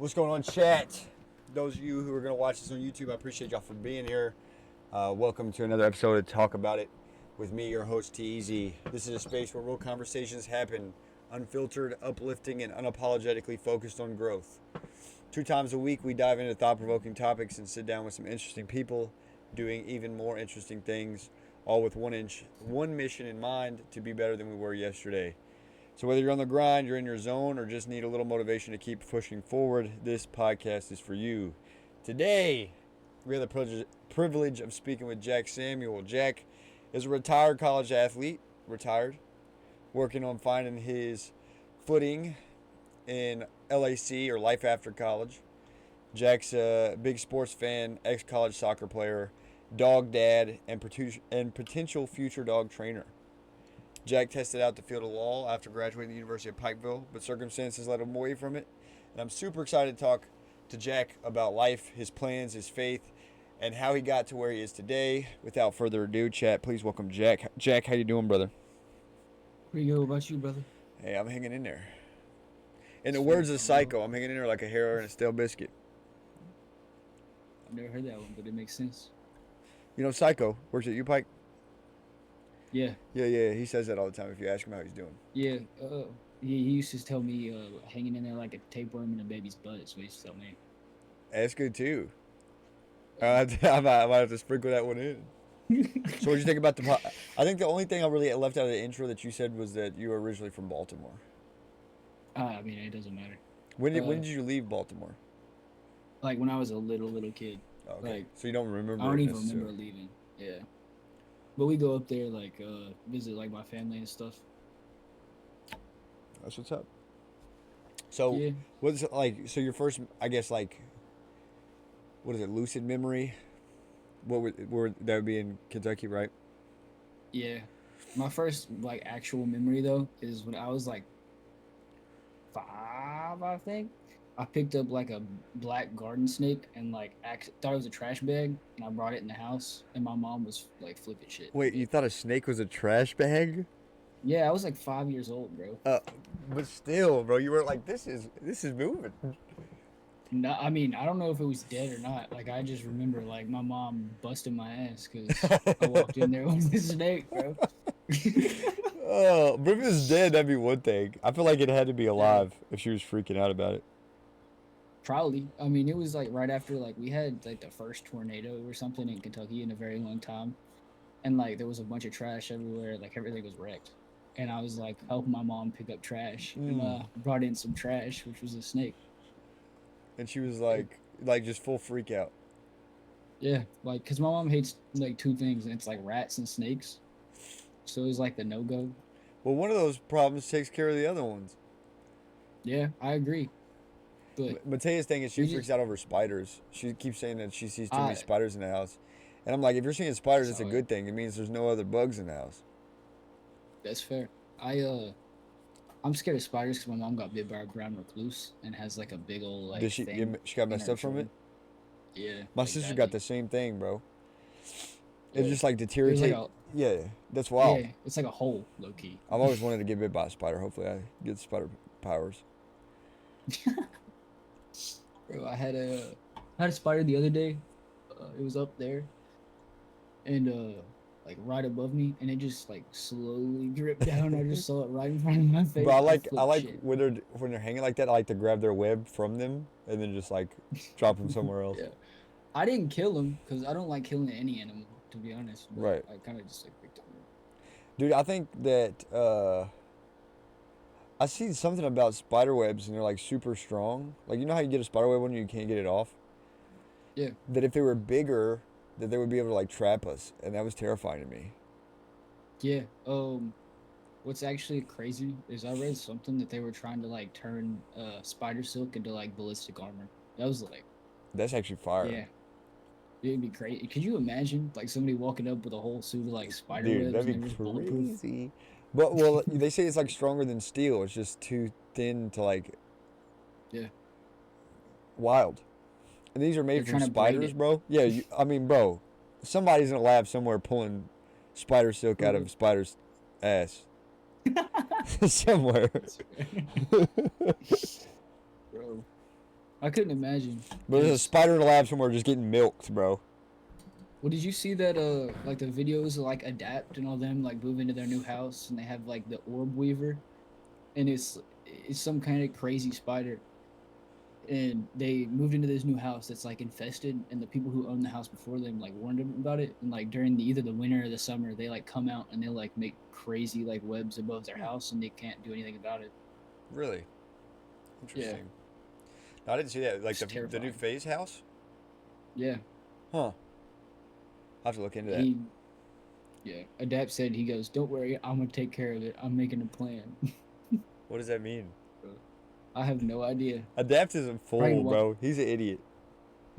What's going on, chat? Those of you who are going to watch this on YouTube, I appreciate y'all for being here. Welcome to another episode of Talk About It with me, your host, T-Easy. This is a space where real conversations happen, unfiltered, uplifting, and unapologetically focused on growth. 2 times a week, we dive into thought-provoking topics and sit down with some interesting people doing even more interesting things, all with one mission in mind: to be better than we were yesterday. So whether you're on the grind, you're in your zone, or just need a little motivation to keep pushing forward, this podcast is for you. Today, we have the privilege of speaking with Jack Samuel. Jack is a retired college athlete, working on finding his footing in LAC, or life after college. Jack's a big sports fan, ex-college soccer player, dog dad, and potential future dog trainer. Jack tested out the field of law after graduating the University of Pikeville, but circumstances led him away from it. And I'm super excited to talk to Jack about life, his plans, his faith, and how he got to where he is today. Without further ado, chat, please welcome Jack. Jack, how you doing, brother? Pretty good. What about you, brother? Hey, I'm hanging in there. In the words of Psycho, I'm hanging in there like a hair and a stale biscuit. I've never heard that one, but it makes sense. You know, Psycho works at U-Pike? Yeah. Yeah, he says that all the time if you ask him how he's doing. Yeah. He used to tell me hanging in there like a tapeworm in a baby's butt is what he used to tell me. That's good, too. I might have to sprinkle that one in. So what did you think about I think the only thing I really left out of the intro that you said was that you were originally from Baltimore. I mean, it doesn't matter. When did you leave Baltimore? Like when I was a little kid. Okay. Like, So you don't remember? I don't even remember leaving. Yeah. But we go up there, like, visit, like, my family and stuff. That's what's up. So, yeah. What's it like? So your first, I guess, like, what is it, lucid memory? That would be in Kentucky, right? Yeah. My first, like, actual memory, though, is when I was, like, 5, I think. I picked up, like, a black garden snake and, like, thought it was a trash bag, and I brought it in the house, and my mom was, like, flipping shit. Wait, you thought a snake was a trash bag? Yeah, I was, like, 5 years old, bro. But still, bro, you were like, this is moving. No, I mean, I don't know if it was dead or not. Like, I just remember, like, my mom busting my ass because I walked in there with this snake, bro. Oh, but if it was dead, that'd be one thing. I feel like it had to be alive if she was freaking out about it. Probably. I mean, it was like right after like we had like the first tornado or something in Kentucky in a very long time, and like there was a bunch of trash everywhere. Like everything was wrecked, and I was like helping my mom pick up trash, and brought in some trash, which was a snake. And she was like just full freak out. Yeah, like because my mom hates like 2 things, and it's like rats and snakes. So it was like the no-go. Well, one of those problems takes care of the other ones. Yeah, I agree. But Matea's thing is she freaks out over spiders. She keeps saying that she sees too many spiders in the house. And I'm like, if you're seeing spiders, it's a good thing. It means there's no other bugs in the house. That's fair. I'm scared of spiders because my mom got bit by a brown recluse and has like a big old like. Did she got messed up from it? Yeah. My sister got the same thing, bro. It just like deteriorated. Yeah, that's wild. Yeah, it's like a hole, low key. I've always wanted to get bit by a spider. Hopefully, I get spider powers. Bro, I had a spider the other day. It was up there, and like right above me, and it just like slowly dripped down. I just saw it right in front of my face. But I like when they're hanging like that. I like to grab their web from them and then just like drop them somewhere else. Yeah, I didn't kill them because I don't like killing any animal, to be honest. Right. I kind of just like picked them. Dude, I think that I see something about spider webs and they're like super strong. Like, you know how you get a spider web when you can't get it off? Yeah. That if they were bigger, that they would be able to like trap us, and that was terrifying to me. Yeah. What's actually crazy is I read something that they were trying to like turn spider silk into like ballistic armor. That was like. That's actually fire. Yeah. It'd be crazy. Could you imagine like somebody walking up with a whole suit of like spider webs? That'd be crazy. But well, they say it's like stronger than steel. It's just too thin to like. Yeah. Wild. And these are made from spiders, bro. Yeah, I mean, bro, somebody's in a lab somewhere pulling spider silk out of a spider's ass. Somewhere. Bro. I couldn't imagine. But there's a 'Cause spider in a lab somewhere just getting milked, bro. well, did you see that? Like the videos of, like Adapt and all them like move into their new house, and they have like the orb weaver, and it's some kind of crazy spider, and they moved into this new house that's like infested, and the people who owned the house before them like warned them about it, and like during either the winter or the summer, they like come out and they like make crazy like webs above their house, and they can't do anything about it. Really Yeah, interesting. No, I didn't see that. Like it's the new terrifying. Phase house? Yeah, Huh. I'll have to look into that. he yeah. Adapt said he goes, "Don't worry, I'm gonna take care of it. I'm making a plan." What does that mean? I have no idea. Adapt is a Probably fool, bro. He's an idiot.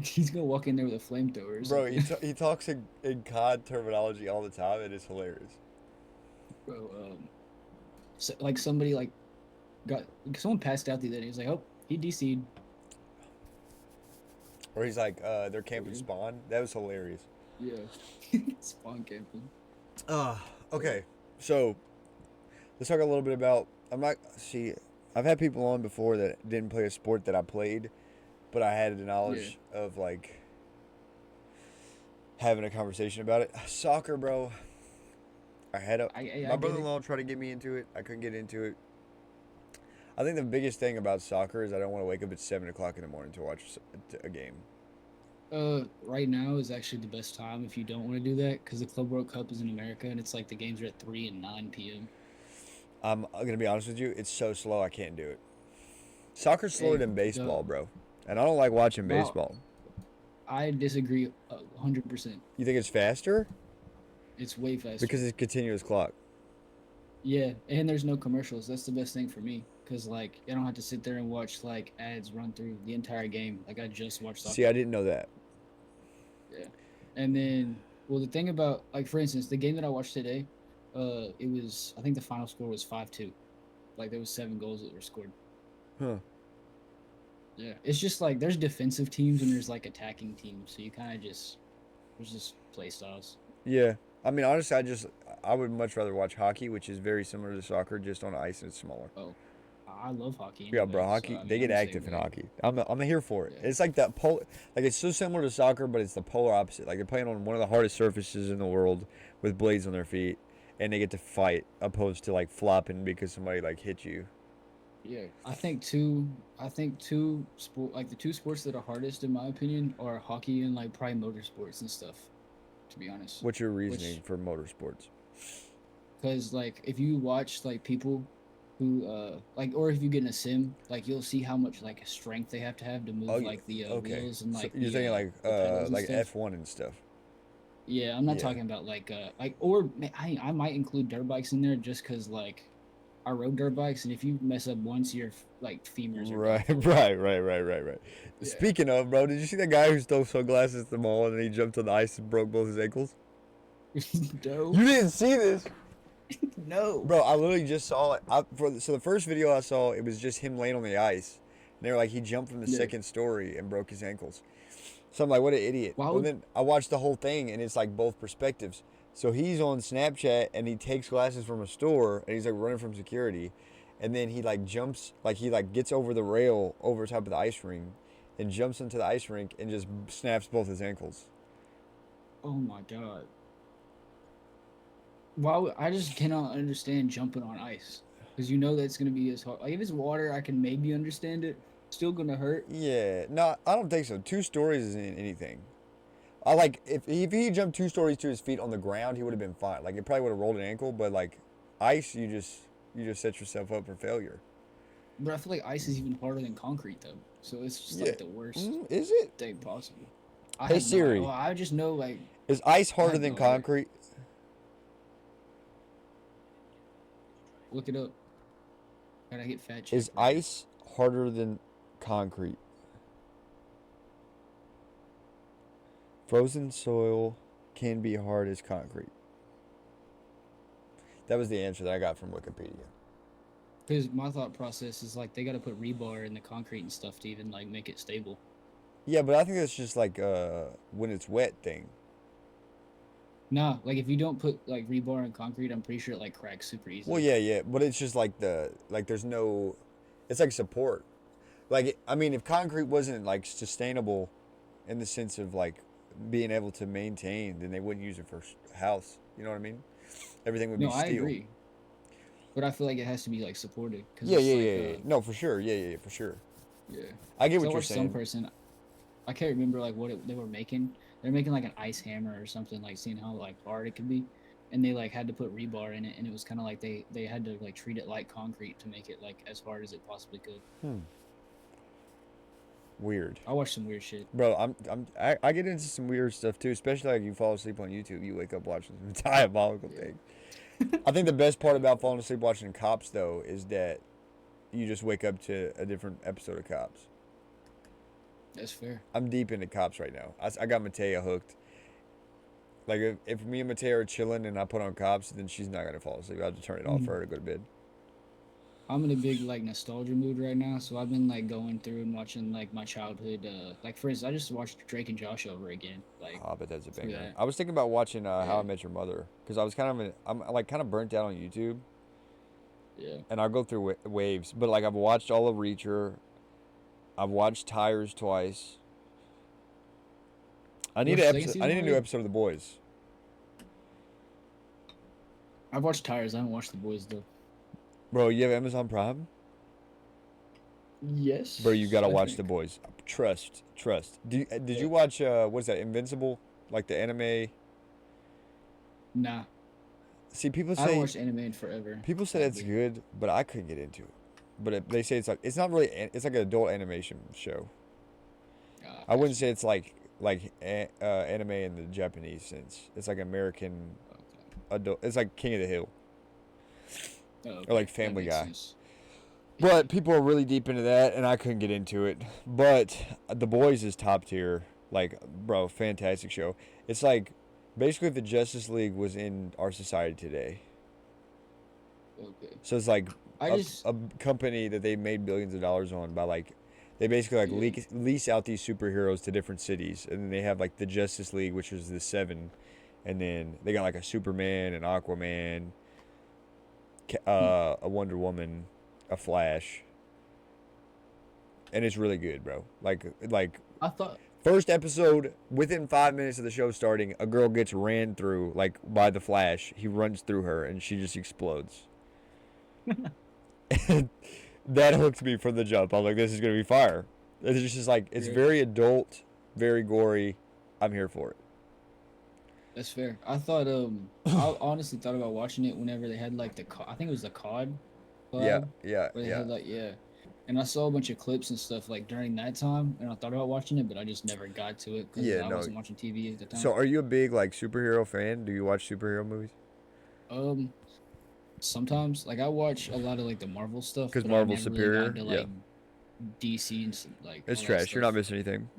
he's gonna walk in there with a flamethrower or Bro, something. he talks in COD terminology all the time, and it's hilarious. Bro, so, like somebody like got someone passed out the other day. He's like, "Oh, he DC'd." Or he's like, they're camping spawn. That was hilarious. Yeah, spawn camping. Uh, okay. So, let's talk a little bit about. I've had people on before that didn't play a sport that I played, but I had the knowledge of, like, having a conversation about it. Soccer, bro. I My get it. brother-in-law tried to get me into it. I couldn't get into it. I think the biggest thing about soccer is I don't want to wake up at 7 o'clock in the morning to watch a game. Right now is actually the best time if you don't want to do that because the Club World Cup is in America and it's like the games are at 3 and 9 p.m. I'm gonna be honest with you. It's so slow. I can't do it. Soccer's slower Hey, than baseball, bro. And I don't like watching well, baseball. I disagree 100%. You think it's faster? It's way faster. Because it's continuous clock. Yeah, and there's no commercials. That's the best thing for me because like I don't have to sit there and watch like ads run through the entire game. Like I just watch soccer. See, I didn't know that. Yeah, and then well, the thing about like for instance, the game that I watched today, it was I think the final score was 5-2. Like there was 7 goals that were scored. Huh. Yeah, it's just like there's defensive teams and there's like attacking teams, so you kind of just there's just play styles. Yeah. I mean, honestly, I would much rather watch hockey, which is very similar to soccer, just on ice and it's smaller. Oh, I love hockey. Yeah, Anyway, bro, so, hockey. I mean, They get I'm the same active in way. hockey. I'm here for it. Yeah. It's like that like it's so similar to soccer, but it's the polar opposite. Like they're playing on one of the hardest surfaces in the world with blades on their feet, and they get to fight opposed to like flopping because somebody like hit you. Yeah, I think two sport like the two sports that are hardest in my opinion are hockey and like probably motorsports and stuff. To be honest, What's your reasoning for motorsports? because like if you watch like people who like or if you get in a sim, like you'll see how much like strength they have to move Oh, like the okay. wheels and So like you're thinking the pedals and like stuff. F1 and stuff. Yeah, I'm not Yeah. talking about like or I might include dirt bikes in there just because like I rode dirt bikes and if you mess up once, your like femurs are done Right, for. right. Yeah. Speaking of, bro, did you see that guy who stole sunglasses at the mall and then he jumped on the ice and broke both his ankles? No. You didn't see this? No. Bro, I literally just saw it. So the first video I saw, it was just him laying on the ice. And they were like, he jumped from the Yeah. second story and broke his ankles. So I'm like, what an idiot. Why Well, would- then I watched the whole thing, and it's like both perspectives. So he's on Snapchat, and he takes glasses from a store, and he's like running from security. And then he like jumps, like he like gets over the rail over top of the ice rink and jumps into the ice rink and just snaps both his ankles. Oh my god. I just cannot understand jumping on ice because you know that's gonna be as hard. Like if it's water, I can maybe understand it. Still gonna hurt. Yeah, no, I don't think so. 2 stories isn't anything. I like if he jumped 2 stories to his feet on the ground, he would have been fine. Like it probably would have rolled an ankle, but like ice, you just set yourself up for failure. But I feel like ice is even harder than concrete though. So it's just Yeah. like the worst Is it? thing possible. Hey, Siri. Well, I just know like Is ice harder have than no idea. concrete? look it up. Gotta get fat checked. Is ice harder than concrete? Frozen soil can be hard as concrete. That was the answer that I got from Wikipedia. Because my thought process is like they gotta put rebar in the concrete and stuff to even like make it stable. Yeah, but I think that's just like when it's wet thing. Nah, like if you don't put like rebar in concrete, I'm pretty sure it like cracks super easily. Well, yeah, but it's just like there's no, it's like support. Like, I mean, if concrete wasn't like sustainable in the sense of like being able to maintain, then they wouldn't use it for house. You know what I mean? Everything would be No, I steel. agree, but I feel like it has to be like supported because Yeah, it's yeah, like yeah, yeah. No, for sure. Yeah, yeah, yeah, for sure. yeah. I get Because I what you're watched some saying. person, I can't remember like what they were making. They're making like an ice hammer or something, like seeing how like hard it could be, and they like had to put rebar in it, and it was kind of like they had to like treat it like concrete to make it like as hard as it possibly could. Hmm. Weird. I watched some weird shit. Bro, I get into some weird stuff too, especially like you fall asleep on YouTube, you wake up watching some diabolical Yeah, things. I think the best part about falling asleep watching Cops though is that you just wake up to a different episode of Cops. that's fair. I'm deep into Cops right now. I got Matea hooked. Like if me and Matea are chilling and I put on Cops, then she's not gonna fall asleep. I'll just turn it off for her to go to bed. I'm in a big like nostalgia mood right now, so I've been like going through and watching like my childhood. Like for instance, I just watched Drake and Josh over again. Like Oh, but that's a through banger. that. I was thinking about watching How I Yeah, Met Your Mother because I was I'm like kind of burnt out on YouTube, yeah. and I go through waves. But like I've watched all of Reacher, I've watched Tires twice. I You need watched an the second episode. I season need a new already? episode of The Boys. I've watched Tires. I haven't watched The Boys though. Bro, you have Amazon Prime? Bro, you Yes, gotta I watch The think. Boys. Trust. Did Yeah. you watch what's that? Invincible, like the anime? Nah, See, I haven't watched anime in forever. people say that's Sadly. good, but I couldn't get into it. But they say it's like it's not really. It's like an adult animation show. I Got wouldn't you. say it's like anime in the Japanese sense. It's like American Okay. adult. It's like King of the Hill Oh, or okay. like That Family makes Guy. sense. Yeah. But people are really deep into that, and I couldn't get into it. But The Boys is top tier. Like, bro, fantastic show. It's like basically if the Justice League was in our society today. Okay. So it's like I just a company that they made billions of dollars on by like they basically like yeah. lease out these superheroes to different cities, and then they have like the Justice League, which is the seven, and then they got like a Superman, an Aquaman, Hmm. a Wonder Woman, a Flash, and it's really good, bro. Like I thought first episode, within 5 minutes of the show starting, a girl gets ran through like by the Flash. He runs through her, and she just explodes. That hooked me from the jump. I'm like, this is gonna be fire. It's just like it's yeah, very adult, very gory. I'm here for it. that's fair. I thought I honestly thought about watching it whenever they had like I think it was the COD Yeah, collab yeah, where they yeah, had like yeah. And I saw a bunch of clips and stuff like during that time, and I thought about watching it, but I just never got to it because yeah. I No. wasn't watching TV at the So, time. are you a big like superhero fan? Do you watch superhero movies? Um, Sometimes like I watch a lot of like the Marvel stuff, Because but I Marvel's never really got superior. into Yeah, like DC and like it's all that trash. You're not stuff. missing anything.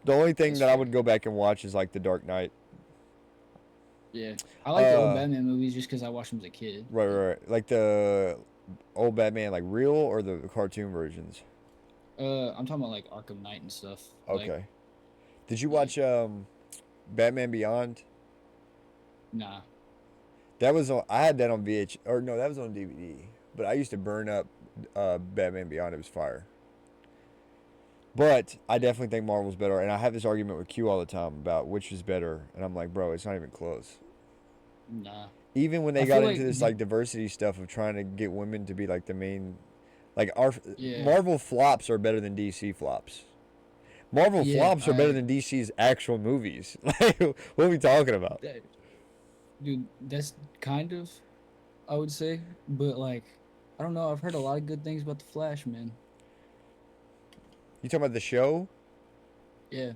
The only thing That's that I fair. would go back and watch is like The Dark Knight. Yeah, I like the old Uh, Batman movies just because I watched them as a kid. right, But right, right. Like the old Batman, like real or the cartoon versions. I'm talking about like Arkham Knight and stuff. Like Okay. Did you yeah, watch Batman Beyond? nah. That was on. I had that on VH or no, that was on DVD. But I used to burn up Batman Beyond. It was fire. But I Yeah, definitely think Marvel's better, and I have this argument with Q all the time about which is better, and I'm like, bro, it's not even close. nah. Even when they I feel got into like this like diversity stuff of trying to get women to be like the main, like our yeah, Marvel flops are better than DC flops. Marvel yeah. flops are better than DC's actual movies. Like, what are we talking about? That, dude, that's kind of I would say, but like I don't know. I've heard a lot of good things about the Flash, man. You talking about the show? Yeah,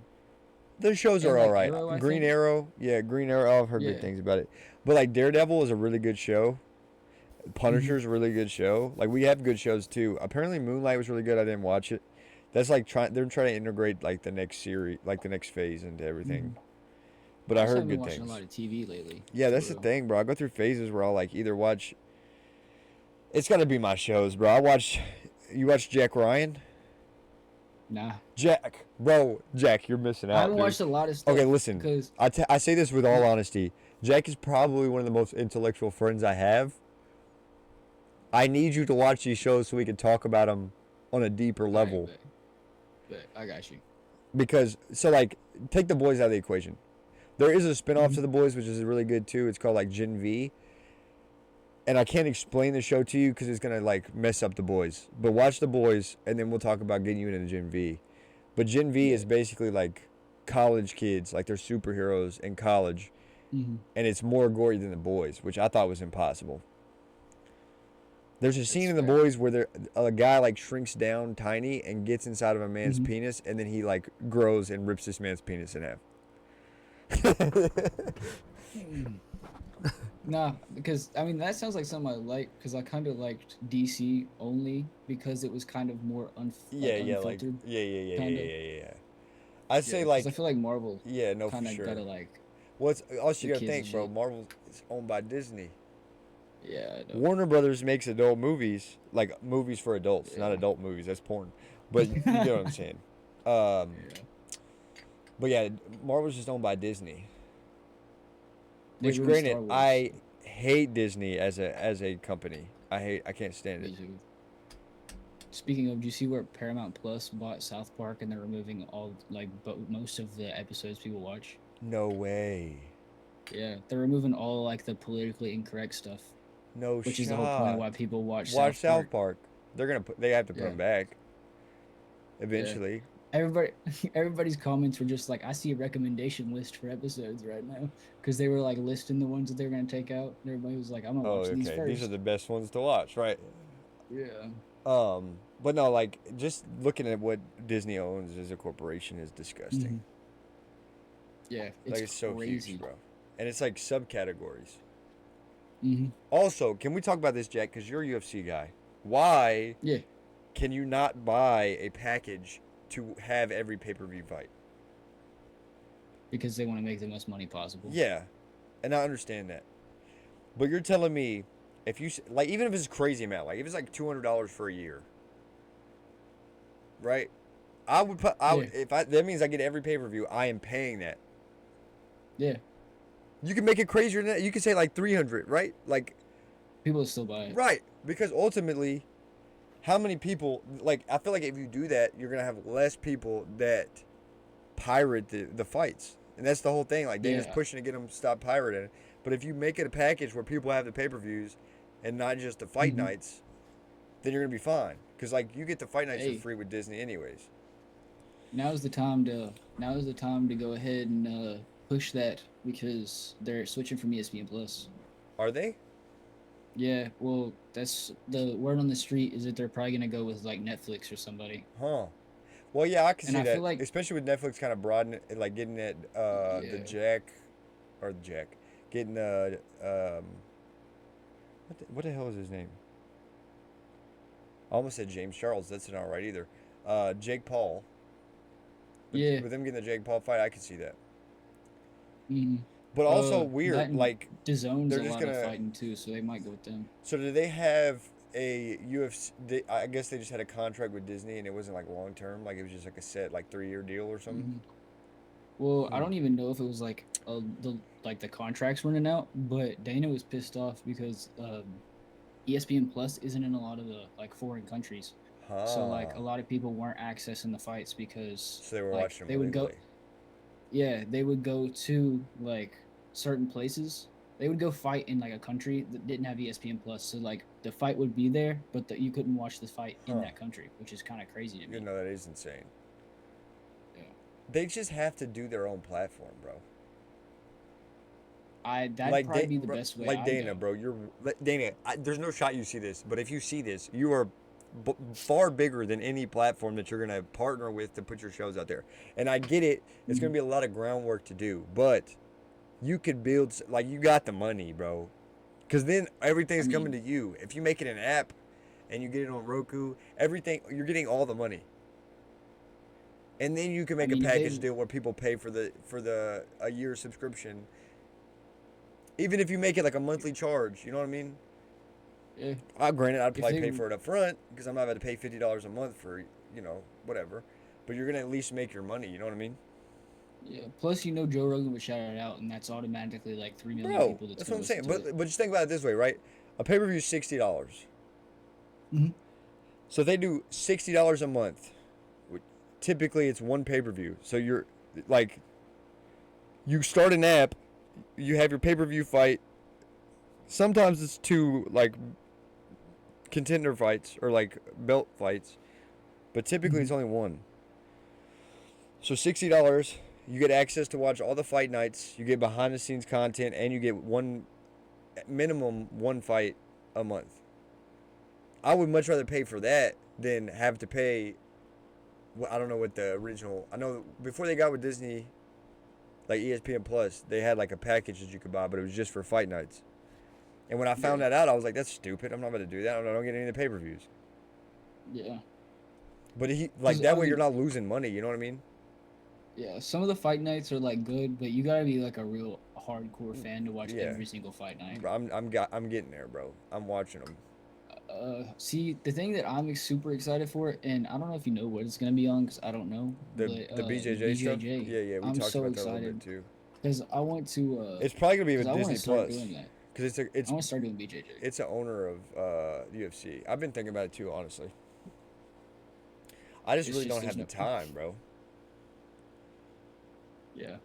The shows and are all like right. Arrow, I Green think. Arrow, yeah, Green Arrow. I've heard good Yeah. things about it. But like Daredevil is a really good show. Hmm. Punisher's a really good show. Like we have good shows too. Apparently Moonlight was really good. I didn't watch it. That's like they're trying to integrate like the next series, like the next phase into Hmm. everything. But I I just heard haven't been good watching a things. lot of TV lately, Yeah, for that's the real. thing, bro. I go through phases where I'll like either watch. It's got to be my shows, bro. I watch. You watch Jack Ryan? Nah, Jack, bro, Jack, you're missing I out, haven't dude. watched a lot of Okay, stuff listen. because I say this with all honesty. Jack is probably one of the most intellectual friends I have. I need you to watch these shows so we can talk about them on a deeper I level. But I got you. Because so like take the boys out of the equation. There is a spinoff Hmm. to the boys which is really good too. It's called like Gen V. And I can't explain the show to you because it's gonna like mess up the boys. But watch the boys, and then we'll talk about getting you into Gen V. But Gen V Yeah. is basically like college kids, like they're superheroes in college, Hmm. and it's more gory than the boys, which I thought was impossible. There's a scene That's in the fair. boys where a guy like shrinks down tiny and gets inside of a man's Hmm. penis, and then he like grows and rips this man's penis in half. Nah, because I mean that sounds like something I like because I kind of liked DC only because it was kind of more Yeah, yeah, like unfiltered, yeah, yeah, yeah, yeah, kind of. yeah, yeah, yeah. I'd Yeah, say because I like feel like Marvel yeah, no, for kind of sure. gotta like What's also the you gotta kids and think, bro? shit. Marvel is owned by Disney. Yeah, I know. Warner Brothers makes adult movies, like movies for adults, not Yeah. adult movies. That's porn. But you get what I'm saying. Um, Yeah. but yeah, Marvel's just owned by Disney. They Which, ruined granted, Star Wars. I hate Disney as a company. I can't stand it. Me too. Speaking of, do you see where Paramount Plus bought South Park and they're removing all like most of the episodes people watch? No way. Yeah, they're removing all like the politically incorrect stuff, No which is the whole point of shot. why people watch Watch South South Park. Park. They have to put Yeah, them back yeah. eventually. Everybody, everybody's comments were just like, "I see a recommendation list for episodes right now," because they were like listing the ones that they were gonna take out. And everybody was like, "I'm gonna Oh, watch these okay. These are first." the best ones to watch, right? Yeah. But no, like just looking at what Disney owns as a corporation is disgusting. Hmm. Yeah, Like it's it's so huge, crazy. bro. And it's like subcategories. Hmm. Also, can we talk about this, Jack? Because you're a UFC guy. Why Yeah, can you not buy a package to have every pay per view fight? because they want to make the most money possible. Yeah, and I understand that. But you're telling me if you like, even if it's a crazy amount, like if it's like $200 for a year, right? I would put. I Yeah, would, if I that means I get every pay per view. I am paying that. yeah. You can make it crazier than that. You can say like 300, right? Like People still buy it. right, because ultimately, how many people like? I feel like if you do that, you're gonna have less people that pirate the fights, and that's the whole thing. Like Dana's Yeah. pushing to get them to stop pirating. But if you make it a package where people have the pay per views, and not just the fight Hmm. nights, then you're gonna be fine. Cause like you get the fight nights for Hey, free with Disney anyways. now's the time to go ahead and push that because they're switching from ESPN Plus. Are they? Yeah, well, that's the word on the street is that they're probably gonna go with like Netflix or somebody. Huh. Well, yeah, I can And see I feel that, like, especially with Netflix kind of broadening, like getting that the yeah, Jack, or the Jack, getting what the hell is his name? I almost said James Charles. That's not right either. Jake Paul. yeah, With them getting the Jake Paul fight, I could see that. mm, But also that weird, and like DAZN's they're a just lot of gonna. fighting too, so they might go with them. So do they have a UFC? I guess they just had a contract with Disney, and it wasn't like long term. Like it was just like a set, like 3 year deal or something. Hmm. Well, I Hmm. don't even know if it was like the contracts running out, but Dana was pissed off because ESPN Plus isn't in a lot of the like foreign countries. So like Huh. a lot of people weren't accessing the fights because So they were like watching they them would go illegally. yeah, they would go to like certain places. They would go fight in like a country that didn't have ESPN Plus. So like the fight would be there, but you couldn't watch the fight in Huh. that country, which is kind of crazy to You me. know that is insane. Yeah. They just have to do their own platform, bro. That'd probably be the Bro, best way like I'd Dana, go. bro. Dana. There's no shot you see this, but if you see this, you are far bigger than any platform that you're gonna partner with to put your shows out there. And I get it. It's gonna Mhm. be a lot of groundwork to do, but you could build like you got the money, bro. Because then I everything's coming mean, to you. If you make it an app and you get it on Roku, everything you're getting all the money. And then you can I make a mean, if they, package deal where people pay for the a year subscription. Even if you make it like a monthly charge, you know what I mean? yeah, Granted, I'd if probably they, pay for it up front because I'm not about to pay $50 a month for whatever. But you're gonna at least make your money. You know what I mean? yeah. Plus, Joe Rogan would shout it out, and that's automatically like 3 million Bro, people that's that's what gonna I'm listen saying. to it. But just think about it this way, right? A pay per view is $60. Hmm. So if they do $60 a month, typically it's one pay-per-view. So you're like, you start an app, you have your pay-per-view fight. Sometimes it's two like contender fights or like belt fights, but typically it's Mhm. only one. So $60, you get access to watch all the fight nights, you get behind the scenes content, and you get one minimum one fight a month. I would much rather pay for that than have to pay. Well, I don't know what the original. I know before they got with Disney, like ESPN Plus, they had like a package that you could buy, but it was just for fight nights. And when I found Yeah. that out, I was like, "That's stupid. I'm not going to do that. I don't get any of the pay per views." Yeah. But he like 'Cause, that I way you're mean, not losing money. You know what I mean? yeah, some of the fight nights are like good, but you gotta be like a real hardcore fan to watch Yeah. every single fight night. I'm getting there, bro. I'm watching them. See, the thing that I'm super excited for, and I don't know if you know what it's gonna be on, because I don't know, but The the BJJ stuff. BJJ, Yeah, yeah. We I'm talked so about that a little bit excited too. because I want to, It's probably gonna be because with I want Disney to start Plus doing that. because I want to start doing BJJ. it's an owner of UFC. I've been thinking about it too, honestly. I just It's really just don't there's have the no, time, bro. yeah.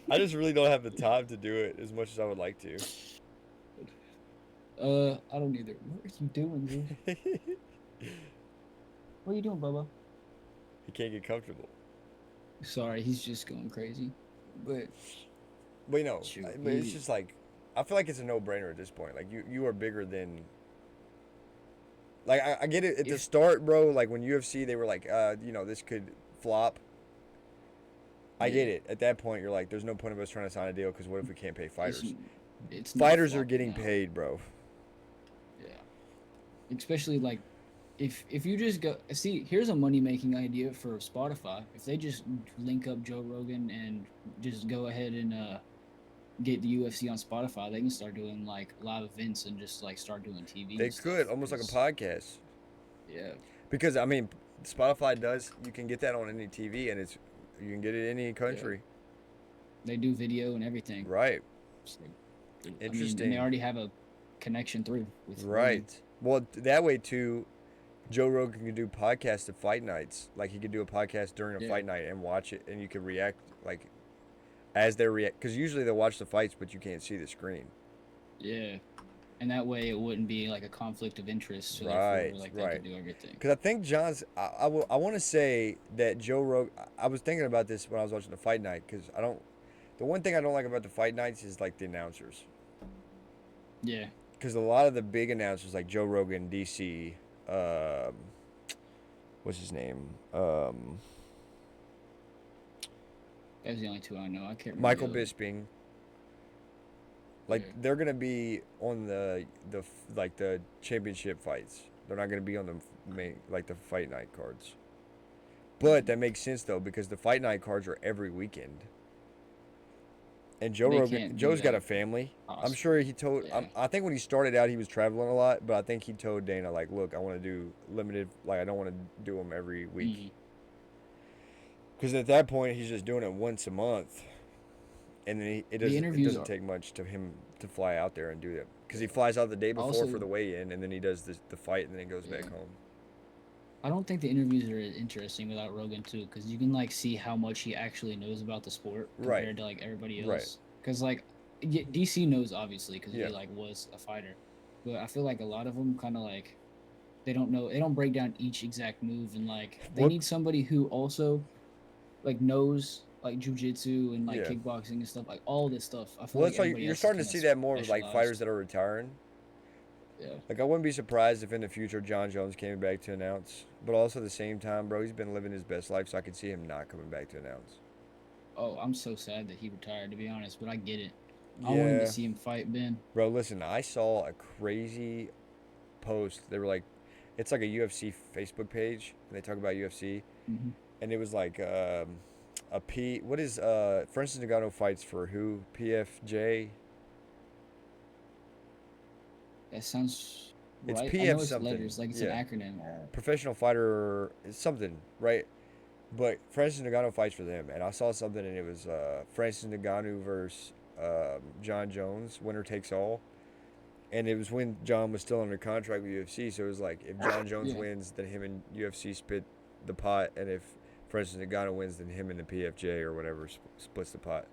I just really don't have the time to do it as much as I would like to. I don't either. What are you doing, dude? What are you doing, Bubba? He can't get comfortable. Sorry, he's just going crazy. But But you know, shoot, but it's just like I feel like it's a no-brainer at this point. Like you are bigger than. Like I get it at the if start, bro. Like when UFC, they were like, this could flop. I get yeah, it. At that point, you're like, there's no point of us trying to sign a deal because what if we can't pay it's fighters? it's not Fighters are flopping getting now. paid, bro. Yeah, especially like if you just go see, here's a money making idea for Spotify. If they just link up Joe Rogan and just go ahead and get the UFC on Spotify, they can start doing like live events and just like start doing TV They and could stuff. almost like a Cause podcast yeah, because I mean, Spotify does. You can get that on any TV and you can get it in any yeah, country. they do video and everything. Right. So, I mean, and they Interesting. already have a connection through with Rogan. Right. Well, that way too, Joe Rogan could do podcasts at fight nights. Like he could do a podcast during a Yeah, fight night and watch it, and you could react like as they react. Because usually they'll watch the fights, but you can't see the screen. yeah. And that way it wouldn't be like a conflict of interest, so therefore Right. like they Right. could do everything. Because I think John's. I want to say that Joe Rogan. I was thinking about this when I was watching the fight night because I don't. The one thing I don't like about the fight nights is like the announcers. Yeah. Because a lot of the big announcers like Joe Rogan, DC, um, what's his name? That's the only two I know. I can't remember Michael the other. Bisping. Yeah. Like they're gonna be on the championship fights. They're not gonna be on the main like the fight night cards. But that makes sense though because the fight night cards are every weekend. And Joe They Rogan, can't do Joe's got a that family. I'm possible. sure he told. Yeah. I think when he started out, he was traveling a lot. But I think he told Dana like, "Look, I want to do limited. Like, I don't want to do them every week." Mhm. Because at that point, he's just doing it once a month, and then it The doesn't interviews are take much to him to fly out there and do that. Because he flies out the day before also, for the weigh-in, and then he does the fight, and then he goes back yeah. home. I don't think the interviews are as interesting without Rogan too, because you can like see how much he actually knows about the sport Right. compared to like everybody Right. else. Because like DC knows obviously because Yeah. he like was a fighter, but I feel like a lot of them kind of like they don't know, they don't break down each exact move, and like they What? need somebody who also like knows like jujitsu and like Yeah. kickboxing and stuff, like all this stuff. I feel Well, like that's why everybody you're else is starting to kind see of that more with like fighters specialized. that are retiring. Yeah. Like I wouldn't be surprised if in the future John Jones came back to announce, but also at the same time, bro, he's been living his best life, so I could see him not coming back to announce. Oh, I'm so sad that he retired, to be honest, but I get it. I wanted to Yeah, see him fight Ben. bro. Listen, I saw a crazy post. They were like, it's like a UFC Facebook page, and they talk about UFC, Hmm. and it was like a P. What is Francis Ngannou fights for who? PFJ. That sounds It's right. I PF know it's something. letters, like it's an Yeah, acronym. professional fighter is something, right? But Francis Ngannou fights for them, and I saw something, and it was Francis Ngannou versus John Jones, winner takes all, and it was when John was still under contract with UFC. So it was like if John Jones Yeah. wins, then him and UFC split the pot, and if, for instance, Ngannou wins, then him and the PFJ or whatever splits the pot.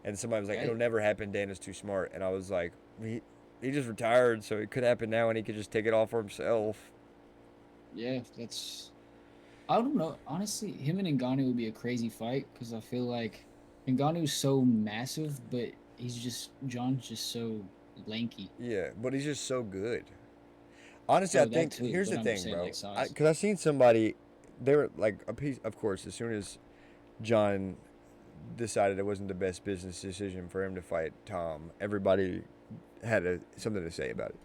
And somebody was like, it'll Right. never happen. Dana's too smart. And I was like, he just retired, so it could happen now, and he could just take it all for himself. Yeah, that's. I don't know. Honestly, him and Ngannou would be a crazy fight because I feel like Ngannou's so massive, but John's just so lanky. Yeah, but he's just so good. Honestly, I Oh, that think too. here's But the I'm just thing, saying, bro. like size. Because I seen somebody, they were like a piece. Of course, as soon as John decided it wasn't the best business decision for him to fight Tom, everybody had something to say about it.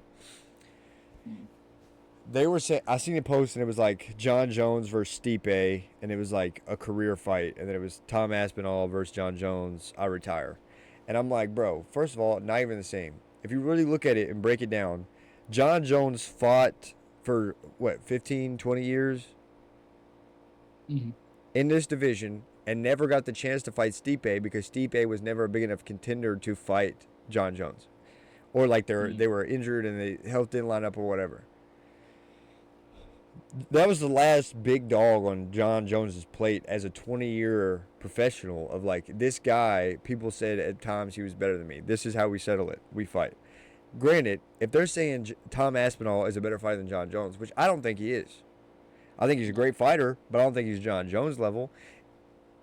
Mm. They were saying, I seen a post and it was like John Jones versus Stipe, and it was like a career fight, and then it was Tom Aspinall versus John Jones. I retire, and I'm like, bro. First of all, not even the same. If you really look at it and break it down, John Jones fought for what 15, 20 years Mm-hmm. in this division and never got the chance to fight Stipe because Stipe was never a big enough contender to fight John Jones, or like they were injured and the health didn't line up or whatever. That was the last big dog on John Jones's plate as a 20-year professional of like this guy. People said at times he was better than me. This is how we settle it. We fight. Granted, if they're saying Tom Aspinall is a better fighter than John Jones, which I don't think he is. I think he's a great fighter, but I don't think he's John Jones level.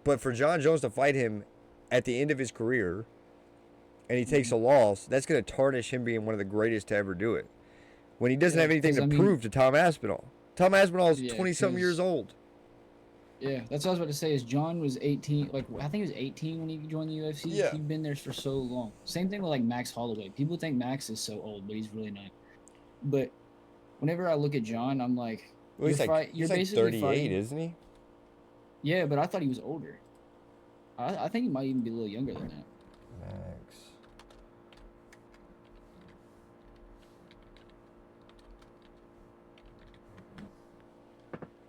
But for John Jones to fight him at the end of his career and he takes a loss, that's going to tarnish him being one of the greatest to ever do it. When he doesn't Yeah, have anything 'cause, to I mean, prove to Tom Aspinall. Tom Aspinall is yeah, 20-something years 'cause old. yeah, that's what I was about to say. Is John was 18, like I think he was 18 when he joined the UFC. Yeah. He'd been there for so long. Same thing with like Max Holloway. People think Max is so old, but he's really not. But whenever I look at John, I'm like, Well, you're he's like basically 38, fighting. isn't he? Yeah, but I thought he was older. I think he might even be a little younger than that. Max.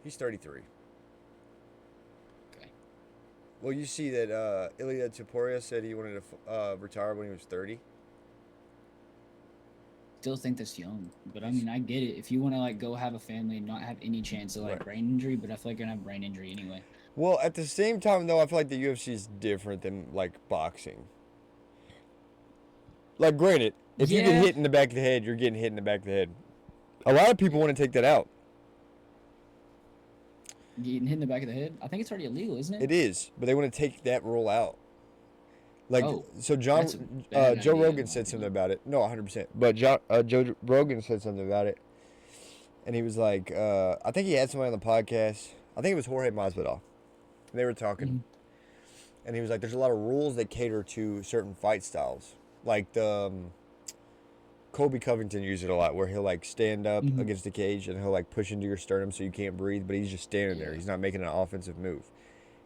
He's 33. Okay. Well, you see that Ilya Taporia said he wanted to retire when he was 30. Still think that's young, but I mean, I get it. If you want to like go have a family and not have any chance of like Right. brain injury, but I feel like you're gonna have brain injury anyway. Well, at the same time, though, I feel like the UFC is different than like boxing. Like, granted, if you get Yeah, hit in the back of the head, you're getting hit in the back of the head. A lot of people want to take that out. getting hit in the back of the head. I think it's already illegal, isn't it? It is, but they want to take that rule out. Like, Oh, so that's a bad Joe idea, Rogan in my said something opinion. about it. No, 100%. But Joe Rogan said something about it, and he was like, I think he had somebody on the podcast. I think it was Jorge Masvidal. And they were talking, Mhm. and he was like, "There's a lot of rules that cater to certain fight styles, like the." Kobe Covington used it a lot, where he'll like stand up Mhm. against the cage and he'll like push into your sternum so you can't breathe, but he's just standing there. Yeah. He's not making an offensive move.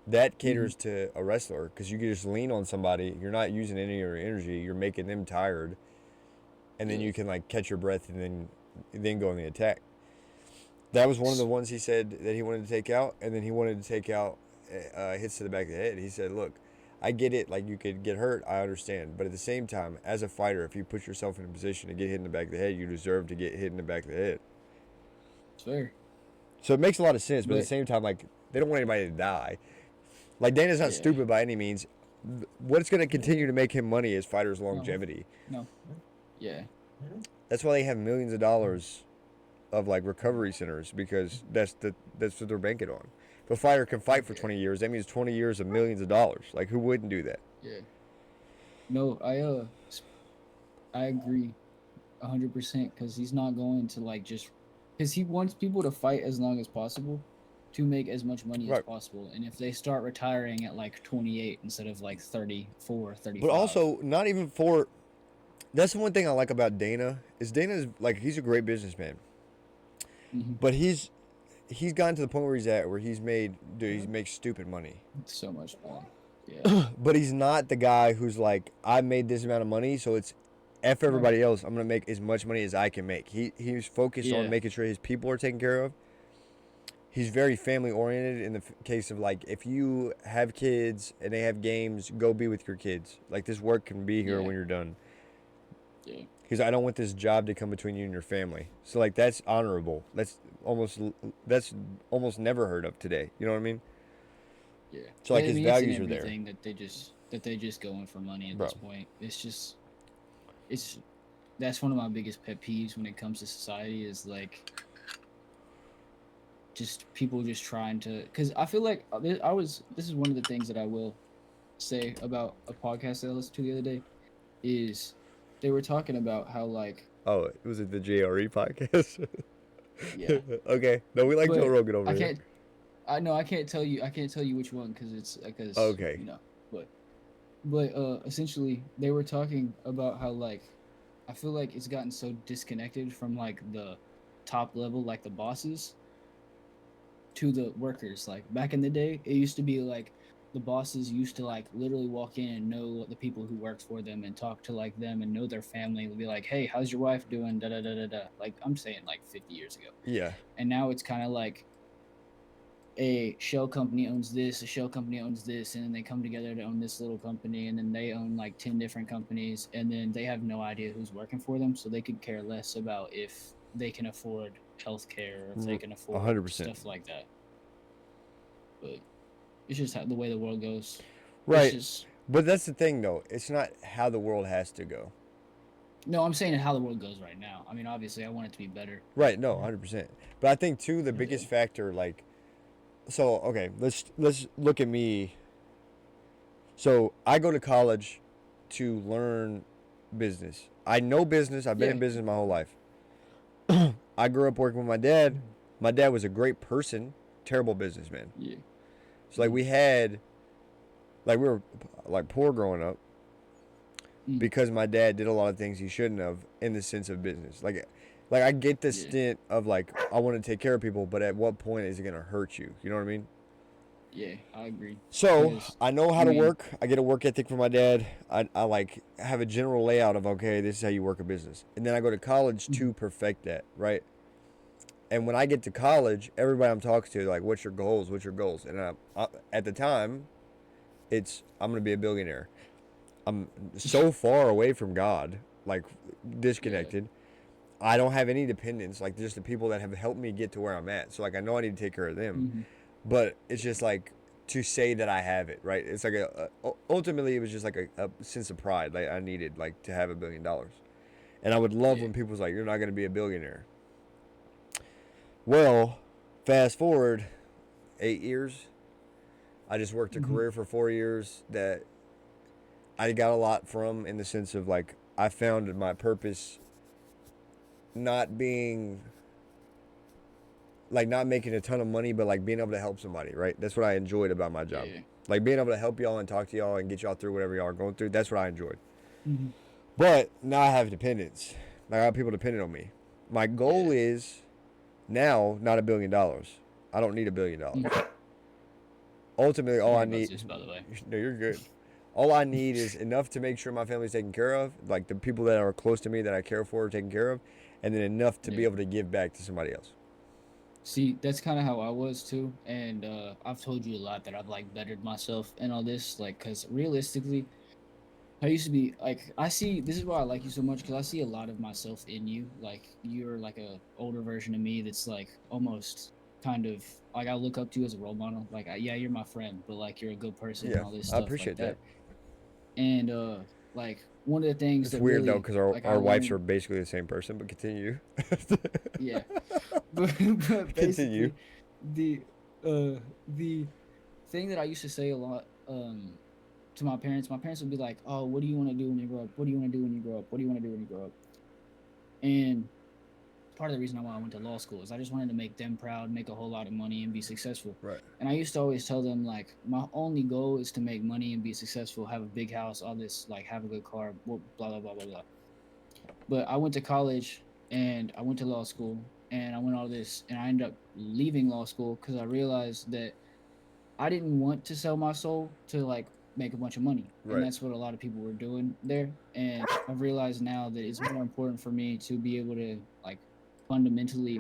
That Mhm. caters to a wrestler because you can just lean on somebody. You're not using any of your energy. You're making them tired, and then Yeah. you can like catch your breath and then go on the attack. That was one of the ones he said that he wanted to take out, and then he wanted to take out hits to the back of the head. He said, "Look, I get it. Like you could get hurt. I understand, but at the same time, as a fighter, if you put yourself in a position to get hit in the back of the head, you deserve to get hit in the back of the head." It's fair. So it makes a lot of sense, but at the But same time, like they don't want anybody to die. Like Dana's not yeah. stupid by any means. What's going to continue to make him money is fighters' No. longevity. No. Yeah. That's why they have millions of dollars of like recovery centers because that's what they're banking on. If a fighter can fight for Yeah. 20 years, that means 20 years of millions of dollars. Like who wouldn't do that? Yeah. No, I agree 100% because he's not going to like just because he wants people to fight as long as possible to make as much money as Right. possible. And if they start retiring at like 28 instead of like 34, 35. But also, not even for. That's the one thing I like about Dana is Dana's like he's a great businessman, Mhm. but he's gotten to the point where he's at where he makes stupid money. So much fun. Yeah. But he's not the guy who's like, I made this amount of money, so it's F everybody else. I'm gonna make as much money as I can make. He's focused on Yeah. making sure his people are taken care of. He's very family oriented in the case of like if you have kids and they have games, go be with your kids. Like this work can be here Yeah. when you're done. Yeah. Because I don't want this job to come between you and your family. So like that's honorable. Almost that's almost never heard of today. You know what I mean? Yeah. So But like I his mean, it's in values are there, everything that they just go in for money at bro. this point. It's just it's that's one of my biggest pet peeves when it comes to society is like just people just trying to because I feel like this is one of the things that I will say about a podcast that I listened to the other day is they were talking about how like Oh, it was it the JRE podcast? yeah, Okay. No, we like Joe but Rogan over I here. can't I can't tell you which one because it's because Okay. you know but essentially they were talking about how like I feel like it's gotten so disconnected from like the top level like the bosses to the workers. Like back in the day, it used to be like the bosses used to like literally walk in and know the people who worked for them and talk to like them and know their family and be like, "Hey, how's your wife doing?" Da da da da da. Like I'm saying, like 50 years ago, Yeah. and now it's kind of like a shell company owns this, a shell company owns this, and then they come together to own this little company, and then they own like 10 different companies, and then they have no idea who's working for them, so they could care less about if they can afford healthcare or if they can afford 100%. stuff like that. But it's just how, the way the world goes. It's Right. just But that's the thing though. It's not how the world has to go. no, I'm saying how the world goes right now. I mean, obviously, I want it to be better. Right. No, 100%. But I think too the Yeah. biggest factor like so okay, let's look at me. So, I go to college to learn business. I know business. I've been Yeah. in business my whole life. I grew up working with my dad. My dad was a great person, terrible businessman. Yeah. So like we were like poor growing up Mm. because my dad did a lot of things he shouldn't have in the sense of business. Like I get the Yeah. stint of like I want to take care of people, but at what point is it gonna hurt you? You know what I mean? Yeah, I agree. So Because I know I how to mean, work. I get a work ethic from my dad. I like have a general layout of okay, this is how you work a business, and then I go to college mhm. to perfect that, right? And when I get to college, everybody I'm talking to like, what's your goals? What's your goals? And at the time, it's I'm gonna be a billionaire. I'm so far away from God, like Yeah. disconnected. I don't have any dependents, like just the people that have helped me get to where I'm at. So like I know I need to take care of them, Hmm. but it's just like to say that I have it, right? It's like ultimately it was just like a sense of pride, like I needed like to have $1 billion, and I would love Yeah. when people was like, "You're not going to be a billionaire." Well, fast forward 8 years, I just worked a Hmm. career for 4 years that I got a lot from in the sense of like I found my purpose not being like not making a ton of money, but like being able to help somebody, right? That's what I enjoyed about my job. Yeah. Like being able to help y'all and talk to y'all and get y'all through whatever y'all are going through. That's what I enjoyed. Hmm. But now I have dependents. I got people dependent on me. My goal Yeah. is now not $1 billion. I don't need $1 billion. Mhm. Ultimately, all Sorry I about need. this, by the way. No, you're good. All I need is enough to make sure my family's taken care of, like the people that are close to me that I care for are taken care of, and then enough to be Yeah. able to give back to somebody else. See, that's kind of how I was too, and I've told you a lot that I've like bettered myself and all this, like, because realistically, I used to be like, I see. This is why I like you so much because I see a lot of myself in you. Like, you're like a older version of me that's like almost kind of like I look up to you as a role model. Like, yeah, you're my friend, but like you're a good person and Yeah, all this I stuff like appreciate that. that. And like one of the things It's that weird though really because like I our wives learned, are basically the same person, but continue. yeah, but Continue. basically the the thing that I used to say a lot to my parents would be like, "Oh, what do you want to do when you grow up? What do you want to do when you grow up? What do you want to do when you grow up?" And part of the reason why I went to law school is I just wanted to make them proud, make a whole lot of money, and be successful. Right. And I used to always tell them like, my only goal is to make money and be successful, have a big house, all this, like have a good car, blah blah blah blah blah. But I went to college and I went to law school and I went all this, and I ended up leaving law school because I realized that I didn't want to sell my soul to like make a bunch of money. And Right. that's what a lot of people were doing there. And I've realized now that it's more important for me to be able to like fundamentally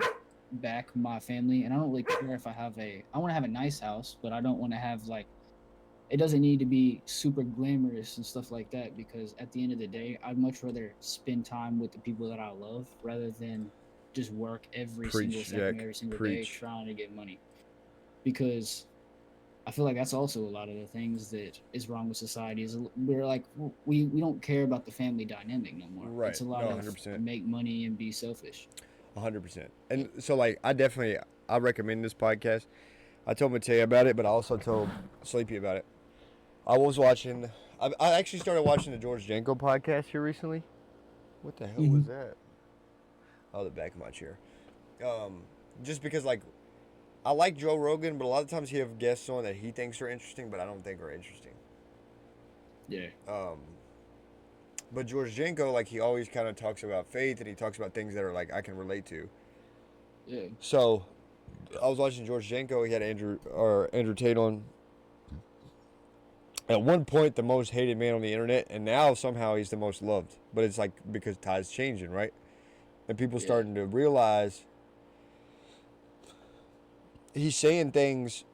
back my family. And I don't really care if I want to have a nice house, but I don't want to have like it doesn't need to be super glamorous and stuff like that, because at the end of the day, I'd much rather spend time with the people that I love rather than just work every single Preach, second, Jack. every single day Preach. trying to get money. Because I feel like that's also a lot of the things that is wrong with society is we're like we don't care about the family dynamic no more. Right. It's a lot No, of 100%. make money and be selfish. 100%. And so, like, I recommend this podcast. I told Mateo about it, but I also told Sleepy about it. I was watching, I actually started watching the George Janko podcast here recently. What the hell Mm-hmm. was that? Oh, the back of my chair. Um, just because, like, I like Joe Rogan, but a lot of times he have guests on that he thinks are interesting, but I don't think are interesting. Yeah. Um, but George Janko, like, he always kind of talks about faith and he talks about things that are, like, I can relate to. Yeah. So, I was watching George Janko. He had Andrew Tate on. At one point, the most hated man on the internet, and now somehow he's the most loved. But it's like because tides changing, right? And people Yeah. starting to realize he's saying things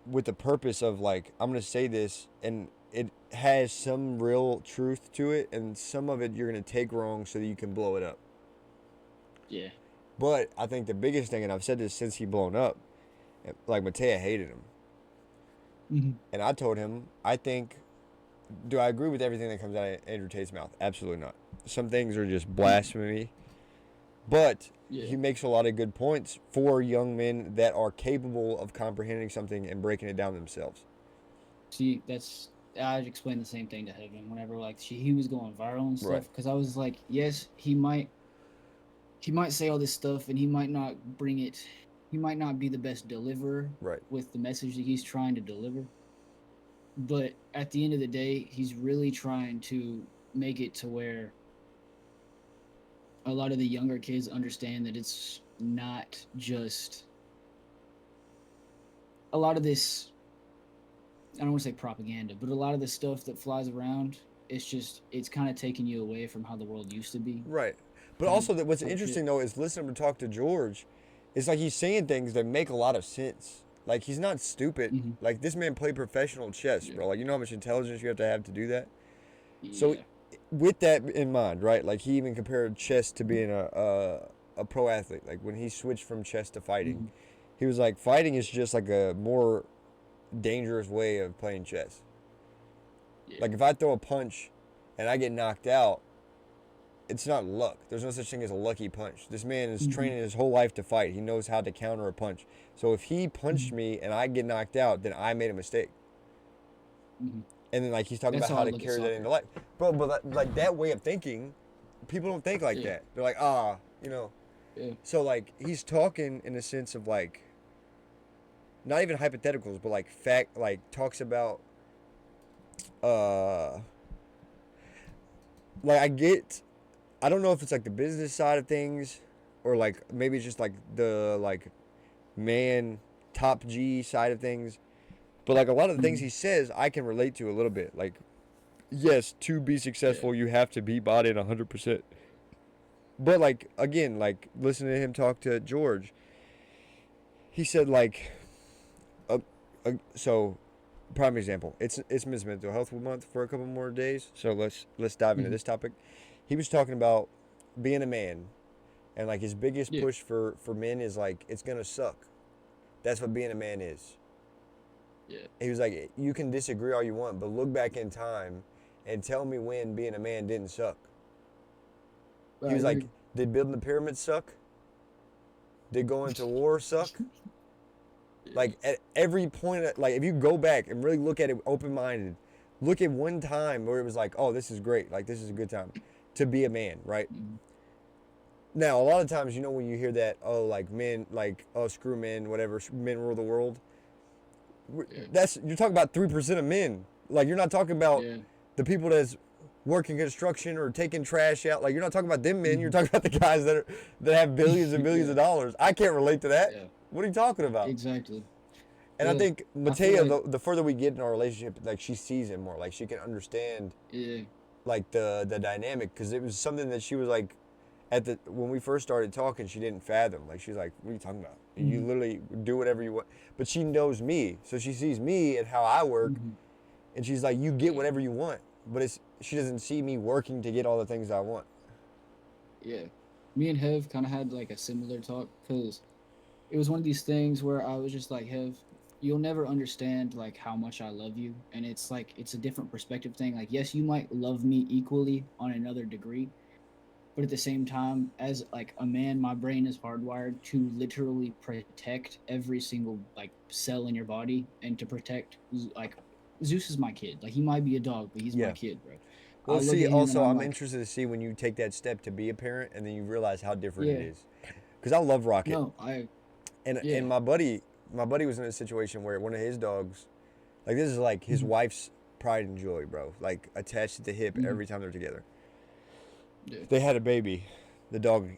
with the purpose of like, I'm gonna say this, and it has some real truth to it, and some of it you're gonna take wrong so that you can blow it up. Yeah. But I think the biggest thing, and I've said this since he blown up, like Matea hated him, Mm-hmm. and I told him, I think, do I agree with everything that comes out of Andrew Tate's mouth? Absolutely not. Some things are just blasphemy, but Yeah. he makes a lot of good points for young men that are capable of comprehending something and breaking it down themselves. See, that's I explained the same thing to Heaven whenever like he was going viral and Right. stuff, because I was like, yes, he might say all this stuff and he might not bring it. He might not be the best deliverer Right. with the message that he's trying to deliver. But at the end of the day, he's really trying to make it to where a lot of the younger kids understand that it's not just a lot of this. I don't want to say propaganda, but a lot of the stuff that flies around, it's kind of taking you away from how the world used to be. Right. But Kind of also, that what's type shit. interesting though is listening to talk to George. It's like he's saying things that make a lot of sense. Like he's not stupid. Mm-hmm. Like this man played professional chess, Yeah. bro. Like you know how much intelligence you have to do that. So, Yeah. with that in mind, right? Like he even compared chess to being a pro athlete. Like when he switched from chess to fighting, Mm-hmm. he was like, fighting is just like a more dangerous way of playing chess. Yeah. Like if I throw a punch and I get knocked out, it's not luck. There's no such thing as a lucky punch. This man is Mm-hmm. training his whole life to fight. He knows how to counter a punch. So if he punched Mm-hmm. me and I get knocked out, then I made a mistake. Mm-hmm. And then like he's talking That's about how how I to look at carry that soccer. into life, bro. But like that way of thinking, people don't think like Yeah. that. They're like, you know. Yeah. So like he's talking in a sense of like, not even hypotheticals, but like fact, like talks about, uh, like I don't know if it's like the business side of things, or like maybe it's just like the like man top G side of things. But like a lot of the things Mm-hmm. he says, I can relate to a little bit. Like, yes, to be Yeah. successful, you have to be bought in 100%. But like again, like listening to him talk to George, he said like, so prime example, it's Men's Mental Health Month for a couple more days. So let's dive into Mm-hmm. this topic. He was talking about being a man, and like his biggest Yeah. push for men is like it's gonna suck. That's what being a man is. Yeah. He was like, you can disagree all you want, but look back in time and tell me when being a man didn't suck. I He was like, agree. did building the pyramids suck? Did going to war suck? Yeah. Like at every point, like if you go back and really look at it open-minded, look at one time where it was like, oh, this is great, like this is a good time to be a man, right? Mm-hmm. Now, a lot of times, you know, when you hear that, oh, like men, like, oh, screw men, whatever, men rule the world. Yeah. That's, you're talking about 3% of men. Like, you're not talking about Yeah. the people that's working construction or taking trash out. Like, you're not talking about them men. You're Mm-hmm. talking about the guys that have billions and billions Yeah. of dollars. I can't relate to that. Yeah. What are you talking about? Exactly. And I Yeah. think I feel Matea, like the further we get in our relationship, like she sees it more. Like she can understand yeah. like the dynamic, because it was something that she was like when we first started talking, she didn't fathom. Like she's like, what are you talking about? You Mm-hmm. literally do whatever you want. But she knows me, so she sees me and how I work, Mm-hmm. And she's like, you get Yeah. whatever you want, but she doesn't see me working to get all the things I want. Yeah. Me and Hev kind of had like a similar talk because it was one of these things where I was just like, Hev, you'll never understand like how much I love you. And it's like, it's a different perspective thing. Like, yes, you might love me equally on another degree, but at the same time, as like a man, my brain is hardwired to literally protect every single like cell in your body and to protect like Zeus is my kid. Like he might be a dog, but he's my Yeah. kid, bro. I Well, look see, at him and also, I'm I'm like, interested to see when you take that step to be a parent and then you realize how different it yeah, is. Because I love Rocket. no, I, And yeah, my buddy was in a situation where one of his dogs, like this is like his mhm, wife's pride and joy, bro. Like attached at the hip mhm, every time they're together. yeah, They had a baby. The dog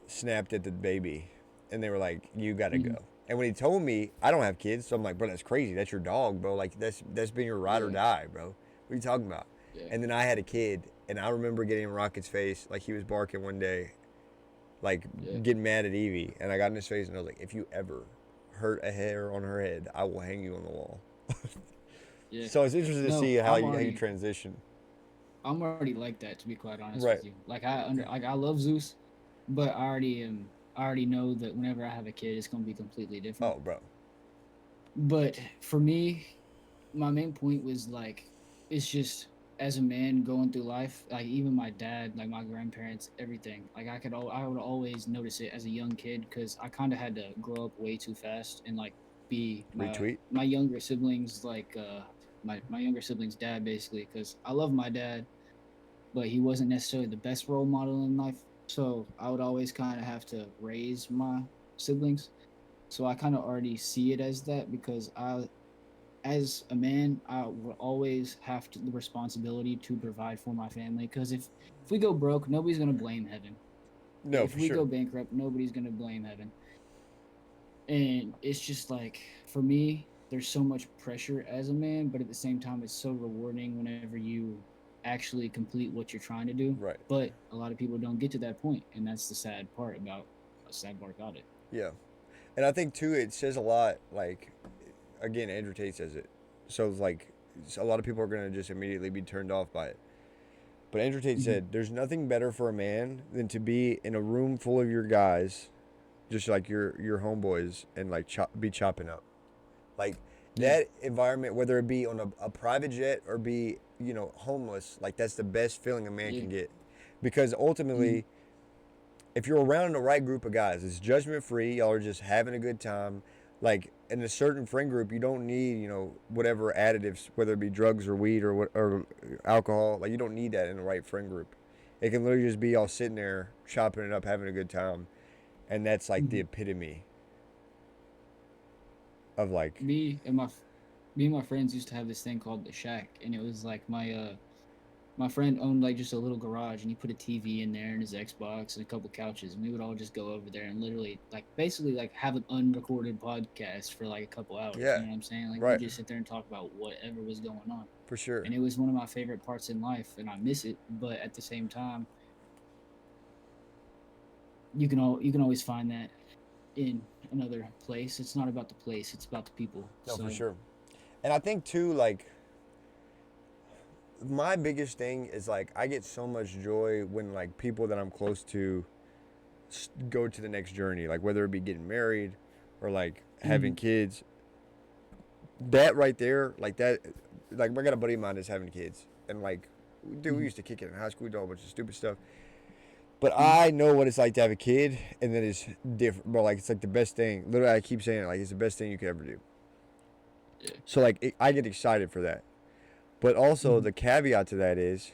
snapped at the baby, and they were like, "You gotta mhm, go." And when he told me, I don't have kids, so I'm like, "Bro, that's crazy. That's your dog, bro. Like that's been your ride or yeah, die, bro. What are you talking about?" yeah, And then I had a kid, and I remember getting in Rocket's face, like he was barking one day, like yeah, getting mad at Evie, and I got in his face, and I was like, "If you ever hurt a hair on her head, I will hang you on the wall." yeah. So it's interesting to No, see how you transition. I'm already like that to be quite honest Right. with you. Like I love Zeus, but I already know that whenever I have a kid, it's gonna be completely different. Oh, bro. But for me, my main point was like, it's just as a man going through life, like even my dad, like my grandparents, everything. Like I would always notice it as a young kid because I kind of had to grow up way too fast and like be Retweet. my younger siblings like my younger siblings' dad basically because I love my dad, but he wasn't necessarily the best role model in life. So I would always kind of have to raise my siblings. So I kind of already see it as that because as a man, I will always have the responsibility to provide for my family. Because if we go broke, nobody's gonna blame heaven. No, If for we sure. go bankrupt, nobody's gonna blame heaven. And it's just like for me, there's so much pressure as a man, but at the same time, it's so rewarding whenever you actually complete what you're trying to do. Right. But a lot of people don't get to that point, and that's the sad part about it. Yeah. And I think too, it says a lot. Like, again, Andrew Tate says it. So like, a lot of people are gonna just immediately be turned off by it. But Andrew Tate Mm-hmm. said, "There's nothing better for a man than to be in a room full of your guys, just like your homeboys, and like be chopping up. Like Yeah. that environment, whether it be on a private jet or be homeless, like that's the best feeling a man Yeah. can get, because Mm-hmm. ultimately, if you're around the right group of guys, it's judgment free. Y'all are just having a good time. Like in a certain friend group, you don't need whatever additives, whether it be drugs or weed or alcohol. Like you don't need that in the right friend group. It can literally just be all sitting there chopping it up, having a good time, and that's like the Mm-hmm. epitome of like, Me and my me and my friends used to have this thing called the shack, and it was like my friend owned like just a little garage, and he put a TV in there and his Xbox and a couple couches, and we would all just go over there and literally like basically like have an unrecorded podcast for like a couple hours. You yeah, know what I'm saying? Like we right, just sit there and talk about whatever was going on, for sure. and it was one of my favorite parts in life, and I miss it. But at the same time, you can always find that in another place. It's not about the place; it's about the people. No, for So. sure. And I think too, like my biggest thing is like I get so much joy when like people that I'm close to go to the next journey, like whether it be getting married or like having Mhm. kids. That right there, like that, like I got a buddy of mine that's having kids, and like, dude, we Mhm. used to kick it in high school, we did a whole bunch of stupid stuff. But Mhm. I know what it's like to have a kid, and that is different. But like, it's like the best thing. Literally, I keep saying it, like it's the best thing you could ever do. Yeah. So like, I get excited for that. But also Mhm. the caveat to that is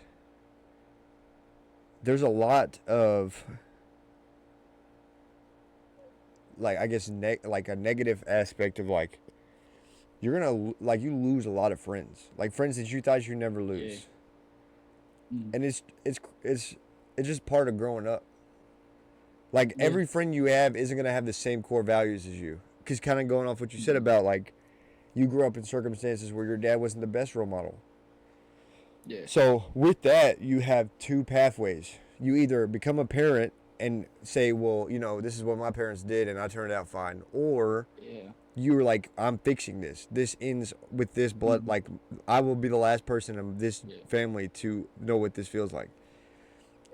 there's a lot of like I guess like a negative aspect of like you're gonna like you lose a lot of friends, like friends that you thought you'd never Yeah. lose, Mhm. and it's just part of growing up. Like Yeah. every friend you have isn't gonna have the same core values as you, because kind of going off what you said Mhm. about like you grew up in circumstances where your dad wasn't the best role model. Yeah. So with that, you have two pathways. You either become a parent and say, well, this is what my parents did and I turned out fine, or Yeah. you were like, I'm fixing this. This ends with this blood. Like, I will be the last person of this family to know what this feels like.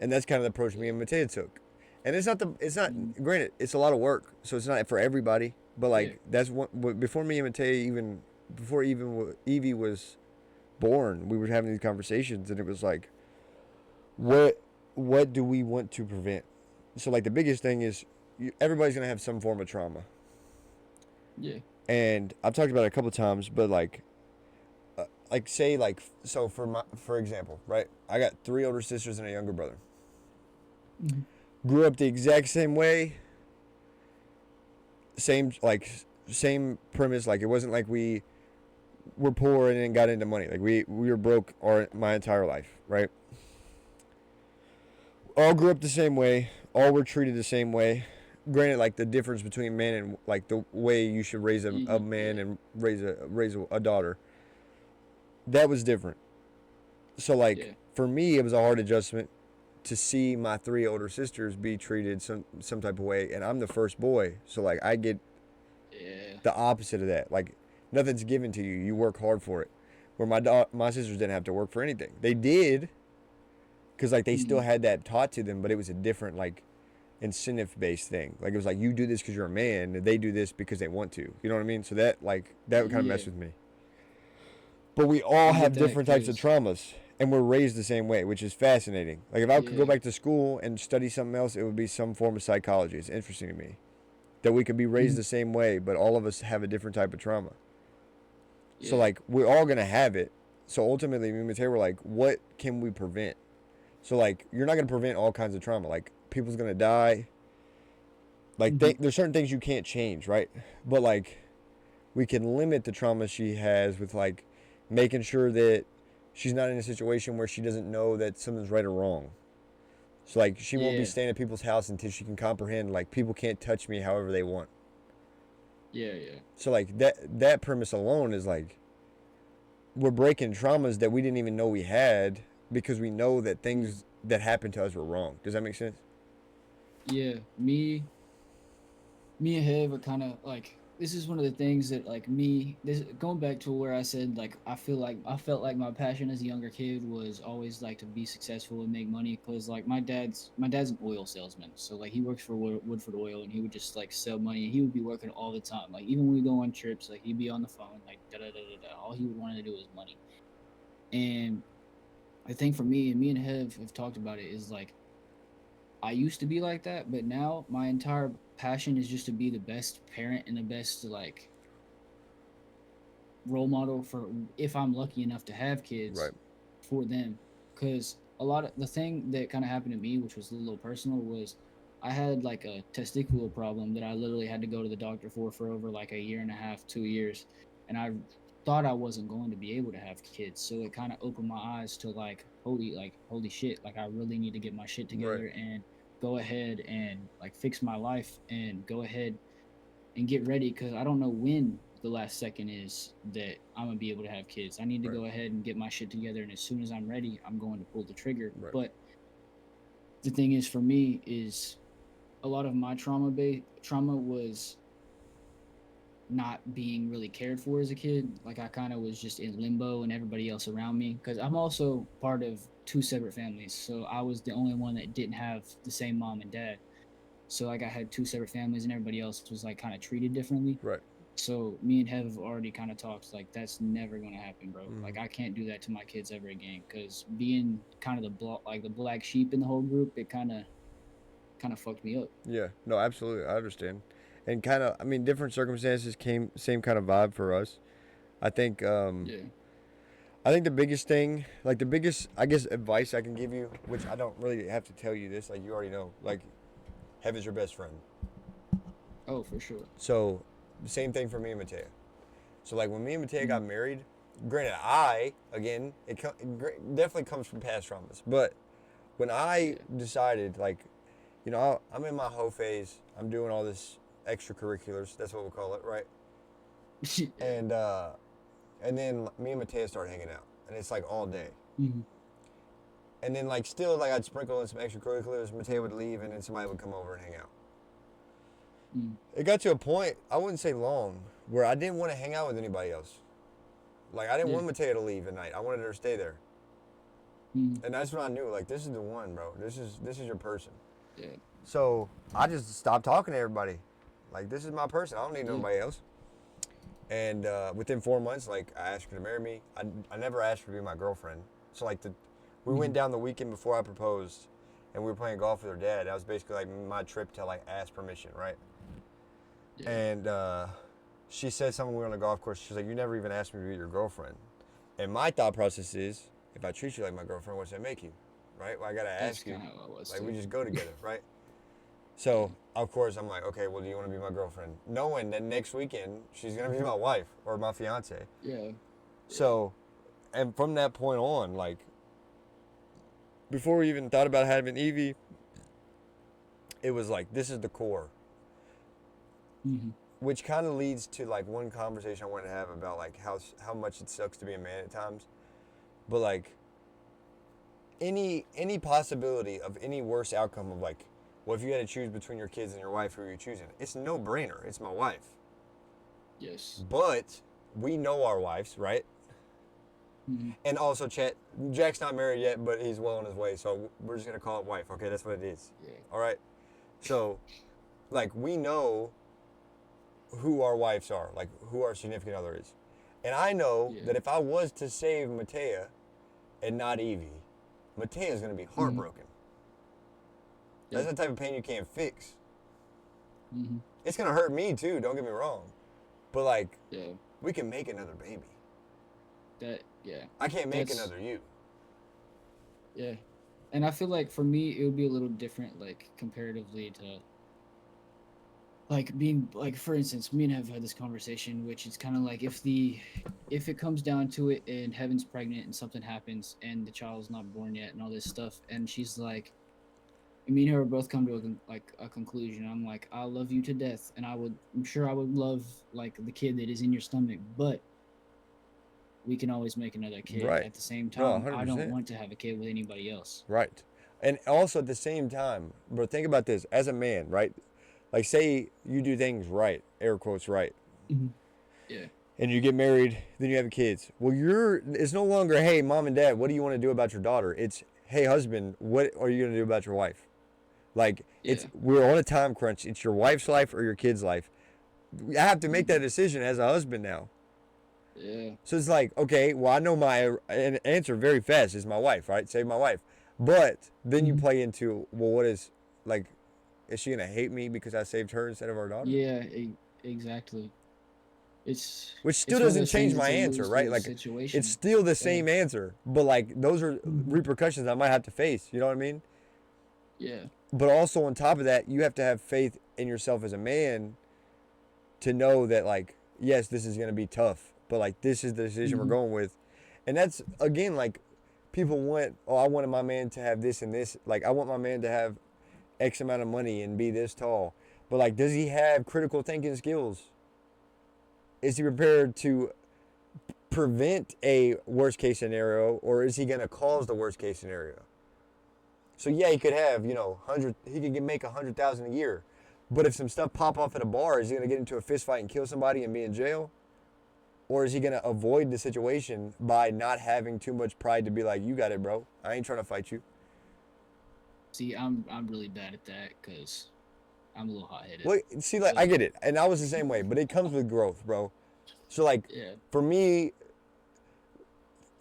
And that's kind of the approach me and Matea took. And it's not granted, it's a lot of work, so it's not for everybody. But like, that's what before me and Matea before Evie was born, we were having these conversations, and it was like, what do we want to prevent? So like, the biggest thing is everybody's gonna have some form of trauma. Yeah. And I've talked about it a couple times, but like say like, so for example, right? I got 3 older sisters and a younger brother. Grew up the exact same way. Same premise. Like, it wasn't like we were poor and then got into money. Like, we were broke my entire life, right? All grew up the same way. All were treated the same way. Granted, like, the difference between man and like the way you should raise a man and raise a daughter, that was different. So like, for me, it was a hard adjustment to see my 3 older sisters be treated some type of way, and I'm the first boy, so like, I get the opposite of that. Like, nothing's given to you. You work hard for it. Where my sisters didn't have to work for anything. They did, because like, they still had that taught to them, but it was a different like incentive-based thing. Like, it was like, you do this because you're a man, and they do this because they want to. You know what I mean? So that would kind of mess with me. But we all have different types of traumas, and we're raised the same way, which is fascinating. Like, if I could go back to school and study something else, it would be some form of psychology. It's interesting to me that we could be raised the same way, but all of us have a different type of trauma. So like, we're all gonna have it. So ultimately, me and Mateo were like, what can we prevent? So like, you're not gonna prevent all kinds of trauma. Like, people's gonna die. Like, there's certain things you can't change, right? But like, we can limit the trauma she has with like making sure that she's not in a situation where she doesn't know that something's right or wrong. So like, she won't be staying at people's house until she can comprehend, like, people can't touch me however they want. So like, that premise alone is like, we're breaking traumas that we didn't even know we had, because we know that things that happened to us were wrong. Does that make sense? Me and Hev are kind of like, this is one of the things that like this going back to where I said like, I felt like my passion as a younger kid was always like to be successful and make money, because like my dad's an oil salesman, so like, he works for Woodford Oil, and he would just like sell money, and he would be working all the time. Like, even when we go on trips, like, he'd be on the phone, like, da da da da da. All he would want to do was money. And I think for me and Hev have talked about it, is like, I used to be like that, but now my entire passion is just to be the best parent and the best like role model for, if I'm lucky enough to have kids, for them. Because a lot of the thing that kind of happened to me, which was a little personal, was I had like a testicular problem that I literally had to go to the doctor for over like a year and a half, 2 years, and I thought I wasn't going to be able to have kids. So it kind of opened my eyes to like, holy shit, like, I really need to get my shit together and go ahead and like fix my life and go ahead and get ready, because I don't know when the last second is that I'm gonna be able to have kids. I need to go ahead and get my shit together, and as soon as I'm ready, I'm going to pull the trigger. But the thing is, for me, is a lot of my trauma was not being really cared for as a kid. Like, I kind of was just in limbo, and everybody else around me, because I'm also part of 2 separate families, so I was the only one that didn't have the same mom and dad. So like, I had 2 separate families, and everybody else was like kind of treated differently. So me and Hev have already kind of talked, like, that's never gonna happen, bro. Like, I can't do that to my kids ever again, because being kind of the black sheep in the whole group, it kind of fucked me up. Yeah, no, absolutely, I understand. And kind of, I mean, different circumstances came same kind of vibe for us. I think I think the biggest thing, like, the biggest, I guess, advice I can give you, which I don't really have to tell you this, like, you already know, like, Heaven's your best friend. Oh, for sure. So the same thing for me and Matea. So like, when me and Matea got married, granted, again, it definitely comes from past traumas, but when I decided, like, you know, I'm in my hoe phase, I'm doing all this extracurriculars, that's what we'll call it, right? And then me and Matea started hanging out, and it's like all day. And then like, still, like, I'd sprinkle in some extracurriculars, Matea would leave, and then somebody would come over and hang out. Mm. it got to a point, I wouldn't say long, where I didn't want to hang out with anybody else. Like, I didn't Yeah. want Matea to leave at night. I wanted her to stay there. Mm. And that's when I knew, like, this is the one, bro. This is your person. Yeah. So I just stopped talking to everybody. Like, this is my person. I don't need Yeah. nobody else. And within 4 months, like, I asked her to marry me. I never asked her to be my girlfriend. So, like, we went down the weekend before I proposed, and we were playing golf with her dad. That was basically, like, my trip to, like, ask permission, right? Yeah. And she said something when we were on the golf course. She's like, you never even asked me to be your girlfriend. And my thought process is, if I treat you like my girlfriend, what's that make you? Right? Well, I got to That's ask you. kind of how it was Like, too. we just go together, right? So, of course, I'm like, okay, well, do you want to be my girlfriend? Knowing that next weekend, she's going to be my wife or my fiance. Yeah. So, and from that point on, like, before we even thought about having Evie, it was like, this is the core. Mm-hmm. Which kind of leads to, like, one conversation I wanted to have about, like, how much it sucks to be a man at times. But, like, any possibility of any worse outcome of, like, well, if you had to choose between your kids and your wife, who are you choosing? It's a no-brainer. It's my wife. Yes. But we know our wives, right? Mm-hmm. And also, Jack's not married yet, but he's well on his way. So we're just going to call it wife. Okay, that's what it is. Yeah. All right? So, like, we know who our wives are, like, who our significant other is. And I know that if I was to save Matea and not Evie, Matea's going to be heartbroken. Yeah. That's the type of pain you can't fix. Mm-hmm. It's going to hurt me, too. Don't get me wrong. But, like, Yeah. we can make another baby. Yeah. I can't make another you. Yeah. And I feel like for me, it would be a little different, like, comparatively to, like, being, like, for instance, me and have had this conversation, which is kind of like if it comes down to it and Heaven's pregnant and something happens and the child's not born yet and all this stuff, and she's like, me and her both come to a conclusion. I'm like, I love you to death, and I'm sure I would love, like, the kid that is in your stomach, but we can always make another kid. Right. At the same No, time, I 100%. don't want to have a kid with anybody else. Right. And also at the same time, bro, think about this. As a man, right? Like, say you do things right, air quotes right. Mm-hmm. Yeah. And you get married, then you have kids. Well, it's no longer, hey, mom and dad, what do you want to do about your daughter? It's, hey, husband, what are you going to do about your wife? Like, we're on a time crunch. It's your wife's life or your kid's life. I have to make that decision as a husband now. Yeah. So it's like, okay, well, I know my answer very fast is my wife, right? Save my wife. But then you play into, well, what is, like, is she going to hate me because I saved her instead of our daughter? Yeah, exactly. Which still doesn't change my answer, right? Like, situation. it's still the same answer. But, like, those are repercussions I might have to face. You know what I mean? Yeah. But also on top of that, you have to have faith in yourself as a man to know that, like, yes, this is going to be tough. But, like, this is the decision we're going with. And that's, again, like, people want, oh, I wanted my man to have this and this. Like, I want my man to have X amount of money and be this tall. But, like, does he have critical thinking skills? Is he prepared to prevent a worst case scenario, or is he going to cause the worst case scenario? So, yeah, he could have, he could make $100,000 a year. But if some stuff pop off at a bar, is he going to get into a fist fight and kill somebody and be in jail? Or is he going to avoid the situation by not having too much pride to be like, you got it, bro. I ain't trying to fight you. See, I'm really bad at that because I'm a little hot-headed. Well, see, like, I get it. And I was the same way. But it comes with growth, bro. So, like, for me,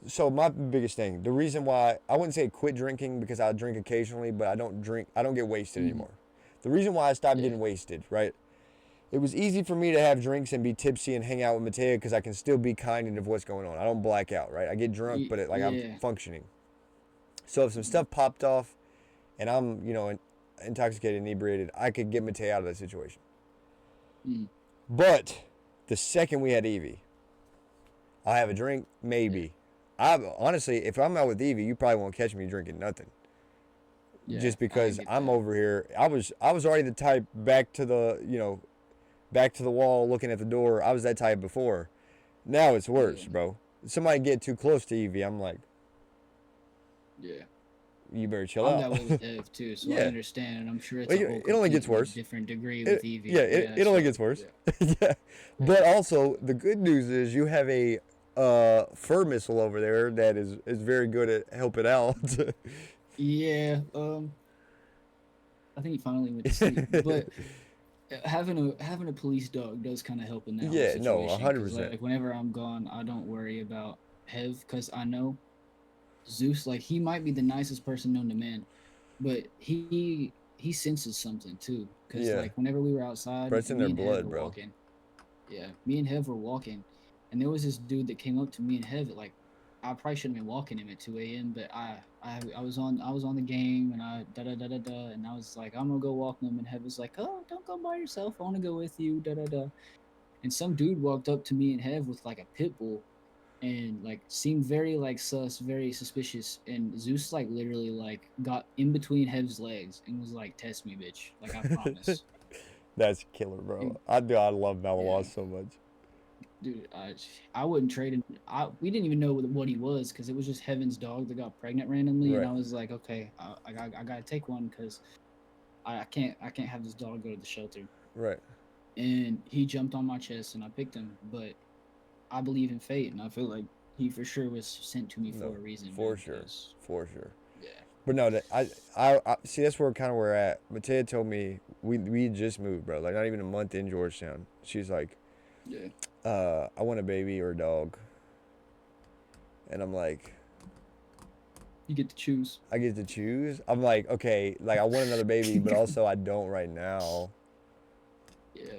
so my biggest thing, the reason why, I wouldn't say quit drinking because I drink occasionally, but I don't get wasted anymore. The reason why I stopped getting wasted, right? It was easy for me to have drinks and be tipsy and hang out with Matea because I can still be kind of what's going on. I don't black out, right? I get drunk, but I'm functioning. So if some stuff popped off and I'm, intoxicated, inebriated, I could get Matea out of that situation. But the second we had Evie, I'll have a drink, maybe. Honestly, if I'm out with Evie, you probably won't catch me drinking nothing. Yeah, just because I'm over here. I was already the type back to the wall looking at the door. I was that type before. Now it's worse, bro. Somebody get too close to Evie, I'm like, you better chill I'm out. that way with Ev too, so I Yeah. understand, and I'm sure it's Like, a whole it only gets completely worse. different degree with Evie. Yeah, It only so gets worse. yeah. Yeah. Yeah. But also, the good news is you have a fur missile over there that is very good at helping out. Yeah, I think he finally went to sleep, but having a police dog does kind of help in that whole Yeah, no, situation because 100%. like whenever I'm gone, I don't worry about Hev because I know Zeus, like he might be the nicest person known to man, but he senses something too. Because Yeah. like whenever we were outside But it's in and their me and Hev blood, were bro. walking, yeah, me and Hev were walking, and there was this dude that came up to me and Hev at like I probably shouldn't have been walking him at 2 a.m. But I was on the game and I da da da da da and I was like I'm gonna go walk him and Hev was like oh don't go by yourself I want to go with you da da da and some dude walked up to me and Hev with like a pit bull and like seemed very like sus, very suspicious. And Zeus like literally like got in between Hev's legs and was like, "Test me, bitch! Like I promise." That's killer, bro. And I love yeah, Malinois so much. dude, I wouldn't trade him. We didn't even know what he was because it was just Heaven's dog that got pregnant randomly, and Right. I was like, okay, I gotta take one because I can't have this dog go to the shelter. Right. And he jumped on my chest and I picked him, but I believe in fate, and I feel like he for sure was sent to me No, for a reason, for man. sure. Because For sure. yeah. But no, I see that's where kind of we're at. Matea told me we just moved, bro. Like not even a month in Georgetown. She's like, Yeah. I want a baby or a dog. And I'm like, You get to choose. I get to choose. I'm like, okay, like I want another baby, but also I don't right now. Yeah.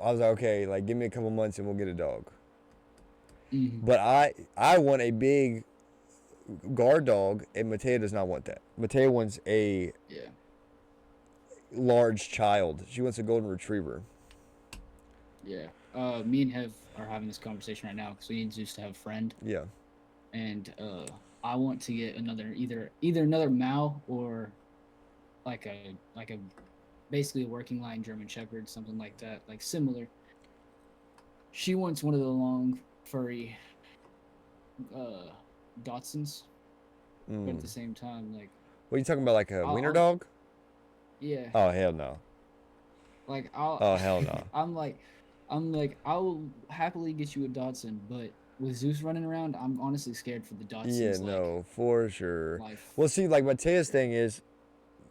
I was like, okay, like give me a couple months and we'll get a dog. Mm-hmm. But I want a big guard dog, and Matea does not want that. Matea wants a Yeah. large child. She wants a golden retriever. Yeah. Me and Hev are having this conversation right now because we need Zeus to have a friend, Yeah. and I want to get another either another Mao or like a basically a working line German Shepherd, something like that, like similar. She wants one of the long furry uh Dachshunds, but at the same time, like What are you talking about, like a wiener I'll dog? yeah, Oh, hell no. like I'll Oh, hell no. I'm like I will happily get you a Dachshund, but with Zeus running around, I'm honestly scared for the Yeah, Dachshund's like no, for sure. life. Well, see, like Matea's Yeah. thing is,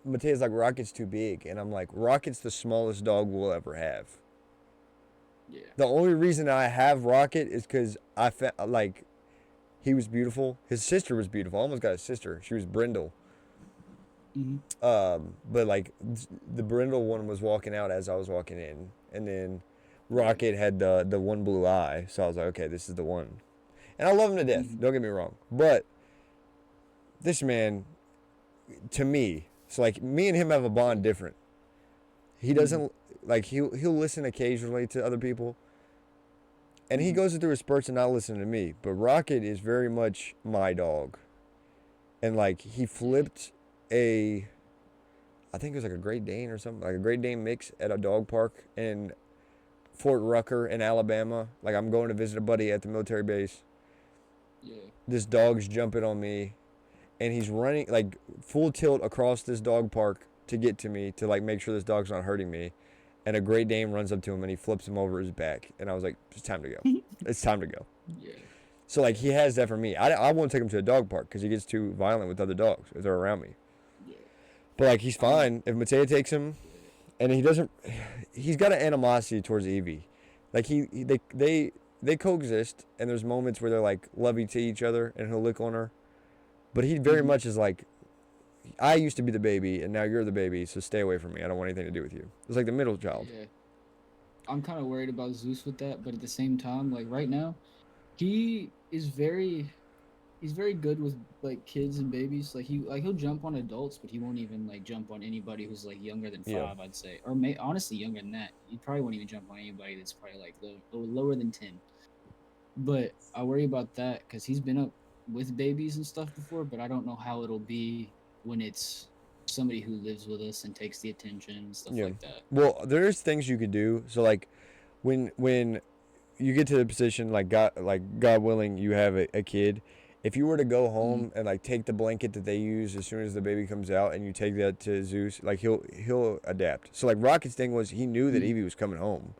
Matea's like, Rocket's too big. And I'm like, Rocket's the smallest dog we'll ever have. Yeah. The only reason I have Rocket is because like, he was beautiful. His sister was beautiful. I almost got a sister. She was Brindle. Mm-hmm. But like the Brindle one was walking out as I was walking in, and then Rocket had the one blue eye. So I was like, okay, this is the one. And I love him to death. Mm-hmm. Don't get me wrong, but this man, to me, so like me and him have a bond different. He doesn't like he'll listen occasionally to other people, and he goes through his spurts and not listening to me. But Rocket is very much my dog, and like he flipped I think it was like a Great Dane or something, like a Great Dane mix at a dog park in Fort Rucker in Alabama. Like I'm going to visit a buddy at the military base. Yeah. This dog's jumping on me, and he's running like full tilt across this dog park to get to me to like make sure this dog's not hurting me. And a Great Dane runs up to him and he flips him over his back. And I was like, it's time to go. It's time to go. Yeah. So like he has that for me. I won't take him to a dog park because he gets too violent with other dogs if they're around me. Yeah. But like he's fine if Matea takes him, and he doesn't. He's got an animosity towards Evie. Like they coexist, and there's moments where they're like lovey to each other, and he'll lick on her. But he very much is like, I used to be the baby, and now you're the baby, so stay away from me. I don't want anything to do with you. It's like the middle child. Yeah. I'm kind of worried about Zeus with that, but at the same time, like right now, he is he's very good with like kids and babies. Like he'll jump on adults, but he won't even like jump on anybody who's like younger than 5, Yeah. I'd say, or honestly younger than that. He probably won't even jump on anybody that's probably like lower than 10. But I worry about that because he's been up with babies and stuff before, but I don't know how it'll be when it's somebody who lives with us and takes the attention and stuff like that. Well, there's things you could do. So like, when you get to the position like God willing, you have a kid. if you were to go home and like take the blanket that they use as soon as the baby comes out and you take that to Zeus, like he'll adapt. So like Rocket's thing was he knew that Evie was coming home.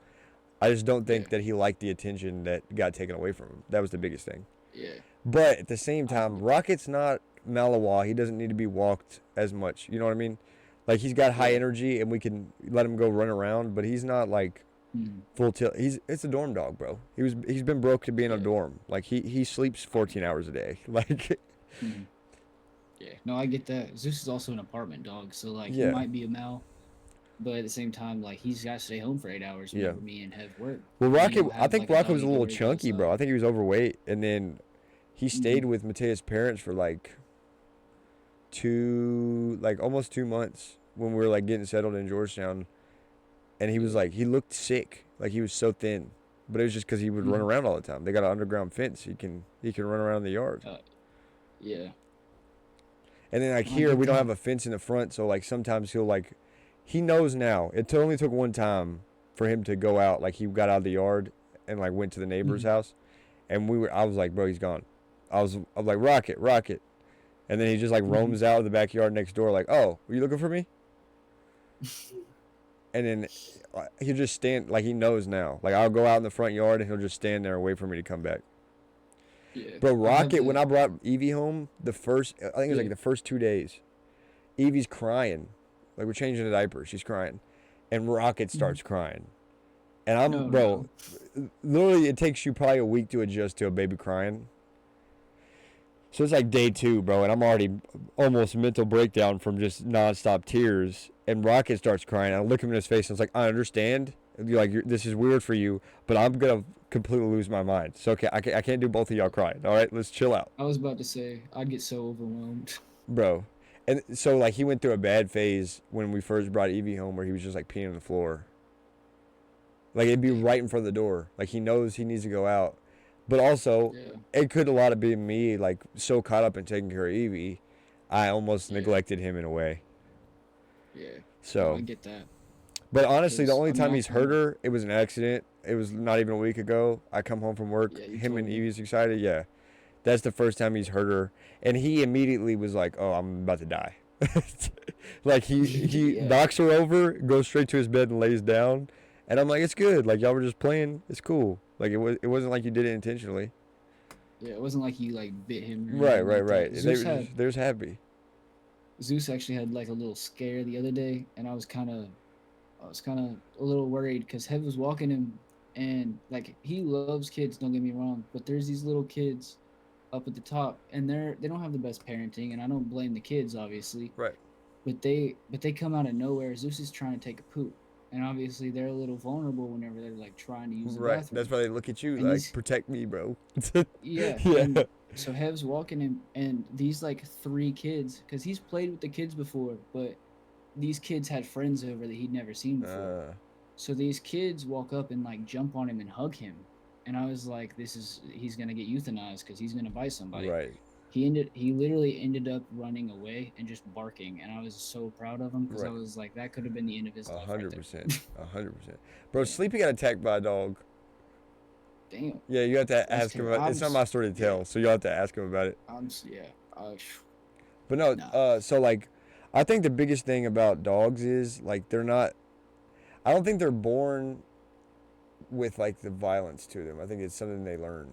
I just don't think that he liked the attention that got taken away from him. That was the biggest thing. Yeah. But at the same time, Rocket's not Malawar. He doesn't need to be walked as much. You know what I mean? Like he's got high energy and we can let him go run around, but he's not like full tilt. It's a dorm dog, bro. He's been broke to be in a dorm. Like he sleeps 14 hours a day. Like yeah. No, I get that. Zeus is also an apartment dog, so like he might be a Mal, but at the same time, like he's got to stay home for 8 hours whenever me and Hev work. Well, Rocket, I think Rocket was a little chunky, bro. I think he was overweight, and then he stayed with Matea's parents for like almost 2 months when we were like getting settled in Georgetown, and he was like he looked sick, like he was so thin, but it was just because he would run around all the time. They got an underground fence. He can run around the yard. Yeah. And then like here we don't have a fence in the front, so like sometimes he knows now. It only took one time for him to go out. Like he got out of the yard and like went to the neighbor's house, and I was like, bro, he's gone. I was like, Rocket, and then he just like roams out of the backyard next door, like, oh, were you looking for me? And then he'll just stand, like he knows now. Like I'll go out in the front yard and he'll just stand there and wait for me to come back. Yeah. Bro, Rocket, when I brought Evie home, I think it was like the first 2 days, Evie's crying. Like we're changing the diaper, she's crying. And Rocket starts crying. And literally it takes you probably a week to adjust to a baby crying. So it's like day 2, bro, and I'm already almost mental breakdown from just nonstop tears. And Rocket starts crying. I look him in his face and I was like, I understand. This is weird for you, but I'm going to completely lose my mind. So, okay, I can't do both of y'all crying. All right, let's chill out. I was about to say, I'd get so overwhelmed. Bro. And so, like, he went through a bad phase when we first brought Evie home where he was just, like, peeing on the floor. Like, it'd be right in front of the door. Like, he knows he needs to go out. But also, it could a lot of been me, like, so caught up in taking care of Evie, I almost neglected him in a way. Yeah. So I get that. But honestly, the only time he's hurt her, it was an accident. It was not even a week ago. I come home from work. Him and Evie's excited. Yeah. That's the first time he's hurt her. And he immediately was like, oh, I'm about to die. Like, he knocks her over, goes straight to his bed and lays down. And I'm like, it's good. Like, y'all were just playing. It's cool. Like, it wasn't like you did it intentionally. Yeah, it wasn't like you, like, bit him. Right. They was happy. Zeus actually had, like, a little scare the other day. And I was kind of a little worried because Hev was walking him, and like he loves kids, don't get me wrong, but there's these little kids up at the top, and they don't have the best parenting, and I don't blame the kids, obviously. Right. But they come out of nowhere. Zeus is trying to take a poop, and obviously they're a little vulnerable whenever they're like trying to use the bathroom. That's why they look at you and like, protect me, bro. Yeah. So Hev's walking him, and these like 3 kids, because he's played with the kids before, but these kids had friends over that he'd never seen before. So these kids walk up and like jump on him and hug him. And I was like, he's going to get euthanized because he's going to bite somebody. Right. He literally ended up running away and just barking. And I was so proud of him because I was like, that could have been the end of his life. 100%. 100%. Bro, Sleepy got attacked by a dog. Damn. Yeah, you have to ask him about it. It's not my story to tell, so you'll have to ask him about it. But no, so like, I think the biggest thing about dogs is like I don't think they're born with like the violence to them. I think it's something they learn.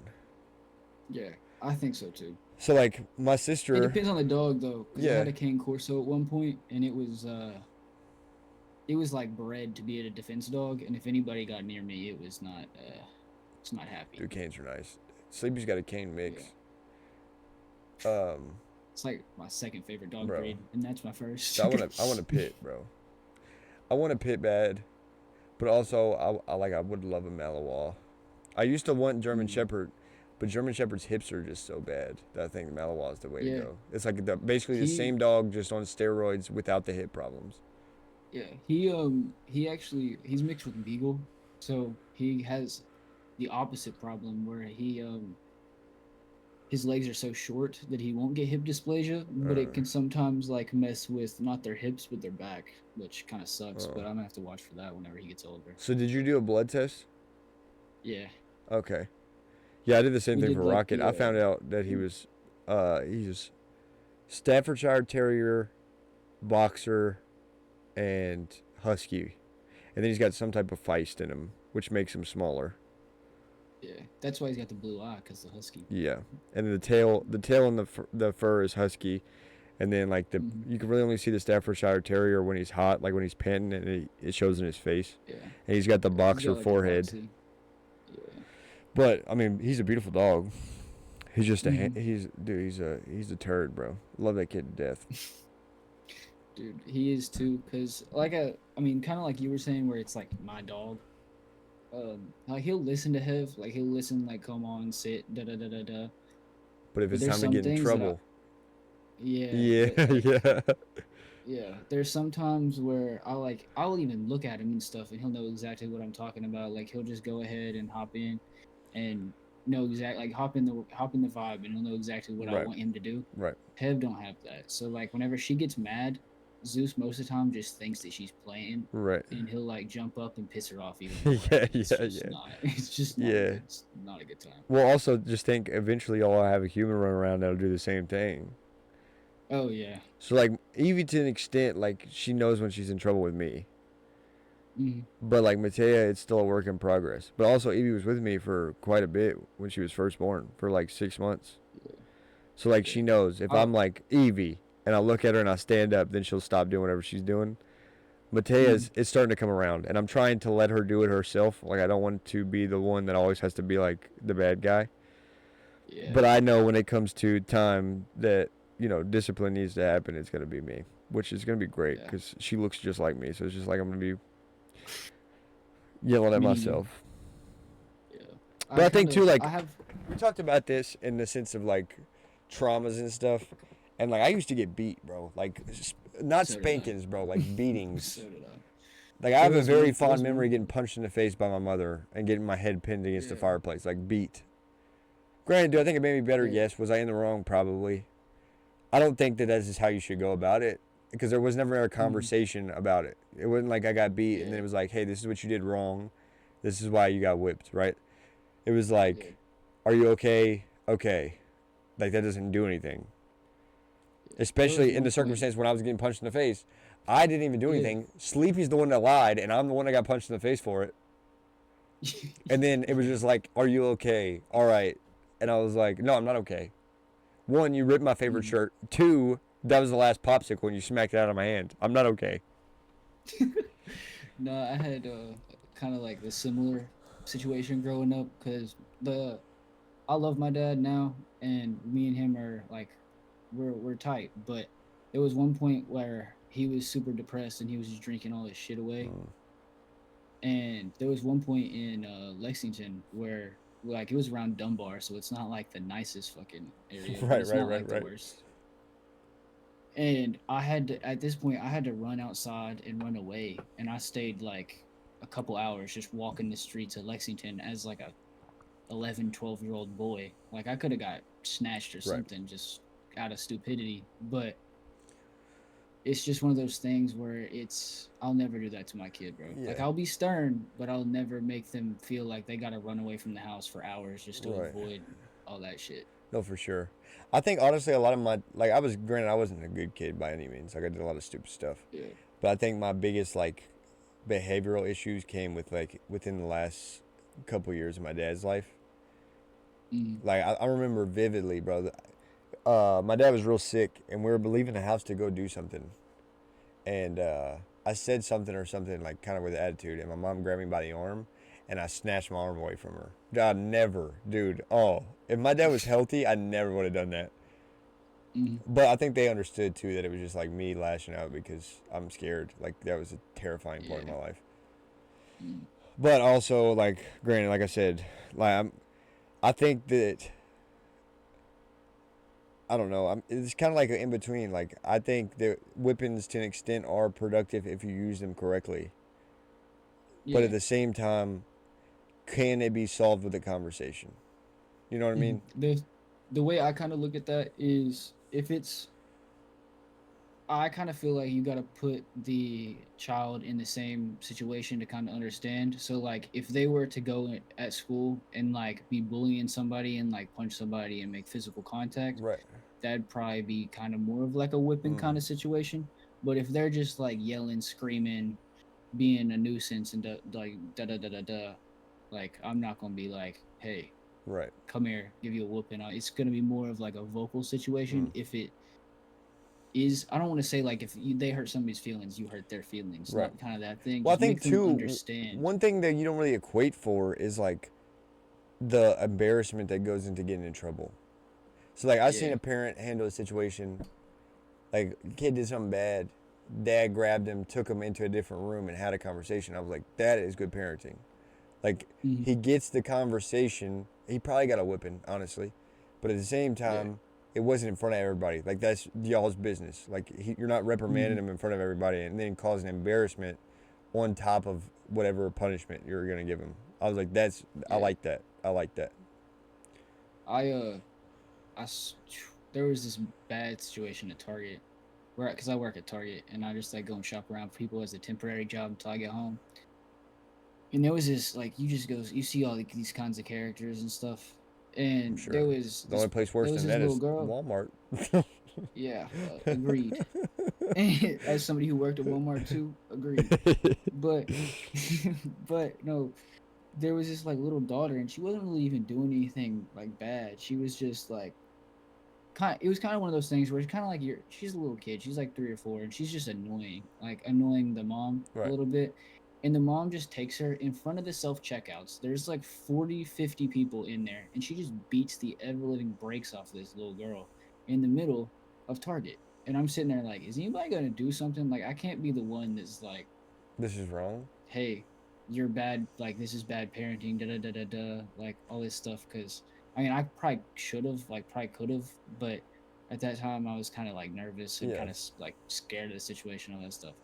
Yeah, I think so too. So like my sister. It depends on the dog though. Yeah. I had a cane corso at one point, and it was like bred to be a defense dog, and if anybody got near me, it's not happy. Dude, canes are nice. Sleepy's got a cane mix. Yeah. It's like my second favorite dog breed, and that's my first. I want a pit, bro. I want a pit bad, but also I would love a Malawar. I used to want German Shepherd, but German Shepherd's hips are just so bad that I think Malawar is the way to go. It's like basically the same dog, just on steroids without the hip problems. Yeah, he's mixed with Beagle, so he has the opposite problem where his legs are so short that he won't get hip dysplasia, but it can sometimes like mess with not their hips but their back, which kind of sucks. But I'm gonna have to watch for that whenever he gets older. So did you do a blood test? Yeah. Okay. Yeah, I did the same thing for Rocket. I found out that he was He's Staffordshire Terrier, Boxer, and Husky. And then he's got some type of feist in him, which makes him smaller. Yeah, that's why he's got the blue eye, cause the husky. Yeah, and the tail and the fur is Husky, and then like Hmm. you can really only see the Staffordshire Terrier when he's hot, like when he's panting, and it shows in his face. Yeah, And he's got the yeah, he's boxer got like a forehead. boxy. Yeah. But I mean, he's a beautiful dog. He's just Hmm. he's a turd, bro. Love that kid to death. Dude, he is too, cause I mean, kind of like you were saying, where it's like my dog. Like he'll listen to Hev, like he'll listen, like come on, sit, da da da da da. But if But it's there's time to some get in things that trouble, yeah, yeah, but like yeah, yeah, there's sometimes where I'll even look at him and stuff, and he'll know exactly what I'm talking about. Like he'll just go ahead and hop in, and know exactly, like hop in the vibe, and he'll know exactly what I right, want him to do. right, Hev don't have that, so like whenever she gets mad, Zeus most of the time just thinks that she's playing, right. and he'll like jump up and piss her off even more, Yeah, and it's yeah, just yeah, not it's just yeah. not a good time. Well, also just think eventually y'all have a human run around that'll do the same thing. Oh yeah. So like Evie to an extent, like she knows when she's in trouble with me. Hmm. But like Matea, it's still a work in progress. But also Evie was with me for quite a bit when she was first born, for like 6 months. Yeah, So like yeah. she knows if I I'm like Evie and I look at her and I stand up, then she'll stop doing whatever she's doing. Matea's it's starting to come around, and I'm trying to let her do it herself. Like I don't want to be the one that always has to be like the bad guy. yeah, But I know when it comes to time that discipline needs to happen, it's gonna be me, which is gonna be great yeah, because she looks just like me. So it's just like I'm gonna be yelling at mini you. myself. Yeah. But I think too, I like have we talked about this in the sense of like traumas and stuff, and like I used to get beat, bro. Like not so did I. spankings, bro. Like So beatings. did I. Like I There have a was very one. There fond was one memory getting point. punched in the face by my mother and getting my head pinned against the Yeah. fireplace, like beat. Granted, do I think it made me better? Yeah. Yes. Was I in the wrong? Probably. I don't think that is how you should go about it because there was never a Mm, conversation about it. It wasn't like I got beat and then yeah. it was like, hey, this is what you did wrong. This is why you got whipped, right? It was Yeah. like, are you okay? Okay. Like that doesn't do anything. Yeah. There was Especially in one the point. circumstance when I was getting punched in the face. I didn't even do Yeah. anything. Sleepy's the one that lied and I'm the one that got punched in the face for it. And then it was just like, are you okay? All right. And I was like, no, I'm not okay. One, you ripped my favorite Mm. shirt. Two, that was the last popsicle and you smacked it out of my hand. I'm not okay. No, I had kind of like the similar situation growing up, because the I love my dad now, and me and him are like we're tight. But there was one point where he was super depressed and he was just drinking all his shit away. Mm. And there was one point in Lexington where like it was around Dunbar, so it's not like the nicest fucking area, but Right, it's right, not right, like the right. worst. And I had to, at this point I had to run outside and run away, and I stayed like a couple hours just walking the streets of Lexington as like a 11, 12-year old boy. Like I could have got snatched or Right. something just out of stupidity, but it's just one of those things where I'll never do that to my kid, bro. Like Yeah. I'll be stern, but I'll never make them feel like they gotta run away from the house for hours just to Right. avoid all that shit. No, for sure. I think honestly, a lot of my like I was granted I wasn't a good kid by any means. Like I did a lot of stupid stuff, Yeah. but I think my biggest like behavioral issues came with like within the last couple years of my dad's life. Mm. Like I remember vividly, bro. My dad was real sick, and we were leaving the house to go do something, and I said something or something like kind of with attitude, and my mom grabbed me by the arm, and I snatched my arm away from her. God, never, dude. Oh, if my dad was healthy, I never would have done that. Mm. But I think they understood too that it was just like me lashing out because I'm scared. Like that was a terrifying point in Yeah. my life. Mm. But also, like, granted, like I said, like I think that I don't know. It's kind of like an in between. Like I think that whippings to an extent are productive if you use them correctly. But at Yeah. the same time, can it be solved with a conversation? You know what I Mm. mean? The way I kind of look at that is if it's I kind of feel like you got to put the child in the same situation to kind of understand. So like if they were to go at school and like be bullying somebody and like punch somebody and make physical contact, Right. that'd probably be kind of more of like a whipping Mm. kind of situation. But if they're just like yelling, screaming, being a nuisance and like da da da da da, like I'm not gonna be like, hey, Right. come here, give you a whooping. It's gonna be more of like a vocal situation. Mm. If it is, I don't want to say like if they hurt somebody's feelings, you hurt their feelings, Right. not kind of that thing. Well, I Just think make them too, understand. one thing that you don't really equate for is like the embarrassment that goes into getting in trouble. So like I've seen Yeah. a parent handle a situation like kid did something bad, dad grabbed him, took him into a different room and had a conversation. I was like, that is good parenting. Like Hmm. he gets the conversation. He probably got a whipping, honestly, but at the same Yeah. time, it wasn't in front of everybody. Like that's y'all's business. Like you're not reprimanding Hmm. him in front of everybody and then causing embarrassment on top of whatever punishment you're gonna give him. I was like, I Yeah. like that. I like that. I I there was this bad situation at Target where because I work at Target and I just like go and shop around for people as a temporary job until I get home. And there was this like you just goes you see all these kinds of characters and stuff, I'm and sure. The only place worse there was than this that little is girl. Walmart. Yeah, agreed. As somebody who worked at Walmart too, agreed. But but no, there was this like little daughter, and she wasn't really even doing anything like bad. She was just like it was kind of one of those things where it's kind of like she's a little kid, she's like 3 or 4, and she's just annoying, like annoying the mom a Right. little bit. And the mom just takes her in front of the self checkouts. There's like 40, 50 people in there, and she just beats the ever living brakes off this little girl in the middle of Target. And I'm sitting there like, is anybody gonna do something? Like, I can't be the one that's like, This is wrong. hey, you're bad, like this is bad parenting, da da da da da, like all this stuff. Because I mean, I probably should have, like, probably could have, but at that time I was kind of like nervous and Yeah. kind of like scared of the situation, all that stuff.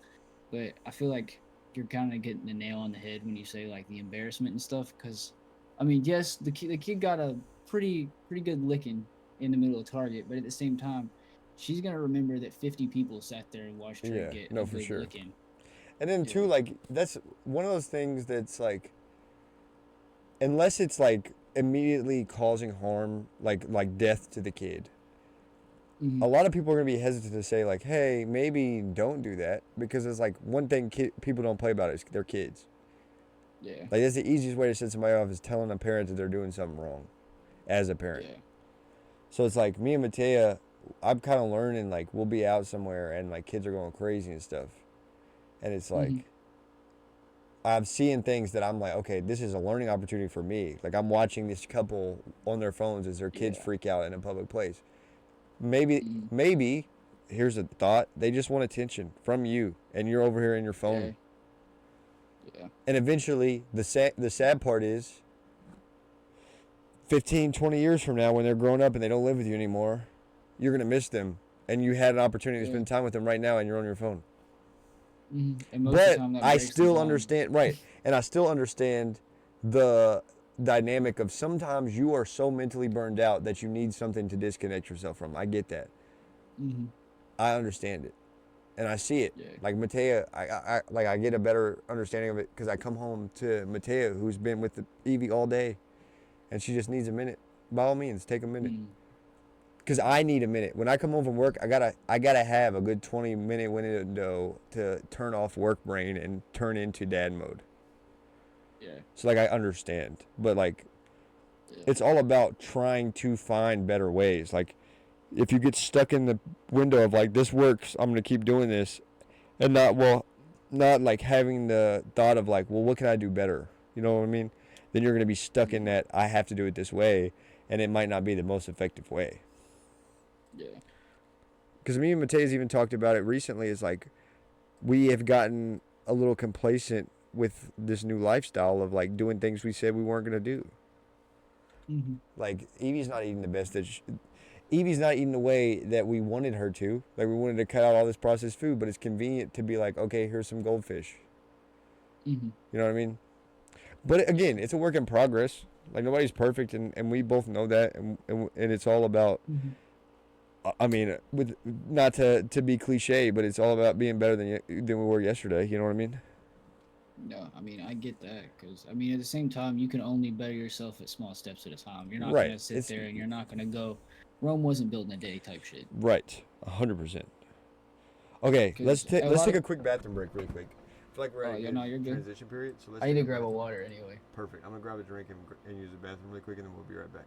But I feel like you're kind of getting the nail on the head when you say like the embarrassment and stuff. Because I mean, yes, the kid got a pretty good licking in the middle of Target, but at the same time, she's gonna remember that 50 people sat there and watched her Yeah. get a No, for good sure. licking. And then Yeah. too, like that's one of those things that's like, unless it's like immediately causing harm, like death to the kid. Hmm. A lot of people are gonna be hesitant to say like, hey, maybe don't do that because it's like one thing people don't play about is their kids. Yeah. Like that's the easiest way to set somebody off is telling a parent that they're doing something wrong, as a parent. Yeah. So it's like me and Matea, I'm kind of learning like we'll be out somewhere and like kids are going crazy and stuff, and it's like Hmm. I'm seeing things that I'm like, okay, this is a learning opportunity for me. Like I'm watching this couple on their phones as their kids Yeah. freak out in a public place. Maybe, Hmm. maybe, here's a thought: they just want attention from you, and you're over here in your Yeah. phone. Yeah. And eventually, the sad part is, 15, 20 years from now, when they're grown up and they don't live with you anymore, you're gonna miss them, and you had an opportunity to Yeah. spend time with them right now, and you're on your phone. And most of the But time that I breaks the still bond. understand, right? And I still understand the dynamic of sometimes you are so mentally burned out that you need something to disconnect yourself from. I get that. Hmm. I understand it, and I see it. Yeah. Like Matea, I get a better understanding of it because I come home to Matea, who's been with the Evie all day, and she just needs a minute. By all means, take a minute. Mm. Because I need a minute. When I come home from work, I gotta have a good 20-minute window to turn off work brain and turn into dad mode. Yeah. So like I understand, but like Yeah. it's all about trying to find better ways. Like if you get stuck in the window of like this works, I'm gonna keep doing this, and not like having the thought of like, well, what can I do better? You know what I mean? Then you're gonna be stuck in Mm. that I have to do it this way, and it might not be the most effective way. Yeah. Because me and Mateus even talked about it recently. Is like we have gotten a little complacent with this new lifestyle of like doing things we said we weren't gonna do. Hmm. Like Evie's not eating the best Evie's not eating the way that we wanted her to. Like we wanted to cut out all this processed food, but it's convenient to be like, okay, here's some goldfish. Hmm. You know what I mean? But Yeah. again, it's a work in progress. Like nobody's perfect, and we both know that, and it's all about Hmm. I mean, with not to be cliche, but it's all about being better than we were yesterday. You know what I mean? No, I mean I get that because I mean at the same time you can only better yourself at small steps at a time. You're not Right. gonna sit It's there and you're not gonna go. Rome wasn't built in a day type shit. right. 100%. Okay, Because a let's lot take of a quick bathroom break really quick. I feel like we're at oh a yeah, good no, you're good. transition period, so let's I need take to a grab a bathroom. water anyway. Perfect. I'm gonna grab a drink and use the bathroom really quick, and then we'll be right back.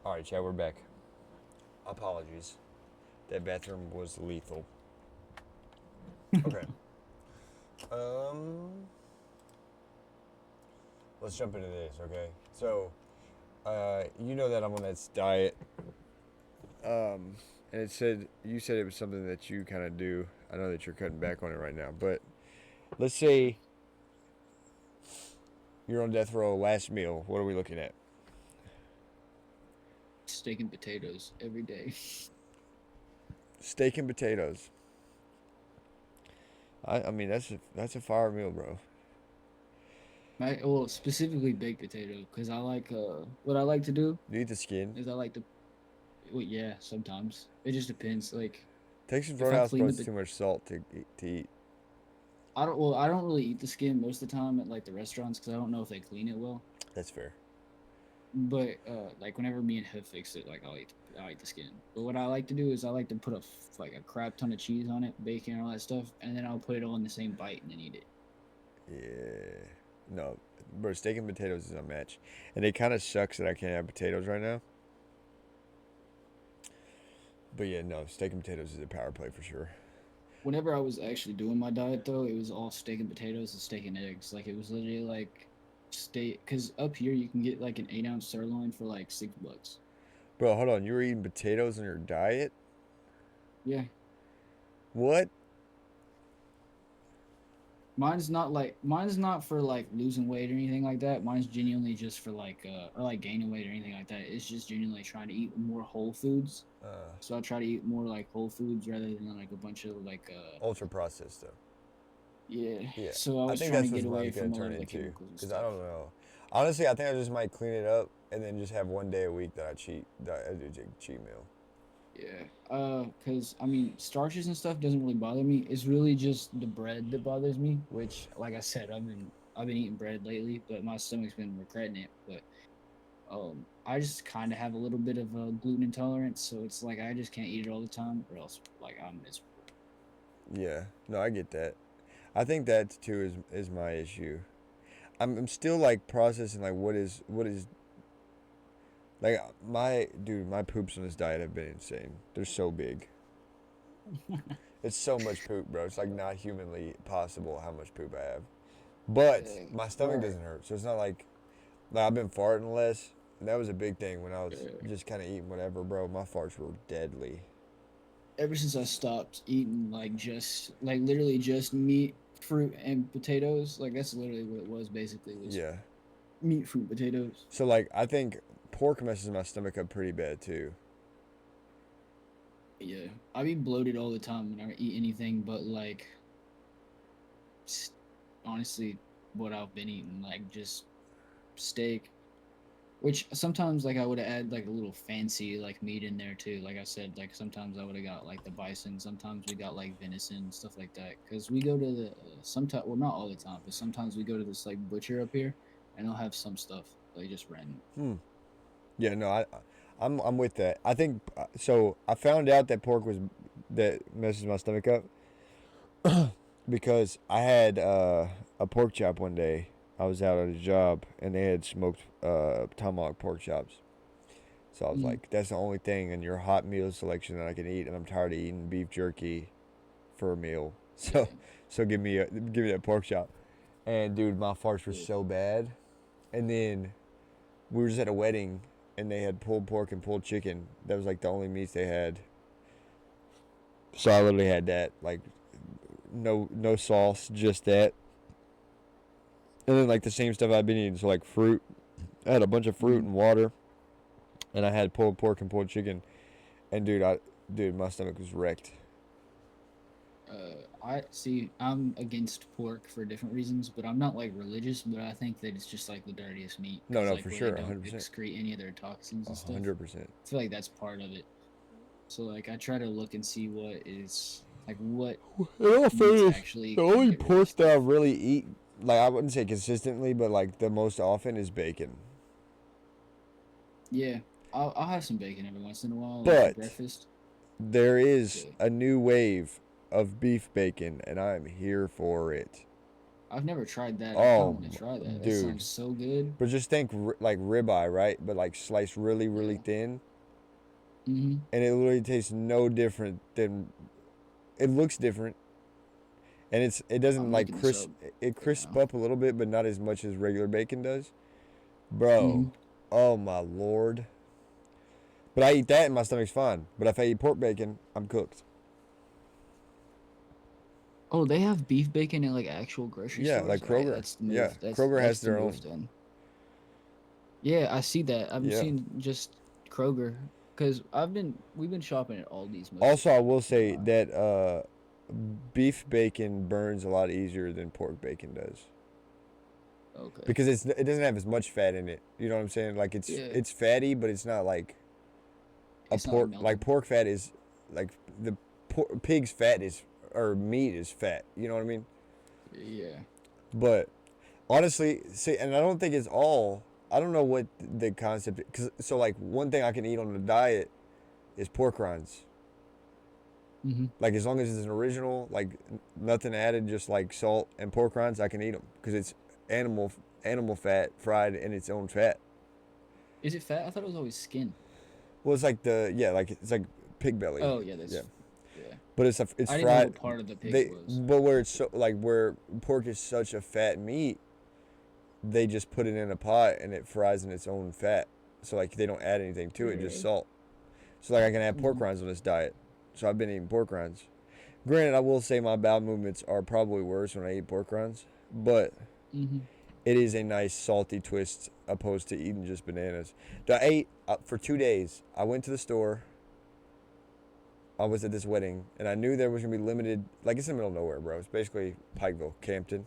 All right, Chad, we're back. Apologies. That bathroom was lethal. Okay. Um, let's jump into this, okay? So, you know that I'm on that diet. And you said it was something that you kind of do. I know that you're cutting back on it right now, but let's say you're on death row, last meal. What are we looking at? Steak and potatoes every day. Steak and potatoes. I mean that's a fire meal, bro. Well, specifically baked potato, because I like what I like to do You eat the skin. is I like to. Well, yeah, sometimes it just depends. Like Texas if I Roadhouse, bro, clean it's too much salt to eat. I don't. Well, I don't really eat the skin most of the time at like the restaurants because I don't know if they clean it well. That's fair. But like whenever me and Hef fix it, like I'll eat the skin. But what I like to do is I like to put like a crap ton of cheese on it, bacon, and all that stuff, and then I'll put it all in the same bite and then eat it. Yeah. No, bro, steak and potatoes is a match. And it kind of sucks that I can't have potatoes right now. But yeah, no, steak and potatoes is a power play for sure. Whenever I was actually doing my diet though, it was all steak and potatoes and steak and eggs. Like it was literally like steak. Because up here you can get like an 8-ounce sirloin for like $6. Bro, hold on. You were eating potatoes on your diet? Yeah. What? Mine's not for like losing weight or anything like that. Mine's genuinely just for like or like gaining weight or anything like that. It's just genuinely trying to eat more whole foods. So I try to eat more like whole foods rather than like a bunch of like Ultra processed though. yeah. Yeah. So I I was think trying that's to what get away mine's gonna from all turn of the into. chemicals and Because stuff. I don't know. Honestly, I think I just might clean it up and then just have one day a week that I cheat. That I do a cheat meal. Yeah. Cause I mean starches and stuff doesn't really bother me. It's really just the bread that bothers me, which like I said, I've been eating bread lately, but my stomach's been regretting it. But I just kind of have a little bit of a gluten intolerance, so it's like I just can't eat it all the time, or else like I'm miserable. Yeah. No, I get that. I think that too is my issue. I'm still like processing like what is like my poops on this diet have been insane. They're so big. It's so much poop, bro. It's like not humanly possible how much poop I have. But my stomach Or doesn't hurt, so it's not like I've been farting less. And that was a big thing when I was just kind of eating whatever, bro. My farts were deadly. ever since I stopped eating like literally just meat, fruit, and potatoes, like that's literally what it was basically was Yeah. meat, fruit, potatoes. So like I think pork messes my stomach up pretty bad too. Yeah, I be bloated all the time when I eat anything but like honestly what I've been eating, like just steak. Which sometimes like I would have added like a little fancy like meat in there too. Like I said, like sometimes I would have got like the bison. Sometimes we got like venison stuff like that. Cause we go to the sometimes well not all the time, but sometimes we go to this like butcher up here, and they'll have some stuff like just random. Yeah, no, I'm with that. I think so. I found out that pork was that messes my stomach up because I had a pork chop one day. I was out at a job and they had smoked tomahawk pork chops. So I was Mm. like, that's the only thing in your hot meal selection that I can eat, and I'm tired of eating beef jerky for a meal. So Yeah, so give me that pork chop. And dude, my farts were yeah. so bad. And then we were just at a wedding and they had pulled pork and pulled chicken. That was like the only meats they had. So I literally had that, like no sauce, just that. And then like the same stuff I've been eating, so like fruit. I had a bunch of fruit Mm. and water, and I had pulled pork and pulled chicken. And dude, my stomach was wrecked. I see. I'm against pork for different reasons, but I'm not like religious. But I think that it's just like the dirtiest meat No, because no, like for where they sure, don't 100%, excrete any of their toxins and stuff. 100%. I feel like that's part of it. So like I try to look and see what In all meats fairness, actually the can only get rid of pork that I stuff. really eat, like I wouldn't say consistently, but like the most often is bacon. Yeah, I'll have some bacon every once in a while, like for But breakfast. there is But a new wave of beef bacon, and I'm here for it. I've never tried that. I kind of Oh, want to try that. That dude. sounds so good. But just think like ribeye, right? But like sliced really, really Yeah. thin, Mm-hmm. and it literally tastes no different than. It looks different, and it doesn't I'm like looking this crisp. up It right crisp now. up a little bit, but not as much as regular bacon does, bro. Mm-hmm. Oh my lord. But I eat that and my stomach's fine. But if I eat pork bacon, I'm cooked. Oh, they have beef bacon in like actual grocery Yeah, like stores. All right, Kroger. that's the Yeah, move. That's Kroger has that's the their move own. then. Yeah, I see that. I've Yeah. seen just Kroger because we've been shopping at Aldi's most of Also, the I time. will Not say gonna lie. that beef bacon burns a lot easier than pork bacon does Okay. because it doesn't have as much fat in it. You know what I'm saying? Like Yeah, it's fatty, but it's not like a it's not like pork. Like melted. pork fat is like the pig's fat is or meat is fat. You know what I mean? Yeah. But honestly, see, and I don't think it's all. I don't know what the concept. Cause so like one thing I can eat on the diet is pork rinds. Mm-hmm. Like as long as it's an original, like nothing added, just like salt and pork rinds, I can eat them because it's animal animal fat fried in its own fat. Is it fat? I thought it was always skin. Well, it's like like it's like pig belly, Oh yeah, yeah. that's yeah. But it's I didn't know fried. what part of the pig it They was. but where it's so like where pork is such a fat meat, they just put it in a pot and it fries in its own fat. So like they don't add anything to it, just Really? salt. So like I can have pork Mm-hmm. rinds on this diet. So I've been eating pork rinds. Granted, I will say my bowel movements are probably worse when I eat pork rinds, but Mm-hmm. it is a nice salty twist opposed to eating just bananas. I ate for 2 days. I went to the store. I was at this wedding, and I knew there was gonna be limited. Like it's in the middle of nowhere, bro. It's basically Pikeville, Campton.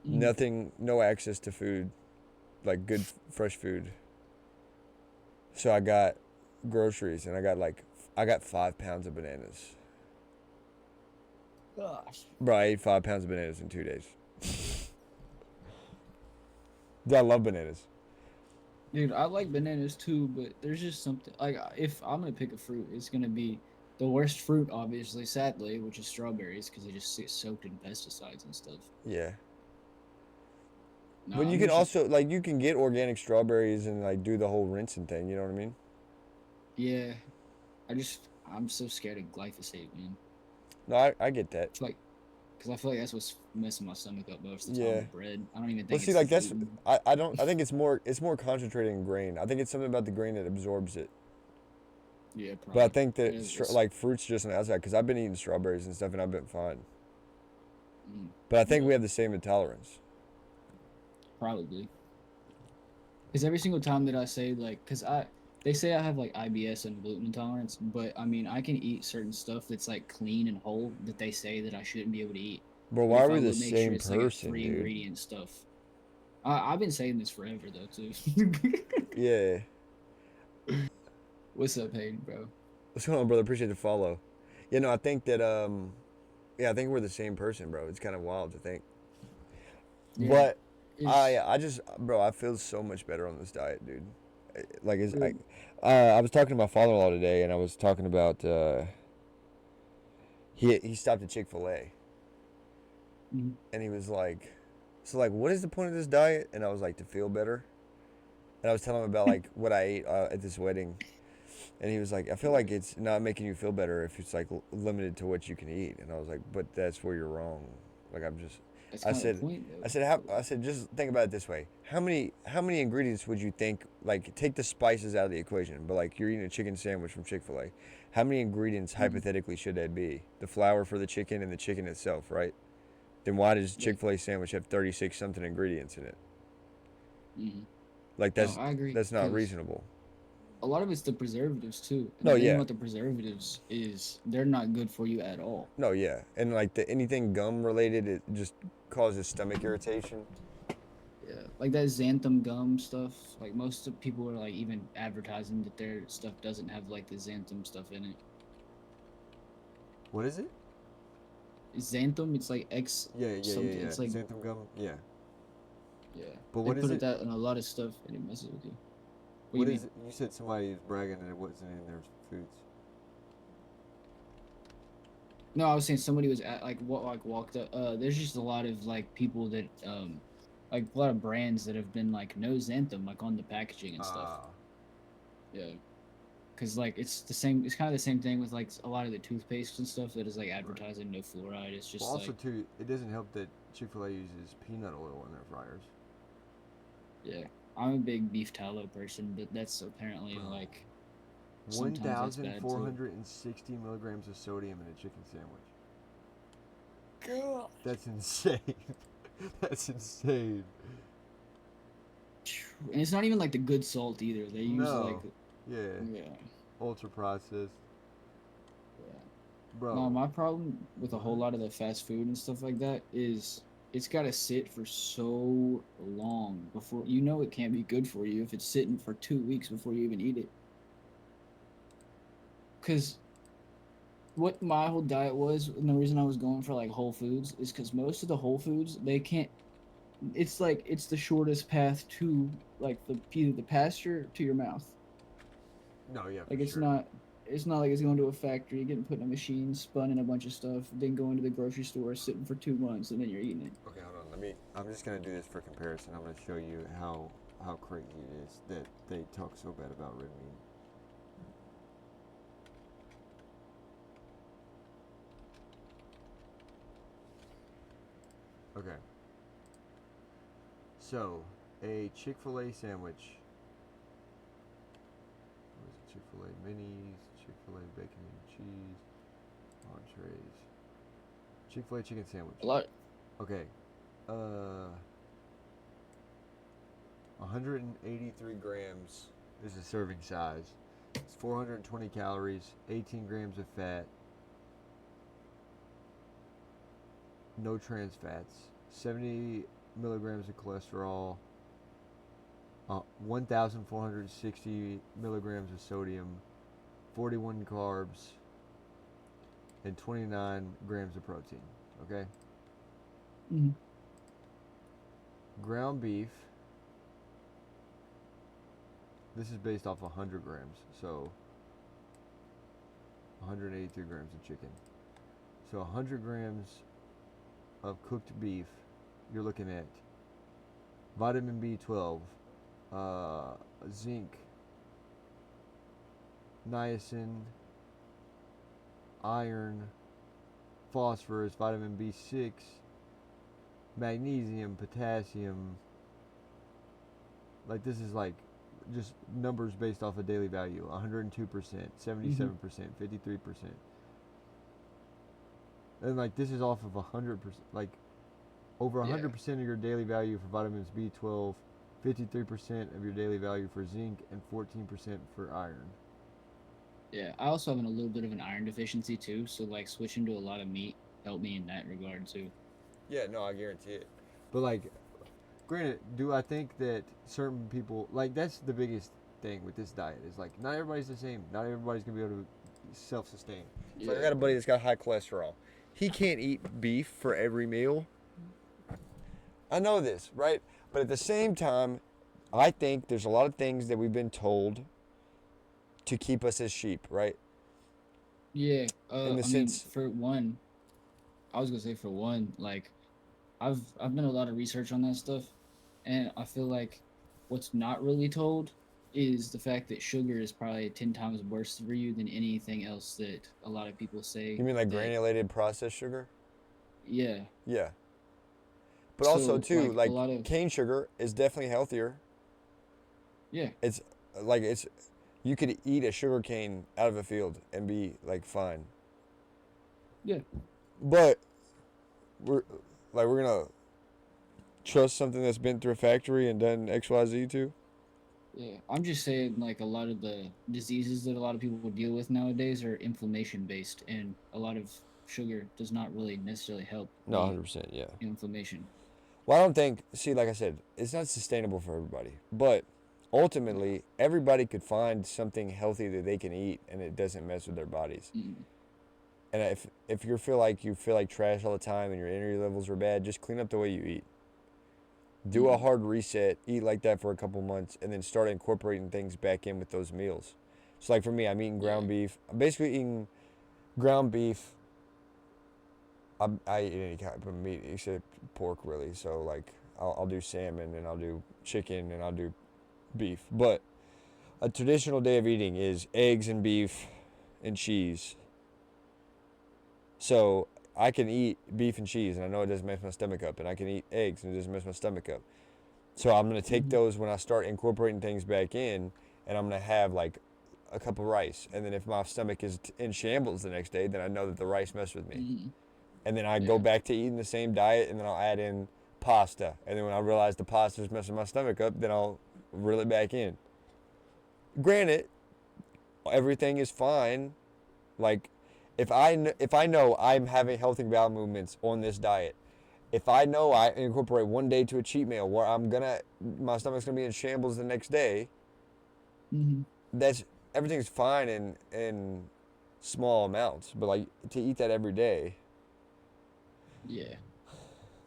Mm-hmm. Nothing, no access to food, like good fresh food. So I got groceries, and I got 5 pounds of bananas. Gosh. Bro, I ate 5 pounds of bananas in 2 days. Dude, I love bananas. Dude, I like bananas too, but there's just something like if I'm gonna pick a fruit, it's gonna be the worst fruit, obviously, sadly, which is strawberries, because they just get soaked in pesticides and stuff. Yeah. No, But you I'm can usually also like you can get organic strawberries and like do the whole rinsing thing. You know what I mean? yeah. I'm so scared of glyphosate, man. No, I get that. It's like because I feel like that's what's messing my stomach up most of the time Yeah. with bread. I don't even Well, think see, it's the like that's gluten. I don't I think it's more concentrated in grain. I think it's something about the grain that absorbs it. Yeah, But I probably. think It that is, it's, like fruits just on the outside because I've been eating strawberries and stuff and I've been fine. mm, But I think we but have the same intolerance. probably. Because every single time that I say like, they say I have like IBS and gluten intolerance, but I mean I can eat certain stuff that's like clean and whole that they say that I shouldn't be able to eat. Bro, But why are if I we the would make sure same it's like a person, three dude? ingredient stuff, I've been saying this forever though too. Yeah. What's up, Hayden, bro? What's going on, brother? Appreciate the follow. You know, I think that yeah, I think we're the same person, bro. It's kind of wild to think. Yeah, But it's I just bro, I feel so much better on this diet, dude. Like good. I was talking to my father-in-law today, and I was talking about he stopped at Chick-fil-A, Mhm. and he was like, so like, what is the point of this diet? And I was like, to feel better. And I was telling him about like what I ate at this wedding, and he was like, I feel like Right. it's not making you feel better if it's like limited to what you can eat. And I was like, but that's where you're wrong. Like I'm just, That's I kind of the said, point, though. I said, just think about it this way. How many ingredients would you think like take the spices out of the equation, but like you're eating a chicken sandwich from Chick-fil-A. How many ingredients Mhm. hypothetically should that be? The flour for the chicken and the chicken itself, right? Then why does Like, Chick-fil-A sandwich have 36 something ingredients in it? mhm. Like No, I agree. that's not Because reasonable. a lot of it's the preservatives too. And No, the thing yeah. about the preservatives is they're not good for you at all. No, yeah. And like anything gum related it just causes stomach irritation. Yeah, like that xanthan gum stuff. Like most of people are like even advertising that their stuff doesn't have like the xanthan stuff in it. What is it? Xanthan, it's like X something. Yeah. It's like Xanthan gum? Yeah. yeah, But they what is put it it? that in a lot of stuff and it messes with you. What do you What mean? is it? You said somebody was bragging that it wasn't in their foods. No, I was saying somebody was at like what like walked up. There's just a lot of like people that like a lot of brands that have been like no xanthan like on the packaging and stuff. Ah. Yeah, because like it's the same. It's kind of the same thing with like a lot of the toothpaste and stuff that is like Right. advertising no fluoride. It's Well, just also like too, it doesn't help that Chick-fil-A uses peanut oil in their fryers. yeah. I'm a big beef tallow person, but that's apparently Bro, like sometimes that's bad too. 1,460 milligrams of sodium in a chicken sandwich. God. That's insane. That's insane. And it's not even like the good salt either. They use like No. Yeah. yeah, Ultra processed. yeah. No, Bro. my problem with a whole What? lot of the fast food and stuff like that is it's got to sit for so long before you know it can't be good for you if it's sitting for 2 weeks before you even eat it. Because what my whole diet was, and the reason I was going for like Whole Foods is because most of the Whole Foods they can't. It's like it's the shortest path to like the either the pasture to your mouth. No, yeah, for Like sure. it's not like it's going to a factory, getting put in a machine, spun in a bunch of stuff, then going to the grocery store, sitting for 2 months, and then you're eating it. Okay, hold on. I'm just gonna do this for comparison. I'm gonna show you how crazy it is that they talk so bad about red meat. Okay. So, a Chick-fil-A sandwich. What is it? Chick-fil-A minis, Chick-fil-A bacon and cheese, entrees, Chick-fil-A chicken sandwich. A lot. Okay. Uh, 183 grams is the serving size. It's 420 calories, 18 grams of fat, no trans fats, 70 milligrams of cholesterol, 1,460 milligrams of sodium, 41 carbs, and 29 grams of protein. Okay? Mhm. Ground beef, this is based off 100 grams, so 183 grams of chicken. So 100 grams of cooked beef, you're looking at vitamin B12, zinc, niacin, iron, phosphorus, vitamin B6, magnesium, potassium. Like this is like just numbers based off of daily value. 102%, Mhm. 77%, 53%. And like this is off of 100%, like over Yeah. 100% of your daily value for vitamins B12, 53% of your daily value for zinc, and 14% for iron. Yeah. I also have a little bit of an iron deficiency too, so like switching to a lot of meat helped me in that regard too. Yeah, no, I guarantee it. But like, granted, do I think that certain people like that's the biggest thing with this diet is like not everybody's the same. Not everybody's gonna be able to self-sustain. It's like I Yeah. got a buddy that's got high cholesterol. He can't eat beef for every meal. I know this, right? But at the same time, I think there's a lot of things that we've been told to keep us as sheep, right? Yeah. In the I mean, sense, for one, I was gonna say for one, like I've done a lot of research on that stuff, and I feel like what's not really told is the fact that sugar is probably 10 times worse for you than anything else that a lot of people you say mean like that granulated processed sugar? yeah. Yeah. But also So too, like a like lot of cane sugar is definitely healthier. yeah, It's like it's you could eat a sugar cane out of a field and be like fine. yeah, But we're we're gonna trust something that's been through a factory and done XYZ too. yeah. I'm just saying like a lot of the diseases that a lot of people deal with nowadays are inflammation based, and a lot of sugar does not really necessarily help No, the 100%, yeah. inflammation. Well, I don't think. See, like I said, it's not sustainable for everybody. But No. ultimately, everybody could find something healthy that they can eat, and it doesn't mess with their bodies. Mm, And if you feel like trash all the time and your energy levels are bad, just clean up the way you eat. Do a mm, hard reset, eat like that for a couple months, and then start incorporating things back in with those meals. So, like for me, I'm eating yeah. ground beef. I'm basically eating ground beef I eat any type of meat except pork, really. So like, I'll do salmon and I'll do chicken and I'll do beef. But a traditional day of eating is eggs and beef and cheese. So I can eat beef and cheese, and I know it doesn't mess my stomach up, and I can eat eggs, and it doesn't mess my stomach up. So I'm gonna take Mm-hmm. those when I start incorporating things back in, and I'm gonna have like a cup of rice, and then if my stomach is in shambles the next day, then I know that the rice messed with me, Mm-hmm. and then I go Yeah. back to eating the same diet, and then I'll add in pasta, and then when I realize the pasta is messing my stomach up, then I'll reel it back in. Granted, everything is fine. Like, if I know I'm having healthy bowel movements on this diet, if I know I incorporate one day to a cheat meal where my stomach's gonna be in shambles the next day, Mm-hmm. that's everything's fine in small amounts. But like to eat that every day, Yeah.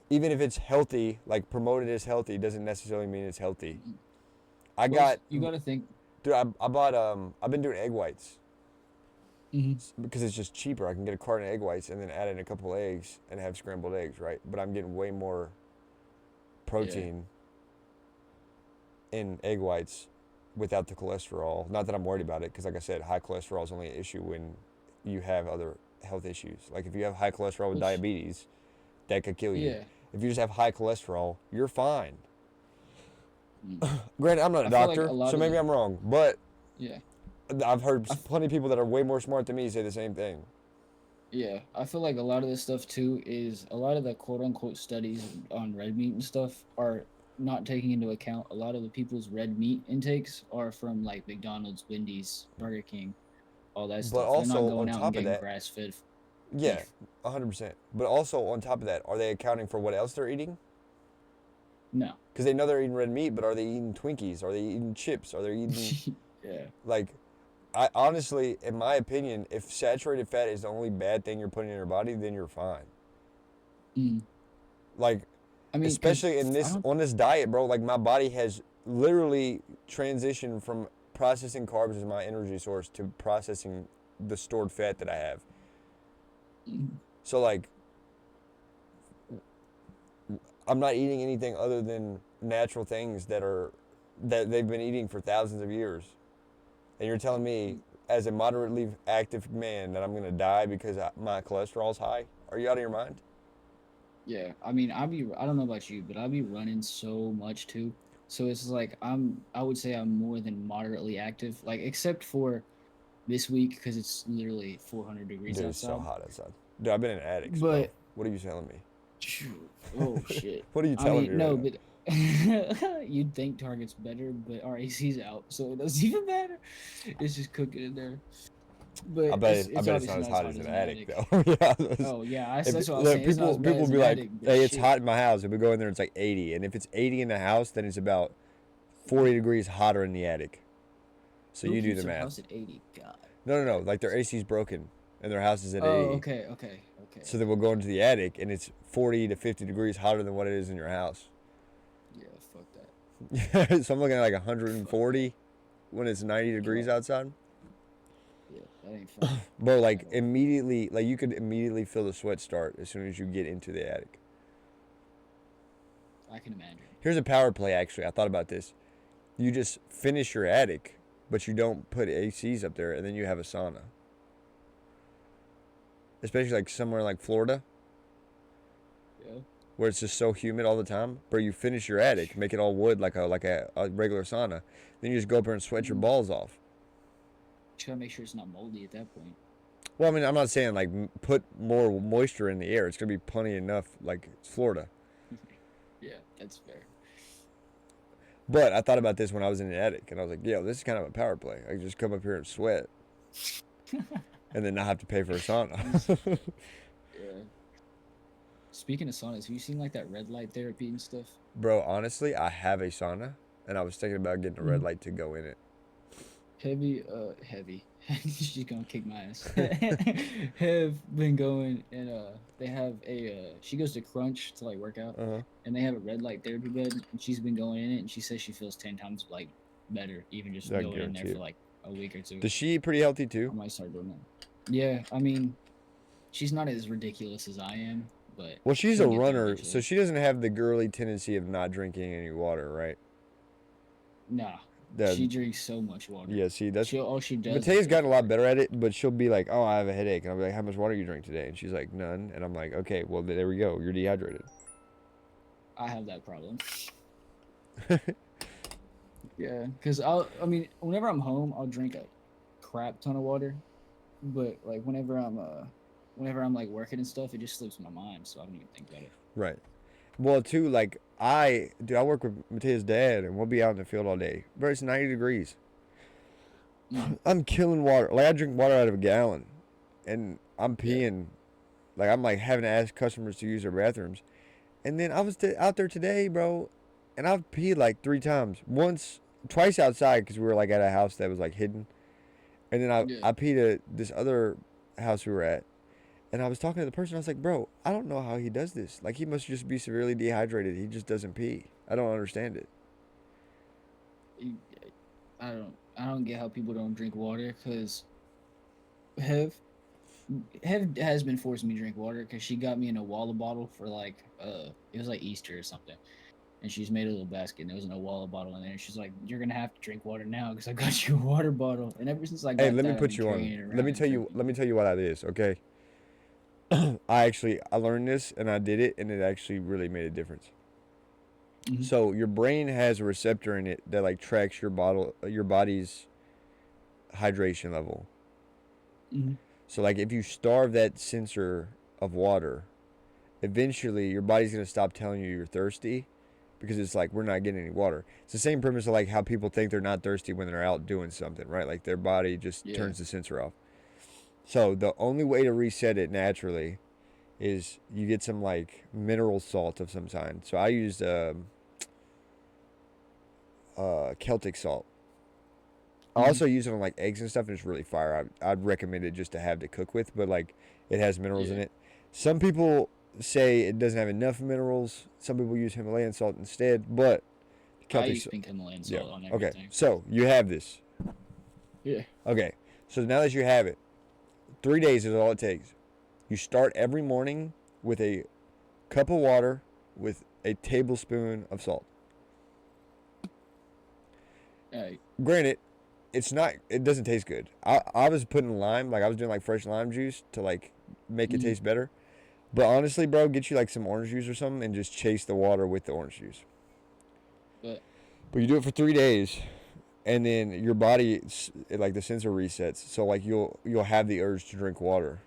even if it's healthy, like promoted as healthy, doesn't necessarily mean it's healthy. Mhm. I Plus, got, you got to think. dude, I bought I've been doing egg whites Mm-hmm. because it's just cheaper. I can get a carton of egg whites and then add in a couple eggs and have scrambled eggs, right? But I'm getting way more Yeah. protein in egg whites without the cholesterol. Not that I'm worried about it, because like I said, high cholesterol is only an issue when you have other health issues. Like if you have high cholesterol with Plus, diabetes, that could kill you. yeah. If you just have high cholesterol, you're fine. Mm. Granted, I'm not a I feel like a doctor, lot so of maybe the. I'm wrong, but Yeah. I've heard I f- plenty of people that are way more smart than me say the same thing. yeah. I feel like a lot of this stuff too is a lot of the quote unquote studies on red meat and stuff are not taking into account a lot of the people's red meat intakes are from like McDonald's, Wendy's, Burger King, all that But stuff. They're not also going on out and top of getting that, grass fed yeah, beef. 100%. But also on top of that, are they accounting for what else they're eating? No. Because they know they're eating red meat, but are they eating Twinkies? Are they eating chips? Are they eating Yeah. like I honestly, in my opinion, if saturated fat is the only bad thing you're putting in your body, then you're fine. Mm. Like, I mean, because especially in I this don't. on this diet, bro. Like my body has literally transitioned from processing carbs as my energy source to processing the stored fat that I have. Mm. So like, I'm not eating anything other than natural things that they've been eating for thousands of years. And you're telling me, as a moderately active man, that I'm gonna die because my cholesterol's high? Are you out of your mind? Yeah, I mean, I don't know about you, but I'll be running so much too. So it's like I would say I'm more than moderately active, like except for this week because it's literally 400 degrees Dude, it's so outside. hot outside. Dude, I've been in attics, bro. But What are you telling me? phew, oh shit. What are you I telling mean, me right no, now? but you'd think Target's better, but our AC's out, so it doesn't even matter. It's just cooking in there. But I it's bet it's not obviously as not as hot hot as as an an attic attic. though. Yeah, Oh yeah, if that's what I was look, saying. It's not as bad people as will an be like, attic, but "Hey, it's shit. hot in my house," and we go in there, it's like 80, and if it's 80 in the house, then it's about 40 degrees hotter in the attic. So Who you do keeps the their math. house at 80? God. No, no, no. Like their AC's broken, and their house is at Oh, 80. okay, okay, okay. So then we'll go into the attic, and it's 40 to 50 degrees hotter than what it is in your house. Yeah, fuck that. So I'm looking at like Fuck that. 140 when it's 90 degrees God. outside. Yeah, that ain't fun Bro, like at all. immediately, like you could immediately feel the sweat start as soon as you get into the attic. I can imagine. Here's a power play, actually. I thought about this. You just finish your attic, but you don't put ACs up there, and then you have a sauna. Especially like somewhere like Florida, Yeah. where it's just so humid all the time. Bro, you finish your attic, make it all wood like a regular sauna. Then you just go up there and sweat your Mm. balls off. Just gotta make sure it's not moldy at that point. Well, I mean, I'm not saying like put more moisture in the air. It's gonna be plenty enough. Like it's Florida. Yeah, that's fair. But I thought about this when I was in the attic, and I was like, "Yo, this is kind of a power play. I can just come up here and sweat, and then not have to pay for a Just- sauna." yeah. Speaking of saunas, have you seen like that red light therapy and stuff? Bro, honestly, I have a sauna, and I was thinking about getting a red Mm. light to go in it. Heavy. She's gonna kick my ass. Have been going and they have she goes to Crunch to like work out Uh huh. and they have a red light therapy bed and she's been going in it and she says she feels 10 times like better even just I going in there guarantee for it. like a week or two. Does she eat pretty healthy too? I might start doing that. Yeah, I mean, she's not as ridiculous as I am, but Well, she's a she'll get there runner, so eventually. she doesn't have the girly tendency of not drinking any water, right? Nah, The she drinks so much water. Yeah, see, that's She all she does is Matea's drink gotten a lot water. better at it, but she'll be like, "Oh, I have a headache," and I'll be like, "How much water you drink today?" And she's like, "None," and I'm like, "Okay, well, there we go. You're dehydrated." I have that problem. Yeah, because I mean, whenever I'm home, I'll drink a crap ton of water, but like whenever I'm like working and stuff, it just slips my mind, so I don't even think about it. Right. Well, too, like I work with Matea's dad, and we'll be out in the field all day. Bro, it's 90 degrees. Mm-hmm. I'm killing water. Like I drink water out of a gallon, and I'm Yeah, peeing. Like I'm like having to ask customers to use their bathrooms. And then I was out there today, bro, and I've peed like 3 times. Twice outside because we were like at a house that was like hidden. And then yeah. I peed at this other house we were at. And I was talking to the person. I was like, bro, I don't know how he does this. Like, he must just be severely dehydrated. He just doesn't pee. I don't understand it. You- I don't get how people don't drink water because Hev Hev has been forcing me to drink water because she got me in a Walla bottle for like it was like Easter or something, and she's made a little basket and there was no Walla bottle in there. And she's like, "You're gonna have to drink water now because I got you a water bottle." And ever since I Hey, got let me that, I've put been you on. carrying it around and drinking. Let me tell you what that is, okay? I learned this and I did it, and it actually really made a difference. Mm-hmm. So your brain has a receptor in it that like tracks your body's hydration level. Mm-hmm. So like if you starve that sensor of water, eventually your body's gonna stop telling you you're thirsty, because it's like we're not getting any water. It's the same premise of like how people think they're not thirsty when they're out doing something, right? Like their body just Yeah, turns the sensor off. So the only way to reset it naturally is you get some like mineral salt of some kind. So I used Celtic salt. I mm-hmm. also use it on like eggs and stuff, and it's really fire. I'd recommend it just to have to cook with, but like it has minerals in Yeah. it. Some people say it doesn't have enough minerals. Some people use Himalayan salt instead, but I Celtic. use pink Himalayan Yeah. salt on Okay. everything. So you have this. Yeah. Okay. So now that you have it, 3 days is all it takes. You start every morning with a cup of water with a tablespoon of salt. Hey. Granted, it's not. It doesn't taste good. I was putting lime, like I was doing like fresh lime juice to like make it Mm-hmm. taste better. But honestly, bro, get you like some orange juice or something and just chase the water with the orange juice. But But you do it for 3 days, and then your body, like the sensor resets. So like you'll have the urge to drink water.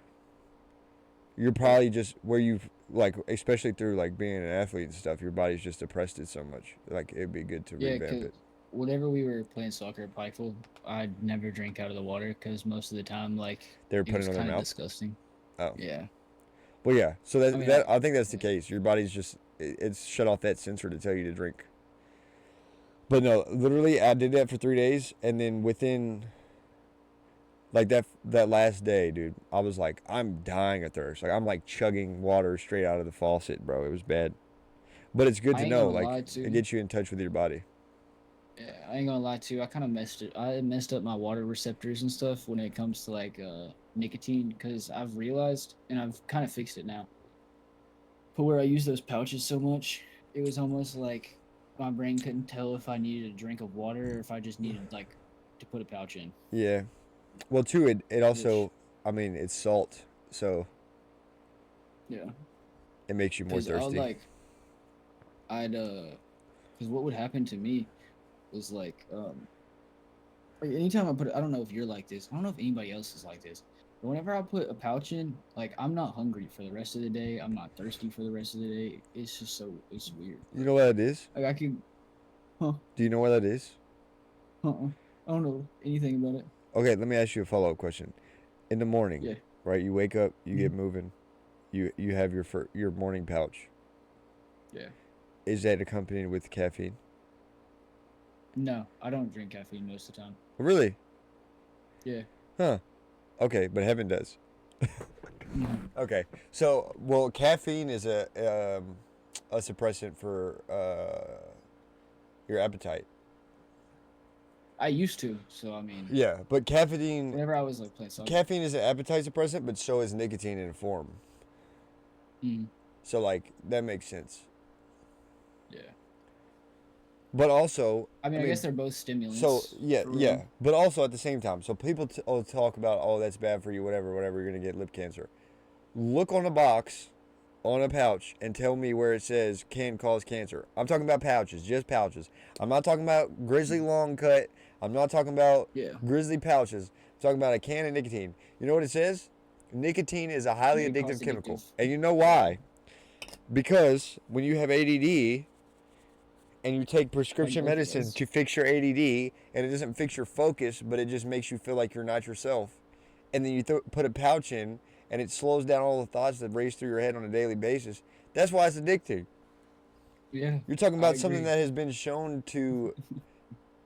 You're yeah. probably just where you've like, especially through like being an athlete and stuff, your body's just depressed it so much. Like it'd be good to Yeah, revamp because it. whenever we were playing soccer at Pikeville, I'd never drink out of the water because most of the time, like, They were it putting was it on their kind of mouth. disgusting. Oh, Yeah. well, yeah. So I mean, that I think that's the yeah. case. Your body's just it's shut off that sensor to tell you to drink. But no, literally, I did that for 3 days, and then within like that last day, dude, I was like, I'm dying of thirst. Like I'm like chugging water straight out of the faucet, bro. It was bad. But it's good I to ain't know. gonna lie Like it too. gets you in touch with your body. Yeah, I ain't gonna lie too. I kind of messed it. I messed up my water receptors and stuff when it comes to like nicotine because I've realized and I've kind of fixed it now. But where I use those pouches so much, it was almost like my brain couldn't tell if I needed a drink of water or if I just needed like to put a pouch in. Yeah. Well, too, it Which also, I mean, it's salt, so yeah, it makes you more because thirsty. I'd because what would happen to me was like anytime I put I don't know if you're like this. I don't know if anybody else is like this. But whenever I put a pouch in, like I'm not hungry for the rest of the day. I'm not thirsty for the rest of the day. It's just it's weird. You know what that is? Like I can huh Do you know what that is? I don't know anything about it. Okay, let me ask you a follow up question. In the morning, Yeah. right? You wake up, you Mhm. get moving, you have your morning pouch. Yeah. Is that accompanied with caffeine? No, I don't drink caffeine most of the time. Really? Yeah. Huh. Okay, but heaven does. Mhm. Okay, so well, caffeine is a suppressant for your appetite. I used to, so I mean, Yeah, but caffeine whenever I was like playing soccer. caffeine is an appetite suppressant, but so is nicotine in a form. Mm, So like that makes sense. yeah. But also, I mean, I I guess mean, they're both so stimulants yeah, for yeah. real. But also at the same time, so people talk about, oh, that's bad for you, whatever, whatever. You're gonna get lip cancer. Look on a box, on a pouch, and tell me where it says can cause cancer. I'm talking about pouches, just pouches. I'm not talking about grizzly Mm, long cut. I'm not talking about yeah. grizzly pouches. I'm talking about a can of nicotine. You know what it says? Nicotine is a highly May addictive cause chemical. addictive. And you know Yeah. why? Because when you have ADD and you take Like prescription both of medicine us. to fix your ADD and it doesn't fix your focus, but it just makes you feel like you're not yourself, and then you put a pouch in and it slows down all the thoughts that race through your head on a daily basis, that's why it's addicting. Yeah, You're talking I about something agree. that has been shown to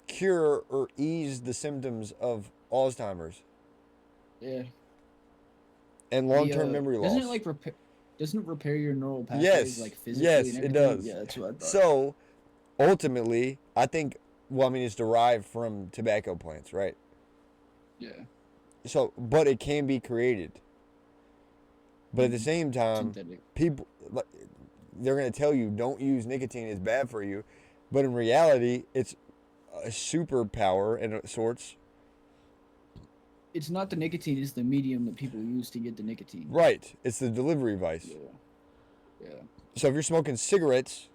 cure or ease the symptoms of Alzheimer's Yeah. and The long-term memory doesn't it loss. like repair? Doesn't it repair your neural pathways Yes, like physically yes, and it everything? does. Yeah, that's what I thought. So ultimately, I think, well, I mean, it's derived from tobacco plants, right? Yeah. So, but it can be created. But at the Mm, same time, synthetic. people, they're going to tell you don't use nicotine, it's bad for you. But in reality, it's a superpower in sorts. It's not the nicotine; it's the medium that people use to get the nicotine. Right. It's the delivery device. Yeah. Yeah. So if you're smoking cigarettes,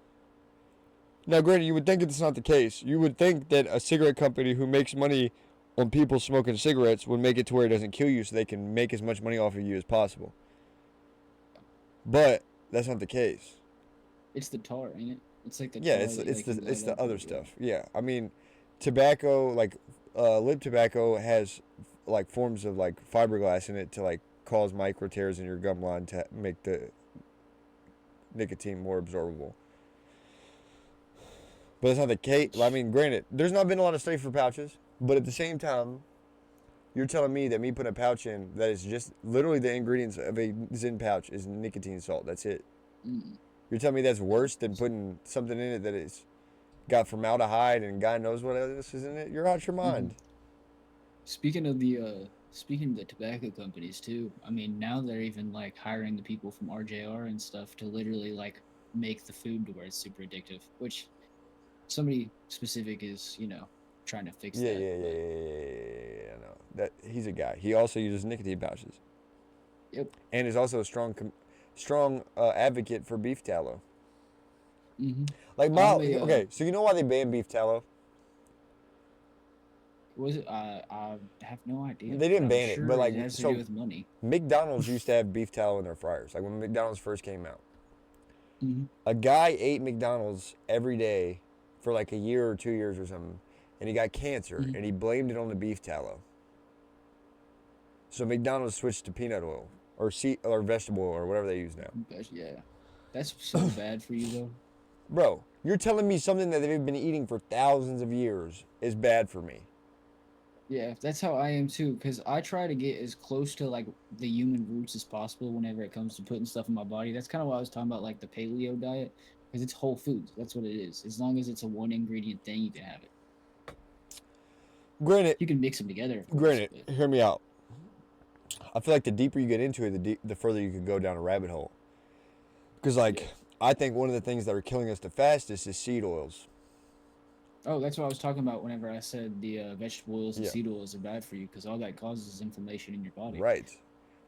now granted, you would think it's not the case. You would think that a cigarette company who makes money on people smoking cigarettes would make it to where it doesn't kill you so they can make as much money off of you as possible. But that's not the case. It's the tar, ain't it? It's like the Yeah, tar that it's like you it's light the up. other Yeah. stuff. Yeah, I mean, tobacco, like lip tobacco has like forms of like fiberglass in it to like cause micro tears in your gum line to make the nicotine more absorbable. But it's not the case. I Which mean, granted, there's not been a lot of study for pouches, but at the same time, you're telling me that me putting a pouch in that is just literally the ingredients of a Zyn pouch is nicotine salt. That's it. mm, You're telling me that's yeah. worse than putting something in it that is got formaldehyde and God knows what else is in it? You're out your Mm-hmm. mind. Speaking of the tobacco companies too, I mean now they're even like hiring the people from RJR and stuff to literally like make the food to where it's super addictive, which somebody specific is, trying to fix Yeah, that. yeah, yeah, But yeah, yeah, yeah, yeah. No, that he's a guy. He also uses nicotine pouches, yep. and is also a strong advocate for beef tallow. Mm-hmm. Like I'm Mile, a okay, so you know why they banned beef tallow? was it I have no idea, They but didn't I'm ban it, but sure it like has to do so, with money. McDonald's used to have beef tallow in their fryers. Like when McDonald's first came out, Mm-hmm. a guy ate McDonald's every day for like a year or 2 years or something, and he got cancer, Mm-hmm. and he blamed it on the beef tallow. So McDonald's switched to peanut oil or vegetable oil or whatever they use now. Yeah, that's so bad for you though. Bro, you're telling me something that they've been eating for thousands of years is bad for me. Yeah, that's how I am too. Because I try to get as close to like the human roots as possible whenever it comes to putting stuff in my body. That's kind of why I was talking about like the paleo diet, because it's whole foods. That's what it is. As long as it's a one ingredient thing, you can have it. Granted, You can mix them together, of course. granted, But hear me out. I feel like the deeper you get into it, the further you can go down a rabbit hole. Because yeah. like, I think one of the things that are killing us the fastest is seed oils. Oh, that's what I was talking about whenever I said the vegetable oils and Yeah, seed oils are bad for you, because all that causes is inflammation in your body. right.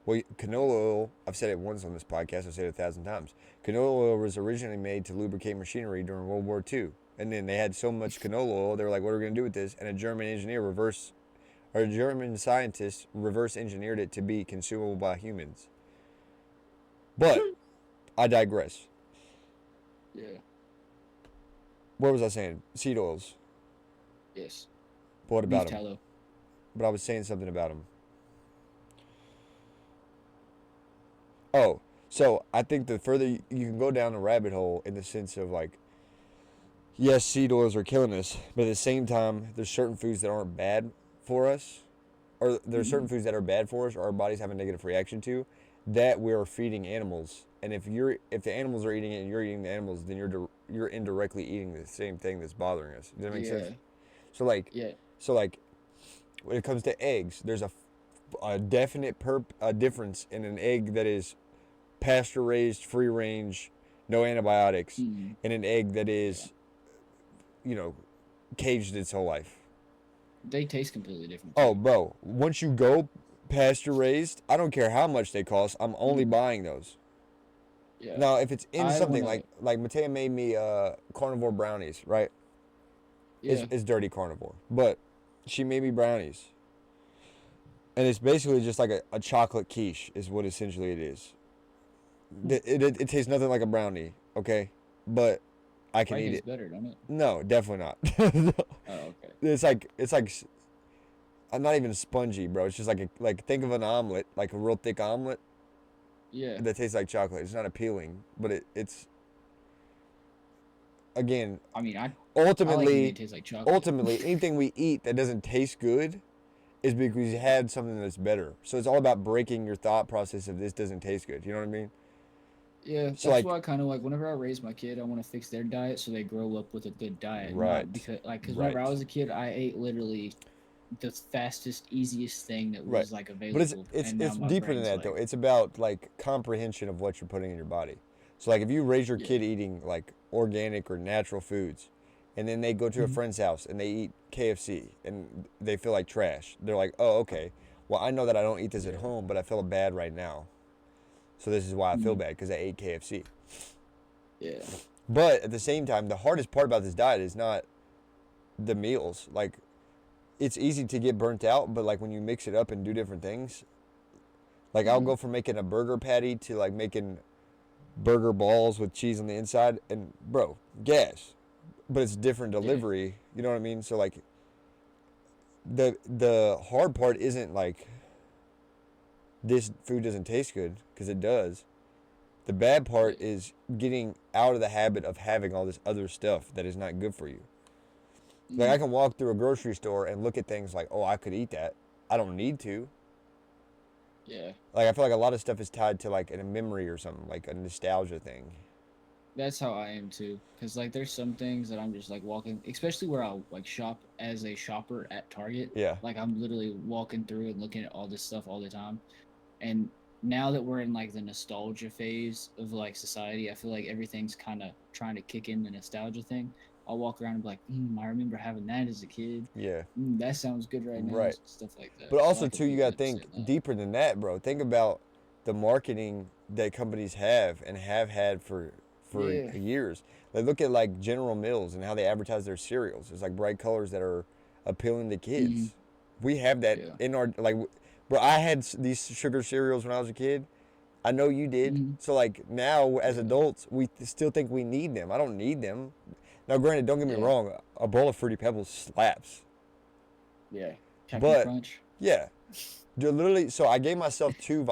Well, canola oil, I've said it once on this podcast, I've said it 1,000 times. Canola oil was originally made to lubricate machinery during World War II. And then they had so much canola oil, they were like, what are we going to do with this? And a German scientist reverse engineered it to be consumable by humans. But I digress. Yeah. What was I saying? Seed oils. Yes. But what Beef about them? tallow. But I was saying something about them. Oh, so I think the further you can go down the rabbit hole in the sense of like, yes, seed oils are killing us, but at the same time, there's certain foods that aren't bad for us, or there's Mm-hmm. certain foods that are bad for us, or our bodies have a negative reaction to, that we're feeding animals. And if the animals are eating it and you're eating the animals, then you're indirectly eating the same thing that's bothering us. Does that make sense? Yeah. So like, Yeah. So like when it comes to eggs, there's a definite difference in an egg that is pasture raised, free range, no antibiotics, Mm, and an egg that yeah. is, you know, caged its whole life. They taste completely different Oh, too. bro, once you go pasture raised, I don't care how much they cost. I'm only Mm, buying those. yeah. Now, if it's in I something want to. like Matea made me carnivore brownies, right? Yeah. It's dirty carnivore, but she made me brownies, and it's basically just like a chocolate quiche, is what essentially it is. Hmm. It tastes nothing like a brownie, okay, but I can Probably eat tastes it. better, don't it? No, definitely not. Oh, okay. It's like I'm not even spongy, bro. It's just like think of an omelet, like a real thick omelet Yeah. that tastes like chocolate. It's not appealing, but it's again I mean, I like anything ultimately that tastes like chocolate. ultimately anything we eat that doesn't taste good is because we Yeah. had something that's better. So it's all about breaking your thought process of this doesn't taste good. You know what I mean? Yeah, So that's like why I kind of like whenever I raise my kid, I want to fix their diet so they grow up with a good diet. Not right, because because whenever I right, was a kid, I ate literally the fastest, easiest thing that right. was like But it's available, it's and now it's my deeper than brain's that though. like, It's about like comprehension of what you're putting in your body. So like if you raise your yeah, kid eating like organic or natural foods, and then they go to a mhm, friend's house and they eat KFC and they feel like trash. They're like, oh okay, well I know that I don't eat this at yeah, home, but I feel bad right now. So this is why I feel mhm, bad because I ate KFC. yeah, But at the same time, the hardest part about this diet is not the meals. Like it's easy to get burnt out, but like when you mix it up and do different things, like I'll mhm, go from making a burger patty to like making burger balls with cheese on the inside, and bro, gas. But it's different yeah, delivery. You know what I mean? So like the hard part isn't like this food doesn't taste good because it does. The bad part yeah, is getting out of the habit of having all this other stuff that is not good for you. Like I mhm, can walk through a grocery store and look at things like, oh, I could eat that. I don't need to. yeah. Like I feel like a lot of stuff is tied to like a memory or something, like a nostalgia thing. That's how I am too. Cause like there's some things that I'm just like walking, especially where I'll like shop as a shopper at Target. Yeah. Like I'm literally walking through and looking at all this stuff all the time. And now that we're in like the nostalgia phase of like society, I feel like everything's kind of trying to kick in the nostalgia thing. I'll walk around and be like, I remember having that as a kid. Yeah. That sounds good right now, Right. stuff like that. But So also I too, you completely gotta think understand that. deeper than that, bro. Think about the marketing that companies have and have had for Yeah. years. Like look at like General Mills and how they advertise their cereals. It's like bright colors that are appealing to Hmm. kids. We have that Yeah. in our like, bro. I had these sugar cereals when I was a kid. I know you did. Hmm. So like now as Yeah. adults, we still think we need them. I don't need them. Now, granted, don't get me Yeah. wrong. A bowl of Fruity Pebbles slaps, Yeah. Captain but Crunch. yeah, dude, literally. So I gave myself two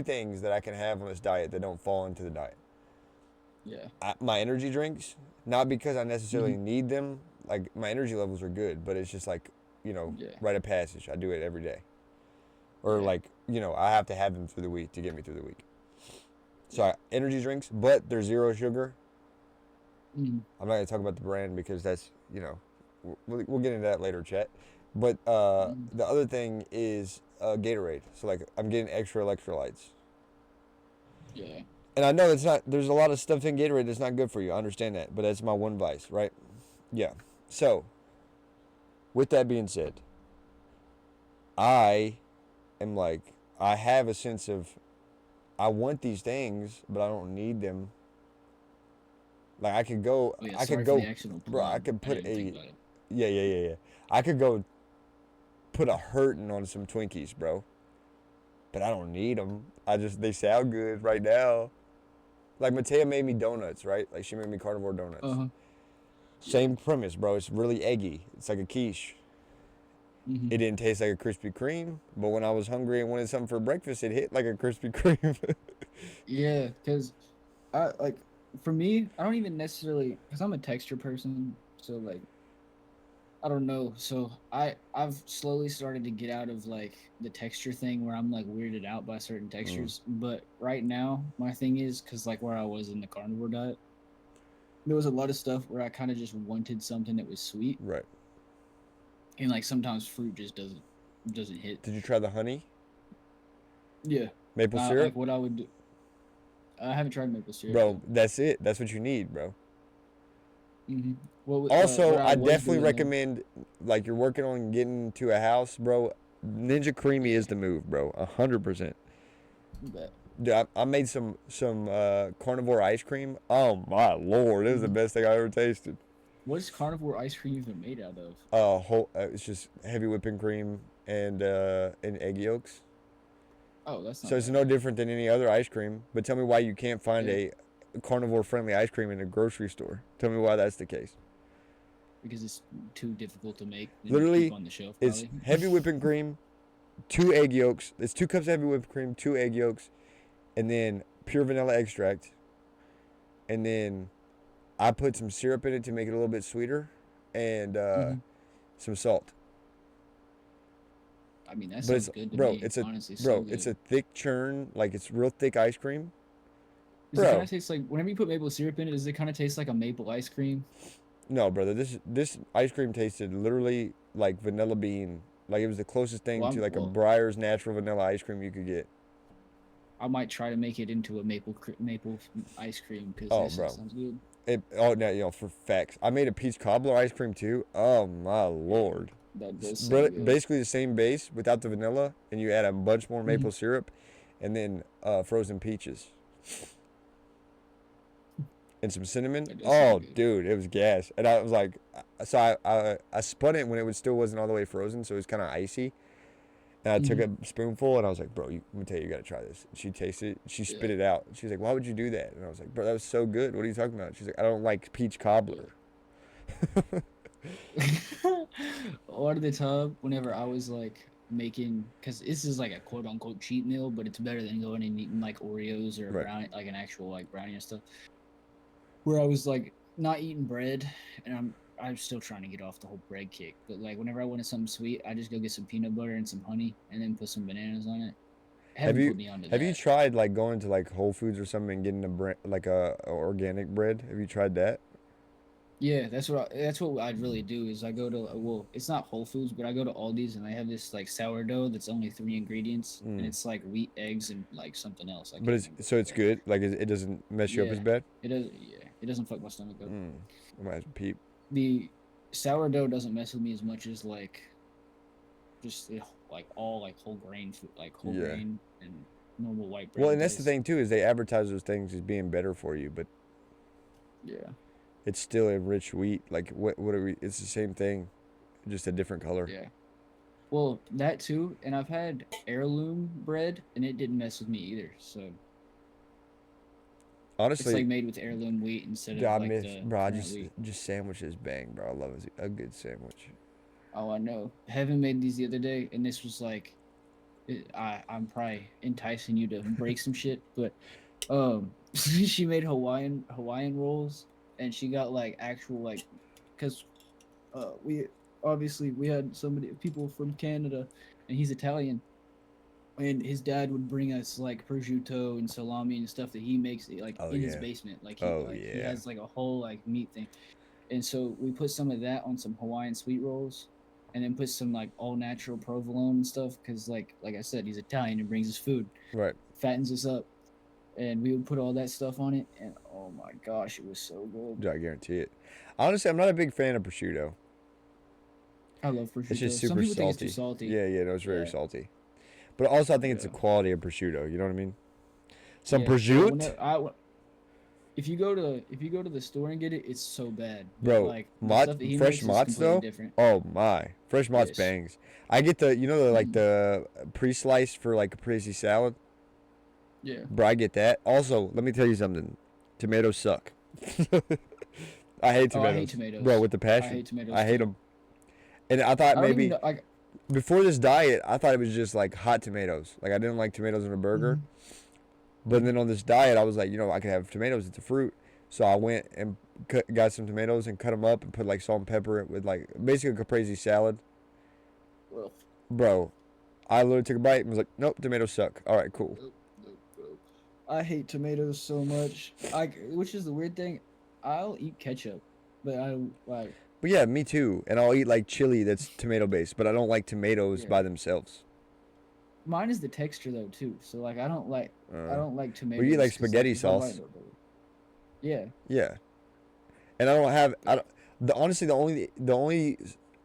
things that I can have on this diet that don't fall into the diet. Yeah. My energy drinks, not because I Hmm. necessarily need them. Like my energy levels are good, but it's just like Yeah. rite of passage. I do it every day, or Yeah. like I have to have them through the week to get me through the week. So Yeah. energy drinks, but they're zero sugar. Hmm. I'm not gonna talk about the brand because that's we'll get into that later, chat. But Hmm. the other thing is Gatorade. So like I'm getting extra electrolytes, Yeah. and I know it's not. There's a lot of stuff in Gatorade that's not good for you. I understand that, but that's my one vice, right? Yeah. So with that being said, I am like I have a sense of I want these things, but I don't need them. Like Oh yeah. I could Sorry for the go, accidental bro. I plug. could I put didn't even think a about it. yeah. I could go put a hurting on some Twinkies, bro. But I don't need them. They sound good right now. Like Matea made me donuts, right? Like she made me carnivore Uh donuts. huh. Yeah. Same premise, bro. It's really eggy. It's like a quiche. Hmm. It didn't taste like a Krispy Kreme, but when I was hungry and wanted something for breakfast, it hit like a Krispy Kreme. Yeah. Because I like for me, I don't even necessarily because I'm a texture person. So like I don't know. So I've slowly started to get out of like the texture thing where I'm like weirded out by certain Mm, textures. But right now, my thing is because like where I was in the carnivore diet, there was a lot of stuff where I kind of just wanted something that was sweet, right. And like sometimes fruit just doesn't hit. Did you try the honey? Yeah. Maple syrup? Like what I would do. I haven't tried maple syrup Bro, though. that's it. That's what you need, bro. Hmm. What Also, I I was definitely doing though. recommend, like, you're working on getting to a house, bro. Ninja Creamy Yeah. is the move, bro. 100%. But, Dude, I made some carnivore ice cream. Oh my lord, it was the hmm. best thing I ever tasted. What is carnivore ice cream even made out of? It's just heavy whipping cream and egg yolks. Oh, that's So not it's bad. no different than any other ice cream. But tell me why you can't find Yeah, a carnivore friendly ice cream in a grocery store. Tell me why that's the case. because it's too difficult to make and keep Literally, on the shelf, it's probably. heavy whipping cream, two egg yolks. It's 2 cups of heavy whipped cream, 2 egg yolks, and then pure vanilla extract. And then I put some syrup in it to make it a little bit sweeter, and Hmm. some salt. I mean, that But sounds it's good to bro, me. Honestly, so it's good. a thick churn, like it's real thick ice cream, Does it kind bro. of taste like whenever you put maple syrup in it? Does it kind of taste like a maple ice cream? No, brother, this ice cream tasted literally like vanilla bean. Like it was the closest thing to like a Well, Breyer's natural vanilla ice cream you could get. I might try to make it into a maple ice cream because Oh, that shit bro. sounds good. No, for facts. I made a peach cobbler ice cream too. Oh my Yeah, lord. that does sound good. Basically the same base without the vanilla, and you add a bunch more Hmm. maple syrup, and then frozen peaches and some cinnamon. That does sound Oh, good. dude, it was gas. And I was like, so I spun it when it was still wasn't all the way frozen, so it was kind of icy. And I took Hmm. a spoonful, and I was like, bro, let me tell you, you gotta try this. She tasted it. She spit Yeah. it out. She's like, why would you do that? And I was like, bro, that was so good. What are you talking about? She's like, I don't like peach cobbler. All of the time, whenever I was like making, because this is like a quote unquote cheat meal, but it's better than going and eating like Oreos or a Right. brownie, like an actual like brownie and stuff. Where I was like not eating bread, and I'm still trying to get off the whole bread kick. But like whenever I wanted something sweet, I just go get some peanut butter and some honey, and then put some bananas on it. Have Heaven you put me onto have you that. tried like going to like Whole Foods or something and getting like a organic bread? Have you tried that? Yeah, that's what I'd really do is I go to well, it's not Whole Foods, but I go to Aldi's and they have this like sourdough that's only 3 ingredients and Mm. it's like wheat, eggs, and like something else. I But can't it's remember so what it's good. Like it doesn't mess you up as Yeah, bad. it does. Yeah, it doesn't fuck my stomach up. Mm. I might have to peep. The sourdough doesn't mess with me as much as like just like all like whole grain food, like whole Yeah. grain and normal white Well, bread and that's the does. thing too is they advertise those things as being better for you, but Yeah, it's still enriched wheat. Like what are we? It's the same thing, just a different color. yeah. Well, that too, and I've had heirloom bread, and it didn't mess with me either. So it's Honestly, like made with heirloom wheat instead I of like miss the bro. I current wheat. just sandwiches bang, bro. I love a good sandwich. Oh, I know. Heaven made these the other day, and this was like, I'm probably enticing you to break some shit, but she made Hawaiian rolls, and she got like actual like, cause we obviously we had people from Canada, and he's Italian, and his dad would bring us like prosciutto and salami and stuff that he makes like Oh in his yeah. basement, Oh he yeah. has like a whole like meat thing. And so we put some of that on some Hawaiian sweet rolls, and then put some like all natural provolone and stuff. Cause like I said, he's Italian and brings us food, Right. fattens us up, and we would put all that stuff on it. And oh my gosh, it was so good. I guarantee it. Honestly, I'm not a big fan of prosciutto. I love It's just prosciutto. Some super people think it's too salty. salty. Yeah, no, it's very Yeah, salty. But also, I think it's the yeah, quality of prosciutto. You know what I mean? Some yeah. Well, prosciutto, if you go to the store and get it, it's so bad. But bro. like the stuff that he Fresh makes is mozz completely though. different. Oh my, fresh mozz Yes. bangs. I get the like Mm, the pre-sliced for like a crazy salad. yeah. Bro, I get that. Also, let me tell you something. Tomatoes suck. I hate Oh, I hate tomatoes, bro, tomatoes. with the I passion. hate tomatoes I hate too. them. And I thought I don't even maybe know. Like, before this diet, I thought it was just like hot tomatoes. Like I didn't like tomatoes in a burger. mhm, But then on this diet, I was like, I could have tomatoes. It's a fruit. So I went and got some tomatoes and cut them up and put like salt and pepper with like basically a caprese salad. ugh. Bro, I literally took a bite and was like, nope, tomatoes suck. All right, cool. Nope, nope, nope. I hate tomatoes so much. Which is the weird thing. I'll eat ketchup, but I like. But yeah, me too. And I'll eat like chili that's tomato based, but I don't like tomatoes Yeah. by themselves. Mine is the texture though too. So like I Uh, don't like but you eat tomatoes like because like spaghetti if I bite sauce. it, yeah. Yeah. And I don't have I Yeah. don't, the honestly the only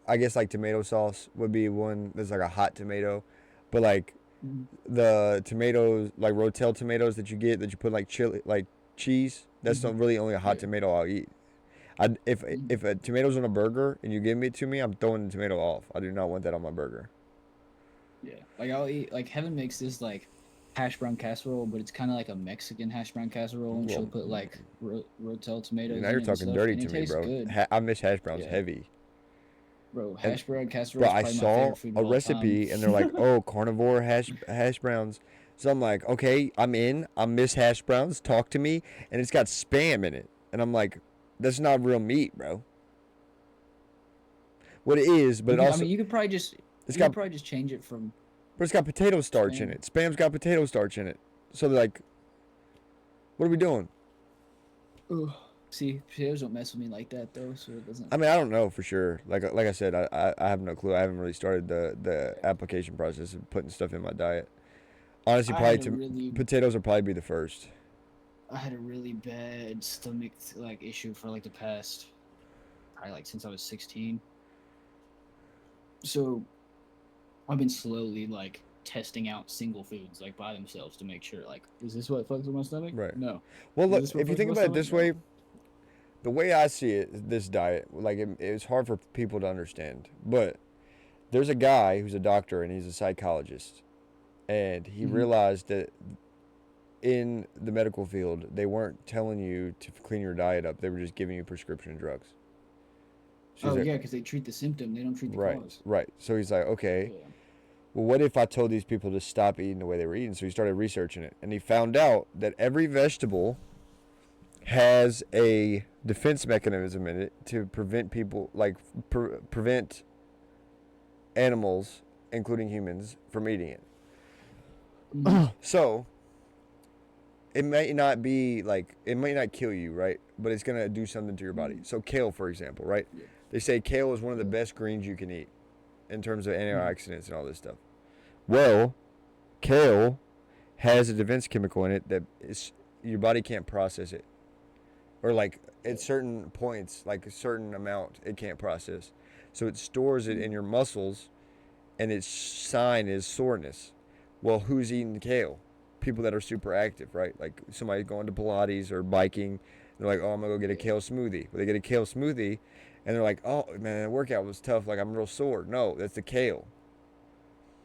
I guess like tomato sauce would be one that's like a hot tomato, but like Mm-hmm. the tomatoes like Rotel tomatoes that you get that you put like chili like cheese. That's Mm-hmm. not really only a hot Yeah. tomato I'll eat. I Mm-hmm. if a tomato's on a burger and you give it to me, I'm throwing the tomato off. I do not want that on my burger. Yeah. Like I'll eat like Heaven makes this like hash brown casserole, but it's kind of like a Mexican hash brown casserole, and she'll Well, put like Rotel now tomatoes in you're it and talking stuff, dirty and to it me, tastes bro. good. I miss hash browns Yeah. heavy. Bro, And hash brown casserole bro, is I probably my saw favorite food a of all time. recipe and they're like, "Oh, carnivore hash browns." So I'm like, "Okay, I'm in. I miss hash browns. Talk to me." And it's got spam in it, and I'm like, "That's not real meat, bro." What it is, but You it could, I also mean, it's you could got probably just change it from but it's got potato starch in spam. it. Spam's got potato starch in it. So they're like, "What are we doing?" Ugh. See, potatoes don't mess with me like that though, so it doesn't. I mean, I don't know for sure. Like I said, I have no clue. I haven't really started the Yeah. application process of putting stuff in my diet. Honestly, I probably had a really, potatoes will probably be the first. I had a really bad stomach like issue for like the past, probably like since I was 16. So I've been slowly like testing out single foods like by themselves to make sure like, is this what fucks with my stomach? Right. No. Well, Is look, this what if you fucks with think my about it stomach? this No. way, the way I see it, this diet, like it's hard for people to understand. But there's a guy who's a doctor and he's a psychologist, and he Hmm. realized that in the medical field, they weren't telling you to clean your diet up; they were just giving you prescription drugs. So he's Oh like, yeah, because they treat the symptom, they don't treat the right, cause. right. So he's like, okay, Yeah. well, what if I told these people to stop eating the way they were eating? So he started researching it, and he found out that every vegetable has a defense mechanism in it to prevent people, like prevent animals, including humans, from eating it. Hmm. So it might not be like it might not kill you, right? But it's gonna do something to your body. Hmm. So kale, for example, right? Yeah. They say kale is one of the Yeah. best greens you can eat in terms of Hmm. antioxidants and all this stuff. Well, kale has a defense chemical in it that is your body can't process it, or like Yeah. at certain points, like a certain amount, it can't process. So it stores it in Hmm. your muscles, and its sign is soreness. Well, who's eating kale? People that are super active, right? Like somebody going to Pilates or biking. They're like, oh, I'm gonna go get a Yeah. kale smoothie. Well, they get a kale smoothie, and they're like, oh man, the workout was tough. Like I'm real sore. No, that's the kale.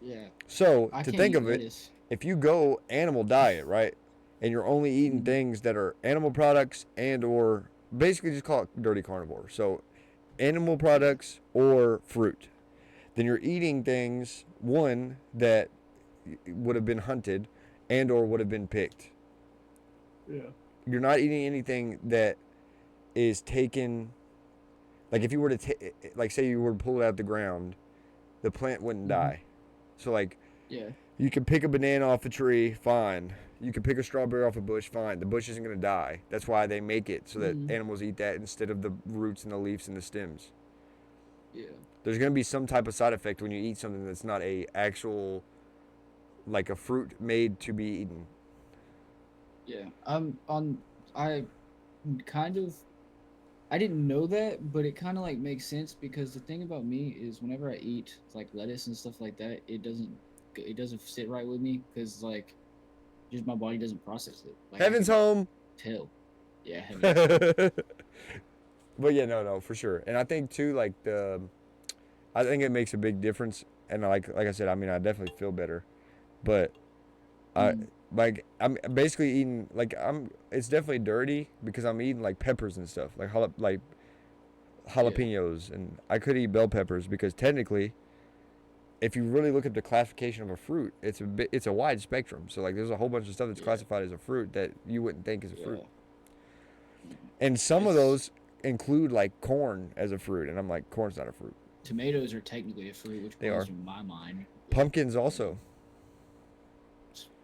Yeah. So I to can't think eat of it, lettuce. if you go animal diet, right, and you're only eating Hmm. things that are animal products and or basically just call it dirty carnivore. So animal Yeah. products or fruit. Then you're eating things one that would have been hunted and or would have been picked. Yeah. You're not eating anything that is taken like if you were to like say you were to pull it out of the ground, the plant wouldn't Hmm. die. So like Yeah. you can pick a banana off a tree, fine. You can pick a strawberry off a bush, fine. The bush isn't going to die. That's why they make it so that Hmm. animals eat that instead of the roots and the leaves and the stems. Yeah. There's going to be some type of side effect when you eat something that's not a actual like a fruit made to be eaten. Yeah. I kind of I didn't know that, but it kind of like makes sense because the thing about me is whenever I eat like lettuce and stuff like that, it doesn't sit right with me because like just my body doesn't process it. Like I Heaven's can home. tell. Yeah, heaven is home. But yeah, no, for sure. And I think too, like I think it makes a big difference. And like I said, I mean, I definitely feel better. But I Mm, like I'm basically eating like I'm. It's definitely dirty because I'm eating like peppers and stuff, like yeah, jalapenos, and I could eat bell peppers because technically, if you really look at the classification of a fruit, it's a wide spectrum. So like, there's a whole bunch of stuff that's yeah, classified as a fruit that you wouldn't think is a fruit, yeah. Mm. and some of It's those include like corn as a fruit, and I'm like, corn's not a fruit. tomatoes are technically a fruit, which They blows are. my mind. But Pumpkins yeah, also.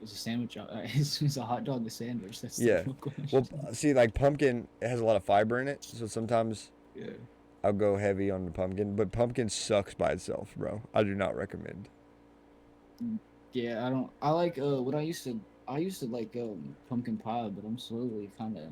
it's a sandwich. It's a hot dog a sandwich. That's the Yeah. real Well, question. see, like pumpkin it has a lot of fiber in it, so sometimes Yeah. I'll go heavy on the pumpkin. But pumpkin sucks by itself, bro. I do not recommend. Yeah, I don't. I like what I used to. I used to like pumpkin pie, but I'm slowly kind of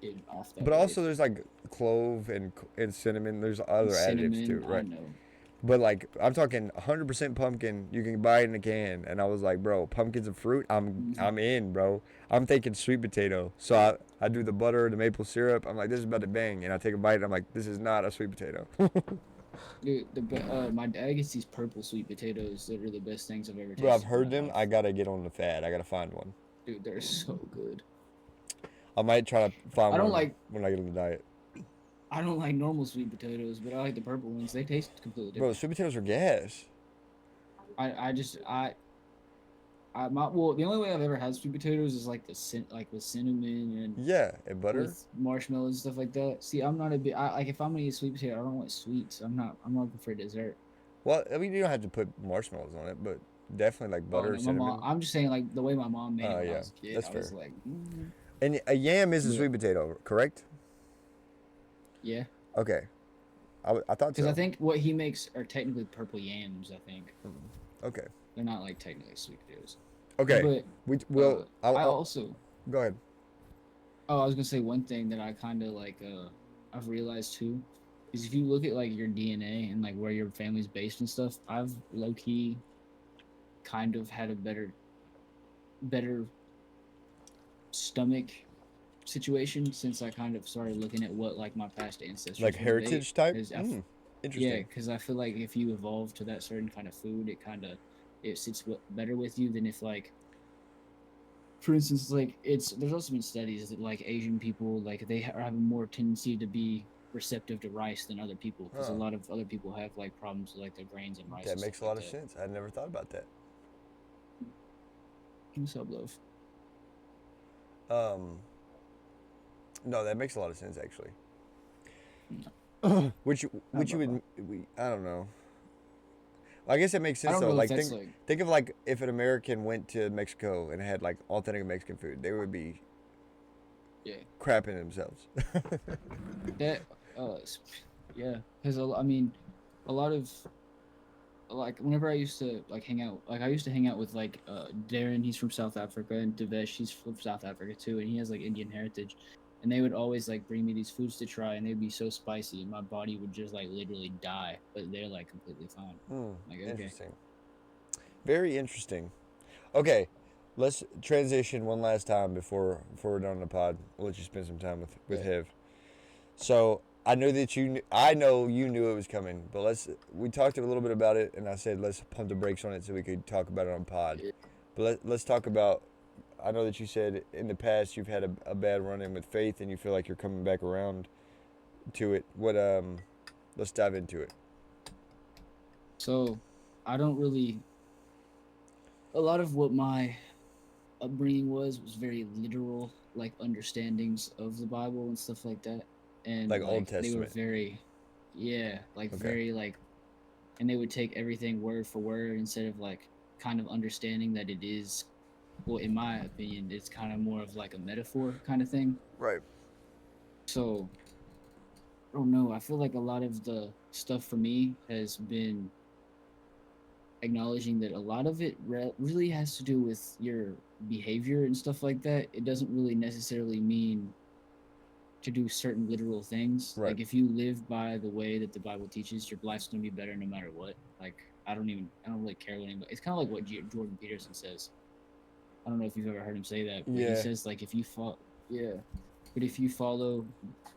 getting off that But way. also, there's like clove and cinnamon. There's other additives too, Cinnamon, I right? know. But like, I'm talking 100% pumpkin. You can buy it in a can, and I was like, bro, pumpkin's a fruit. Mhm. I'm in, bro. I'm thinking sweet potato. So I do the butter, the maple syrup. I'm like, this is about to bang, and I take a bite. And I'm like, this is not a sweet potato. Dude, my dad gets these purple sweet potatoes that are the best things I've ever Bro, I've tasted in my heard them. I life. gotta get on the fad. I gotta find one. Dude, they're so good. I might try to find I don't one like when I get on the diet. I don't like normal sweet potatoes, but I like the purple ones. They taste completely Bro, different. sweet potatoes are gas. I just I my well the only way I've ever had sweet potatoes is like like with cinnamon and Yeah, and butter. with marshmallows and stuff like that. See, I'm not a bit. Like if I'm gonna eat sweet potato, I don't want sweets. I'm not looking for dessert. Well, I mean, you don't have to put marshmallows on it, but definitely like Oh butter, no, my mom. cinnamon. I'm just saying like the way my mom made it Oh, when I yeah, was a kid. that's I was fair. like, And a yam is a but sweet potato, correct? yeah, Okay, I thought because I so. think what he makes are technically purple yams. I think Okay, they're not like technically sweet potatoes. okay. But We will. I also Go ahead. I was gonna say one thing that I kind of like I've realized too is if you look at like your DNA and like where your family's based and stuff, I've low key kind of had a better stomach situation since I kind of started looking at what like my past Like ancestors would have ate. heritage type. Because yeah, Interesting. because I feel like if you evolve to that certain kind of food, it sits better with you than if like, for instance, like there's also been studies that like Asian people like they have a more tendency to be receptive to rice than other people because a Huh. lot of other people have like problems with like their grains and rice That and stuff makes a like lot of that. sense. I never thought about that. What's up, love? Um, no, that makes a lot of sense actually. No, Which not which you blah, blah. would I don't know. I guess it makes I sense don't though. know if Like that's like think of like if an American went to Mexico and had like authentic Mexican food, they would be yeah. crapping themselves. That yeah, because I mean, a lot of like whenever I used to like hang out, like I used to hang out with like Darren, he's from South Africa, and Devesh, he's from South Africa too, and he has like Indian heritage, and they would always like bring me these foods to try, and they'd be so spicy, and my body would just like literally die, but they're like completely fine. Hmm. Like okay, Interesting. Very interesting. Okay, let's transition one last time before we're done on the pod. We'll let you spend some time with yeah, Hiv. So I know you knew it was coming, but we talked a little bit about it, and I said let's pump the brakes on it so we could talk about it on pod. yeah. But let's talk about. I know that you said in the past you've had a bad run in with faith, and you feel like you're coming back around to it. Let's dive into it. So I don't really a lot of what my upbringing was very literal, like understandings of the Bible and stuff like that. And Like Old like they were Testament. very, yeah, like Okay. very like, and they would take everything word for word instead of like kind of understanding that it is, well, in my opinion, it's kind of more of like a metaphor kind of thing. Right. So I don't know. I feel like a lot of the stuff for me has been acknowledging that a lot of it really has to do with your behavior and stuff like that. It doesn't really necessarily mean to do certain literal things. Right. Like if you live by the way that the Bible teaches, your life's gonna be better no matter what. Like I don't really care what anybody. It's kind of like what Jordan Peterson says. I don't know if you've ever heard him say that, but he Yeah. says like if you follow, yeah, but if you follow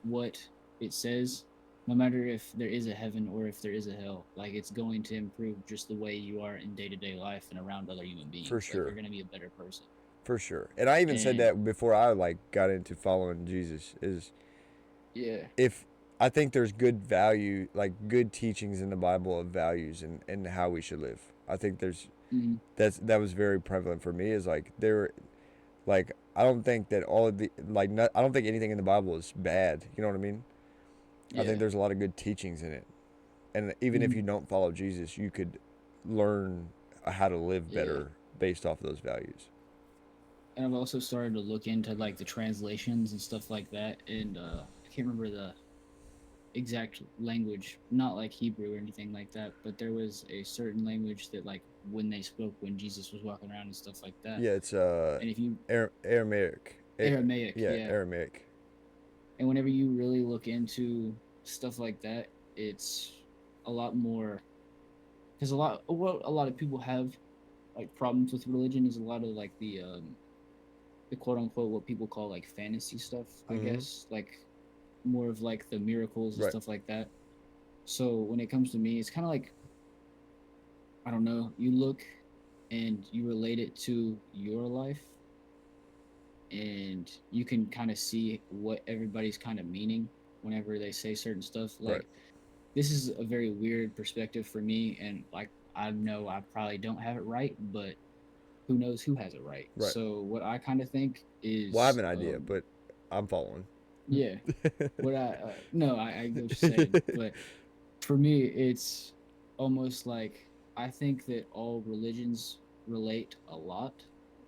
what it says, no matter if there is a heaven or if there is a hell, like it's going to improve just the way you are in day to day life and around other human For beings. Like you're sure. gonna be a better person. For sure. And I even said And that before I like got into following Jesus is yeah, if I think there's good value, like good teachings in the Bible of values and how we should live. I think there's mm, that was very prevalent for me is like there like I don't think that all of the like not, I don't think anything in the Bible is bad. You know what I mean? I think yeah, there's a lot of good teachings in it. And even if mm, you don't follow Jesus, you could learn how to live yeah. better based off of those values. And I've also started to look into like the translations and stuff like that. And I can't remember exact language, not like Hebrew or anything like that, but there was a certain language that like when they spoke when Jesus was walking around and stuff like that. Yeah, it's And if you Aramaic. Aramaic, Yeah, yeah. Aramaic. And whenever you really look into stuff like that, it's a lot more because a lot of people have like problems with religion is a lot of like the quote unquote what people call like fantasy stuff, I Mm-hmm. guess, like more of like the miracles and Right. stuff like that. So when it comes to me, it's kind of like I don't know, you look and you relate it to your life and you can kind of see what everybody's kind of meaning whenever they say certain stuff. Right. Like this is a very weird perspective for me and like I know I probably don't have it right, but who knows who has it right. Right. So what I kind of think Well, I have is an idea, but I'm following. yeah, what I no, I get what you're saying, but for me it's almost like I think that all religions relate a lot,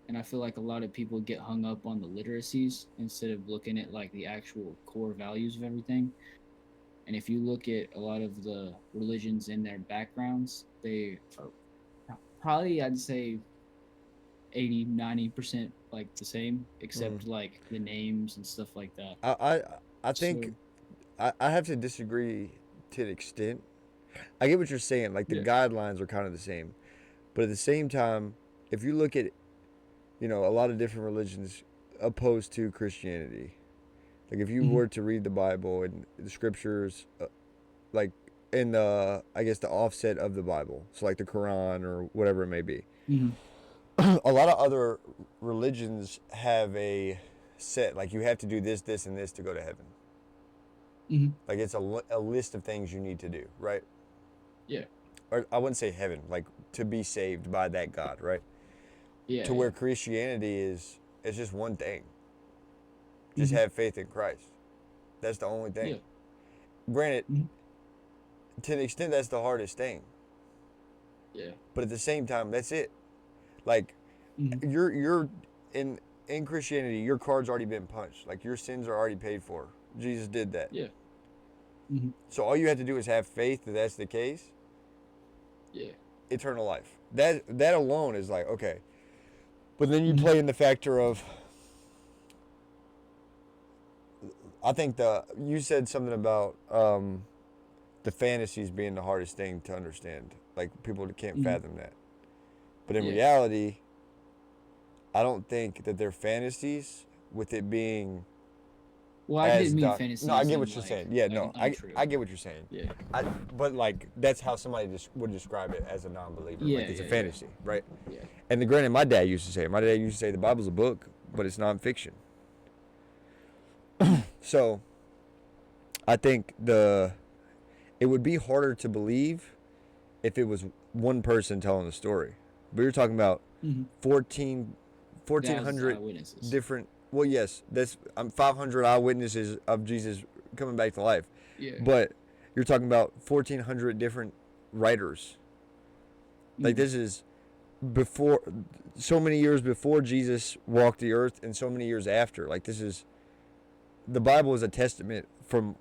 and I feel like a lot of people get hung up on the literacies instead of looking at like the actual core values of everything. And if you look at a lot of the religions in their backgrounds, they are probably I'd say 80-90% like the same Mm. except like the names and stuff like that. I, I I think So I have to disagree to an extent. I get what you're saying. Like the yeah. guidelines are kind of the same, but at the same time, if you look at a lot of different religions opposed to Christianity, like if you Hmm. were to read the Bible and the scriptures, like in the I guess the offset of the Bible, so like the Quran or whatever it may be, Hmm. a lot of other religions have a set like you have to do this, this, and this to go to heaven. Hmm. Like it's a list of things you need to do, right? Yeah. Or I wouldn't say heaven, like to be saved by that God, right? Yeah. To where Yeah. Christianity is it's just one thing. Just Hmm. have faith in Christ. That's the only thing. Yeah. Granted, Hmm. to an extent, that's the hardest thing. Yeah. But at the same time, that's it. Like Hmm. you're in Christianity, your card's already been punched. Like your sins are already paid for. Jesus did that. Yeah. Hmm. So all you have to do is have faith that that's the case. Yeah. Eternal life. That alone is like okay. But then you Hmm. play in the factor of I think you said something about the fantasies being the hardest thing to understand. Like people can't Hmm. fathom that. But in Yeah. reality, I don't think that they're fantasies with it being Well, I as didn't mean doc. No, I fantasies get in what you're saying. Yeah, like no, an untrue. I get what you're saying. Yeah. But like that's how somebody would describe it as a non-believer. Yeah. Like it's a Yeah. Yeah. fantasy, right? Yeah. And the granted, my dad used to say it. My dad used to say the Bible's a book, but it's nonfiction. So I think it would be harder to believe if it was one person telling the story. But you're talking about Hmm. 14, Thousands of 1,400 eyewitnesses. different. Well, yes, that's 500 eyewitnesses of Jesus coming back to life. Yeah. But you're talking about 1,400 different writers. Like Hmm. this is before so many years before Jesus walked the earth and so many years after. Like this is the Bible is a testament from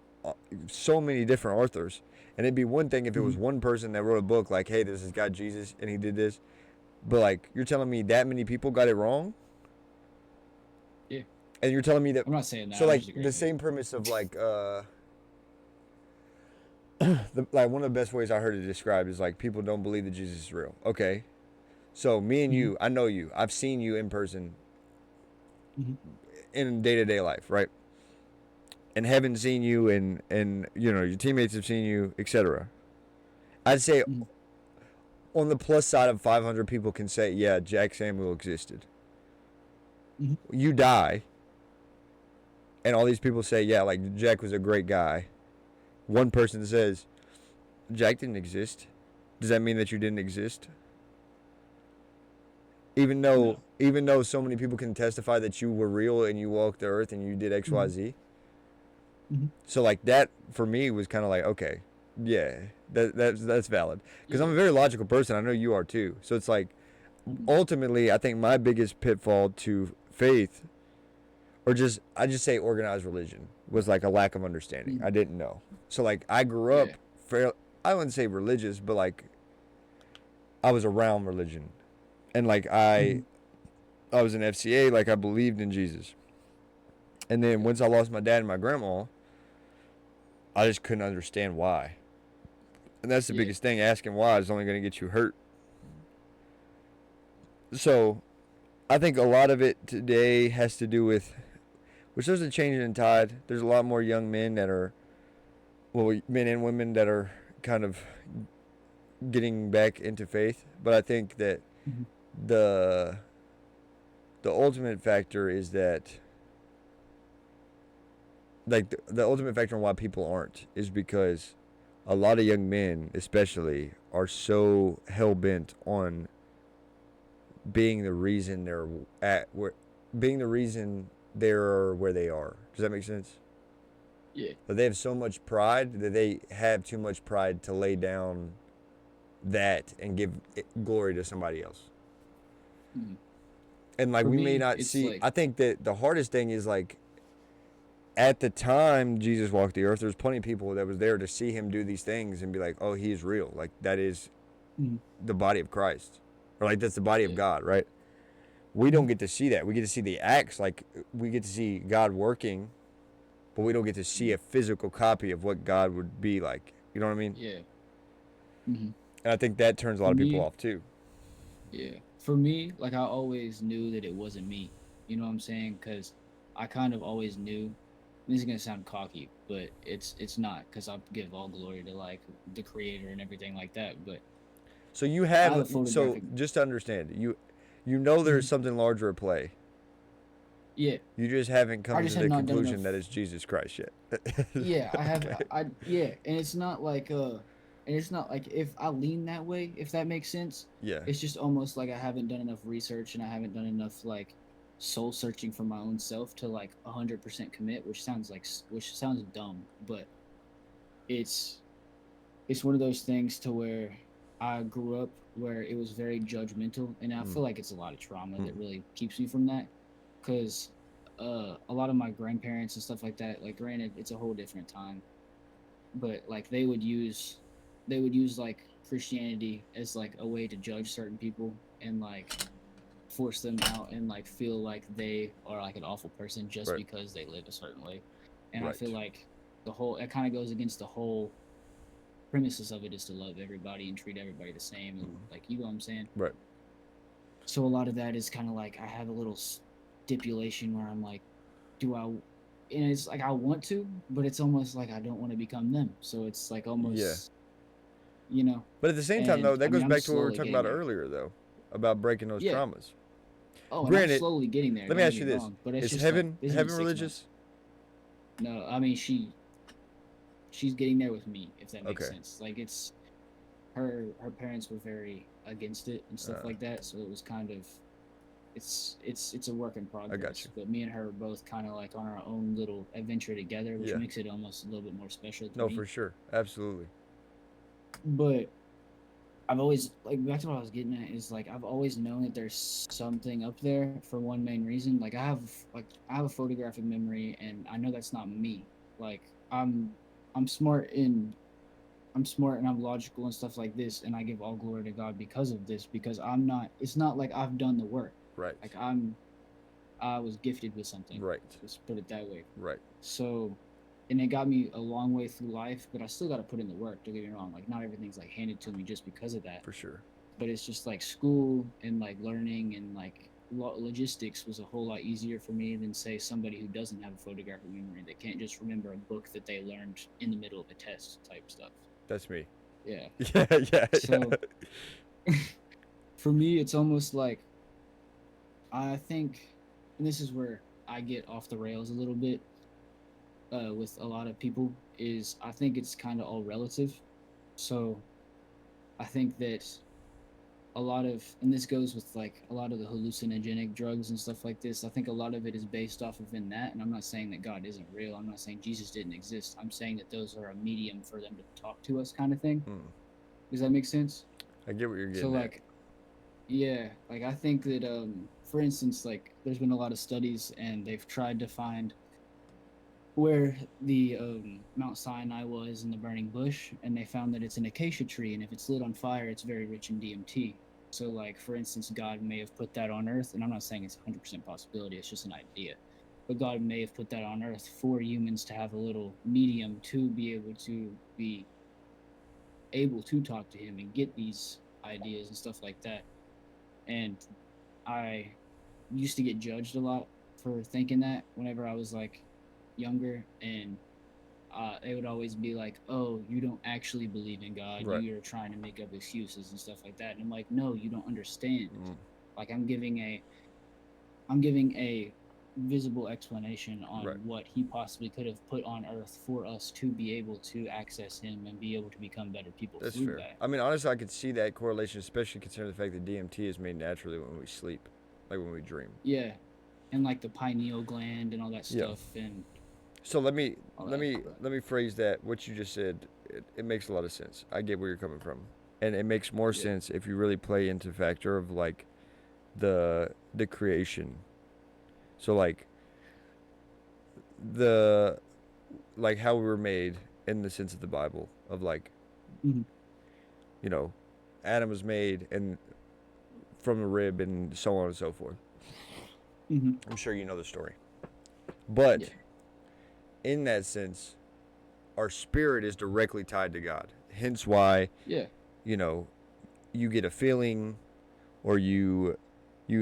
so many different authors. And it'd be one thing if it Hmm. was one person that wrote a book like, hey, this is God Jesus and he did this. But like you're telling me that many people got it wrong? Yeah. And you're telling me that I'm not saying that. so I'm like just the agreeing with same premise of like like one of the best ways I heard it described is like people don't believe that Jesus is real. Okay. So me and you. you, I know you. I've seen you in person Hmm. in day-to-day life, right? And haven't seen you and your teammates have seen you, etc. I'd say Hmm. on the plus side of 500 people can say, yeah, Jack Samuel existed. Hmm. You die, and all these people say, yeah, like Jack was a great guy. One person says, Jack didn't exist. Does that mean that you didn't exist? Even though, No. even though so many people can testify that you were real and you walked the earth and you did X, Y, Hmm. Z. Hmm. So like that for me was kind of like okay, yeah, that's valid because I'm Yeah. a very logical person. I know you are too. So it's like Hmm. ultimately, I think my biggest pitfall to faith or just I just say organized religion was like a lack of understanding. Mm. I didn't know. So like I grew Yeah. up fair. I wouldn't say religious, but like I was around religion, and like Mm. I was in FCA. Like I believed in Jesus, and then Yeah. once I lost my dad and my grandma, I just couldn't understand why. And that's the Yeah. biggest thing. Asking why is only going to get you hurt. So I think a lot of it today has to do with, which there's a change in tide. There's a lot more young men that are, well, men and women that are kind of getting back into faith. But I think that Mhm. the the ultimate factor is that, like the ultimate factor on why people aren't is because a lot of young men, especially, are so hell bent on being the reason they're at where, being the reason they're where they are. Does that make sense? Yeah. But they have so much pride that they have too much pride to lay down that and give glory to somebody else. Mhm. And like For we may me, not it's see, like, I think that the hardest thing is like at the time Jesus walked the earth, there's plenty of people that was there to see him do these things and be like, oh, he is real. Like that is Mhm. the body of Christ, or like that's the body of Yeah. God, right? We don't Mhm. get to see that. We get to see the acts, like we get to see God working, but we don't get to see Mhm. a physical copy of what God would be like. You know what I mean? Yeah. Hmm. And I think that turns a lot For of people me, off too. yeah. For me, like I always knew that it wasn't me. You know what I'm saying? Because I kind of always knew. This is gonna sound cocky, but it's not because I give all glory to like the creator and everything like that. But So you I have have, a so photographic. just to understand, you know there's Mhm. something larger at play. Yeah, You just haven't I come to just have the not done conclusion enough. that it's Jesus Christ yet. Yeah, I have. Okay. Yeah, and it's not like and it's not like if I lean that way, if that makes sense. Yeah. It's just almost like I haven't done enough research and I haven't done enough like soul searching for my own self to like 100% commit, which sounds dumb, but it's it's one of those things to where I grew up where it was very judgmental, and I Mm, feel like it's a lot of trauma mm, that really keeps me from that. Because a lot of my grandparents and stuff like that, like granted, it's a whole different time, but like they would use like Christianity as like a way to judge certain people and like force them out and like feel like they are like an awful person just right. because they live a certain way. And I feel Right. like the whole it kind of goes against the whole premises of it is to love everybody and treat everybody the same and Mm, like you know what I'm saying. right. So a lot of that is kind of like I have a little stipulation where I'm like, do I? And it's like I want to, but it's almost like I don't want to become them. So it's like Yeah. almost, you know. But at the same time, though, And that I mean, goes I'm back to what we were slowly talking getting about there. earlier, though, about breaking those Yeah. traumas. Oh, and I'm Granted, slowly getting there. let me Don't get ask me you this: wrong, but it's is just like heaven this is heaven just 6 months. religious? No, I mean she's getting there with me, if that makes Okay. sense. Like it's her parents were very against it and stuff Uh, like that, so it was kind of it's a work in I got progress. you. But me and her are both kind of like on our own little adventure together, which Yeah. makes it almost a little bit more special to No, for me. sure. Absolutely. But I've always like back to what I was getting at is like I've always known that there's something up there for one main reason. Like I have a photographic memory, and I know that's not me. Like I'm smart in I'm smart and I'm logical and stuff like this, and I give all glory to God because of this. Because I'm not. It's not like I've done the work. Right. Like I was gifted with something. Right. Let's put it that way. Right. So, and it got me a long way through life, but I still got to put in the work. Don't get me wrong. Like not everything's like handed to me just because of that. For sure. But it's just like school and like learning and like logistics was a whole lot easier for me than say somebody who doesn't have a photographic memory that can't just remember a book that they learned in the middle of a test type stuff. That's me. Yeah. Yeah. Yeah. So Yeah. for me, it's almost like I think, and this is where I get off the rails a little bit with a lot of people, is I think it's kind of all relative. So I think that a lot of, and this goes with like a lot of the hallucinogenic drugs and stuff like this, I think a lot of it is based off of in that. And I'm not saying that God isn't real. I'm not saying Jesus didn't exist. I'm saying that those are a medium for them to talk to us kind of thing. Hmm. Does that make sense? I get what you're So getting at. like Yeah, like I think that for instance, like there's been a lot of studies and they've tried to find where the Mount Sinai was in the burning bush, and they found that it's an acacia tree, and if it's lit on fire, it's very rich in DMT. So, like for instance, God may have put that on Earth, and I'm not saying it's 100% possibility; it's just an idea. But God may have put that on Earth for humans to have a little medium to be able to talk to Him and get these ideas and stuff like that. And I used to get judged a lot for thinking that whenever I was like younger, and they would always be like, "Oh, you don't actually believe in God. Right. You're trying to make up excuses and stuff like that." And I'm like, "No, you don't understand. Mm. Like I'm giving a visible explanation on Right. what he possibly could have put on earth for us to be able to access him and be able to become better people That's through fair. that." I mean, honestly, I could see that correlation, especially considering the fact that DMT is made naturally when we sleep, like when we dream. Yeah. And like the pineal gland and all that Yeah. stuff and So let me all let that. me But let me phrase that. What you just said, it makes a lot of sense. I get where you're coming from, and it makes more yeah. sense if you really play into the factor of like the creation. So the like how we were made in the sense of the Bible of like, Mhm. you know, Adam was made and from a rib and so on and so forth. Mhm. I'm sure you know the story. But Yeah. in that sense, our spirit is directly tied to God. Hence why, Yeah. you know, you get a feeling or you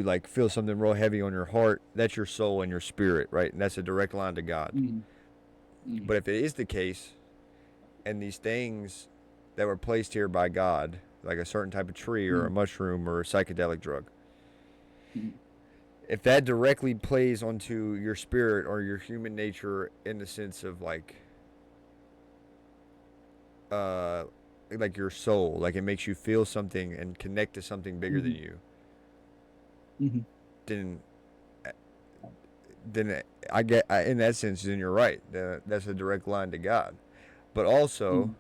like feel something real heavy on your heart. That's your soul and your spirit, right? And that's a direct line to God. Mhm. Mhm. But if it is the case and these things that were placed here by God, like a certain type of tree or a Mhm. mushroom or a psychedelic drug, Mhm. if that directly plays onto your spirit or your human nature in the sense of uh like your soul, like it makes you feel something and connect to something bigger than Mhm. you, Mhm. then then in that sense, then you're right. That's a direct line to God. But also,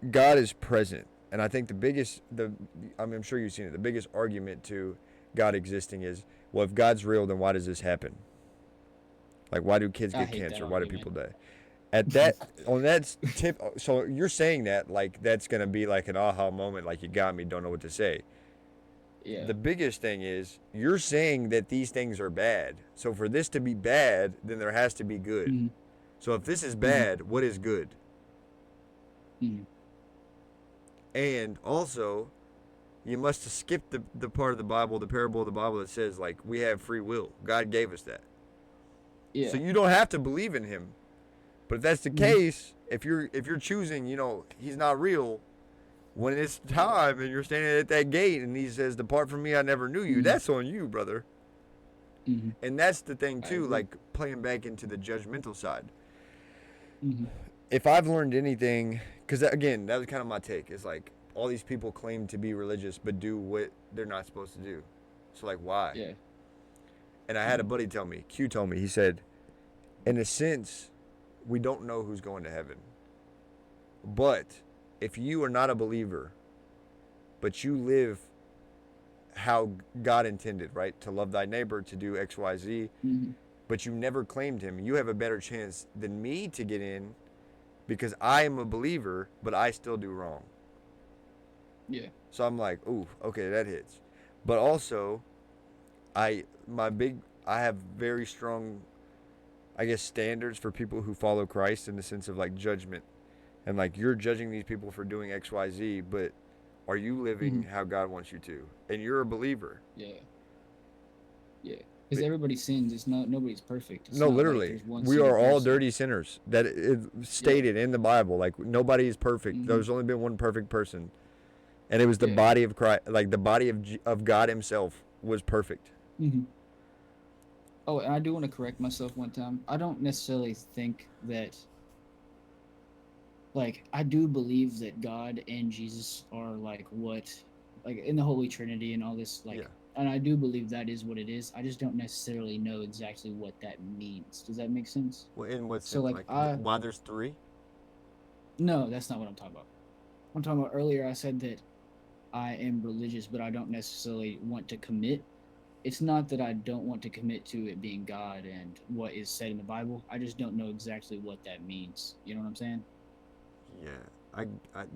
Mhm. God is present, and I think I mean, I'm sure you've seen it. The biggest argument to God existing is, well, if God's real, then why does this happen? Like, why do kids I get hate that cancer? Why do argument. people die? At that on that tip, so you're saying that like that's gonna be like an aha moment, like you got me, don't know what to say. Yeah. The biggest thing is you're saying that these things are bad. So for this to be bad, then there has to be good. Mhm. So if this is Mhm. bad, what is good? Mhm. And also, you must have skipped the part of the Bible, the parable of the Bible that says like we have free will. God gave us that. So Yeah. you don't have to believe in him. But if that's the Mhm. case, if you're choosing, he's not real, when it's Yeah. time and you're standing at that gate and he says, "Depart from me, I never knew you," Mhm. that's on you, brother. Mhm. And that's the thing I too, agree. like playing back into the judgmental side. Mhm. If I've learned anything, because again, that was kind of my take, is like all these people claim to be religious but do what they're not supposed to do. So like, why? Yeah. And I had a Mhm. buddy tell me, Q told me, he said, in a sense, we don't know who's going to heaven. But if you are not a believer, but you live how God intended, right? To love thy neighbor, to do X, Y, Z, Mhm. but you never claimed him, you have a better chance than me to get in because I am a believer, but I still do wrong. Yeah. So I'm like, ooh, okay, that hits. But also, I my big I have very strong, I guess, standards for people who follow Christ in the sense of like judgment. And like you're judging these people for doing X, Y, Z, but are you living Mhm. how God wants you to? And you're a believer. Yeah. Yeah. Because But everybody sins. It's not nobody's perfect. It's no, not like literally, there's one we single are all person. dirty sinners. That is Yeah. stated in the Bible. Like nobody is perfect. Mhm. There's only been one perfect person, and it was the Yeah. body of Christ. Like the body of God Himself was perfect. Mhm. Oh, and I do want to correct myself one time. I don't necessarily think that, like, I do believe that God and Jesus are like what, like in the Holy Trinity and all this, Yeah. like, and I do believe that is what it is. I just don't necessarily know exactly what that means. Does that make sense? Well, in what So, sense? like, Like why there's three? no, that's not what I'm talking about. I'm talking about earlier. I said that I am religious, but I don't necessarily want to commit. It's not that I don't want to commit to it being God and what is said in the Bible. I just don't know exactly what that means. You know what I'm saying? Yeah,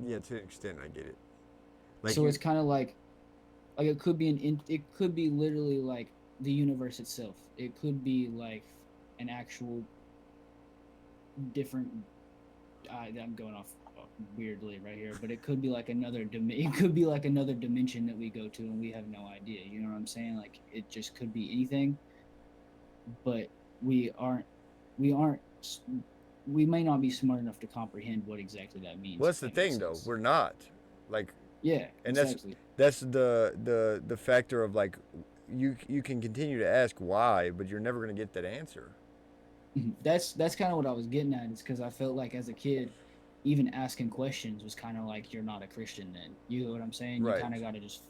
yeah, to an extent, I get it. Like So you, it's kind of like it could be it could be literally like the universe itself. It could be like an actual different. I'm going off weirdly right here, but it could be like it could be like another dimension that we go to and we have no idea. You know what I'm saying? Like it just could be anything, but we aren't we aren't we may not be smart enough to comprehend what exactly that well, means. that's If the that makes thing though. sense. We're not, like, Yeah, and exactly. that's the factor of like, you can continue to ask why, but you're never gonna get that answer. That's kind of what I was getting at. Is because I felt like as a kid, even asking questions was kind of like you're not a Christian. Then you know what I'm saying? You Right. kind of got to just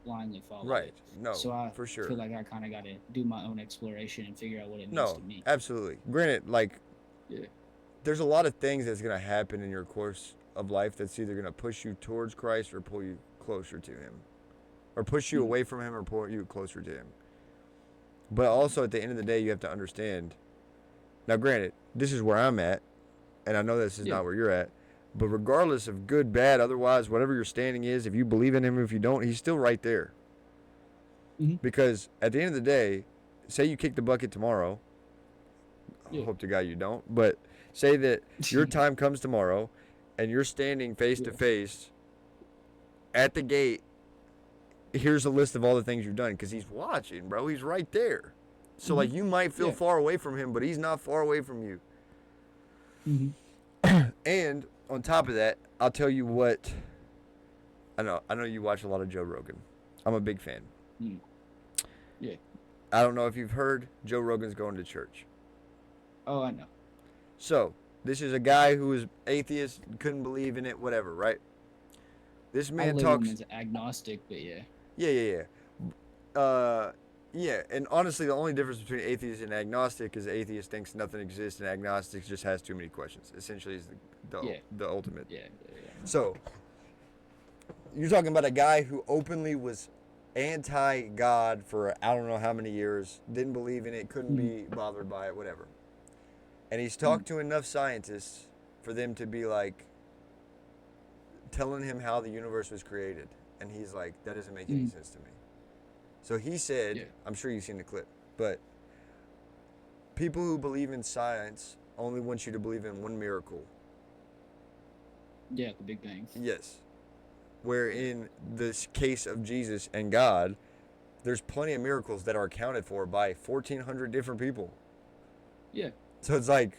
blindly follow Right. it. No, So I for feel sure. like I kind of got to do my own exploration and figure out what it means No, to me. absolutely. Granted, like, Yeah. there's a lot of things that's gonna happen in your course of life that's either gonna push you towards Christ or pull you closer to Him, or push you Mm-hmm. away from Him or pull you closer to Him. But also at the end of the day, you have to understand. Now, granted, this is where I'm at, and I know this is Yeah. not where you're at. But regardless of good, bad, otherwise, whatever your standing is, if you believe in Him, if you don't, He's still right there. Mm-hmm. Because at the end of the day, say you kick the bucket tomorrow. Yeah. Hope to God you don't. But say that your time comes tomorrow, and you're standing face to Yeah. face at the gate. Here's a list of all the things you've done, because He's watching, bro. He's right there. So Mm-hmm. like, you might feel Yeah. far away from Him, but He's not far away from you. Mm-hmm. And on top of that, I'll tell you what. I know you watch a lot of Joe Rogan. I'm a big fan. Mm. Yeah. I don't know if you've heard, Joe Rogan's going to church. Oh, I know. So, this is a guy who is atheist, couldn't believe in it, whatever, right? This I man label him talks. as agnostic, but yeah. Yeah. Yeah, and honestly, the only difference between atheist and agnostic is atheist thinks nothing exists, and agnostic just has too many questions. Essentially, is Yeah. the ultimate. Yeah. Yeah. So, you're talking about a guy who openly was anti-God for I don't know how many years, didn't believe in it, couldn't Mm-hmm. be bothered by it, whatever. And he's Mm-hmm. talked to enough scientists for them to be like telling him how the universe was created, and he's like, that doesn't make any sense to me. So he said, Yeah. I'm sure you've seen the clip, but people who believe in science only want you to believe in one miracle. Yeah. The Big Bang. Yes. Where in this case of Jesus and God, there's plenty of miracles that are accounted for by 1,400 different people. Yeah. So it's like,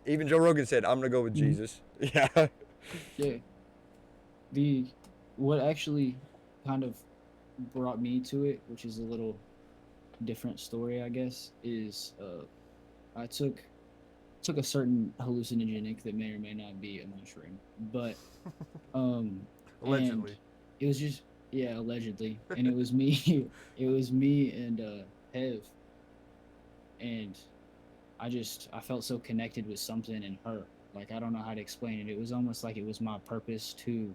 even Joe Rogan said, I'm going to go with Jesus. Yeah. Yeah. What actually kind of brought me to it, which is a little different story, I guess, is I took a certain hallucinogenic that may or may not be a mushroom, but and Allegedly. it was just yeah, allegedly, and it was me, it was me and Hev, and I felt so connected with something in her. Like I don't know how to explain it. It was almost like it was my purpose to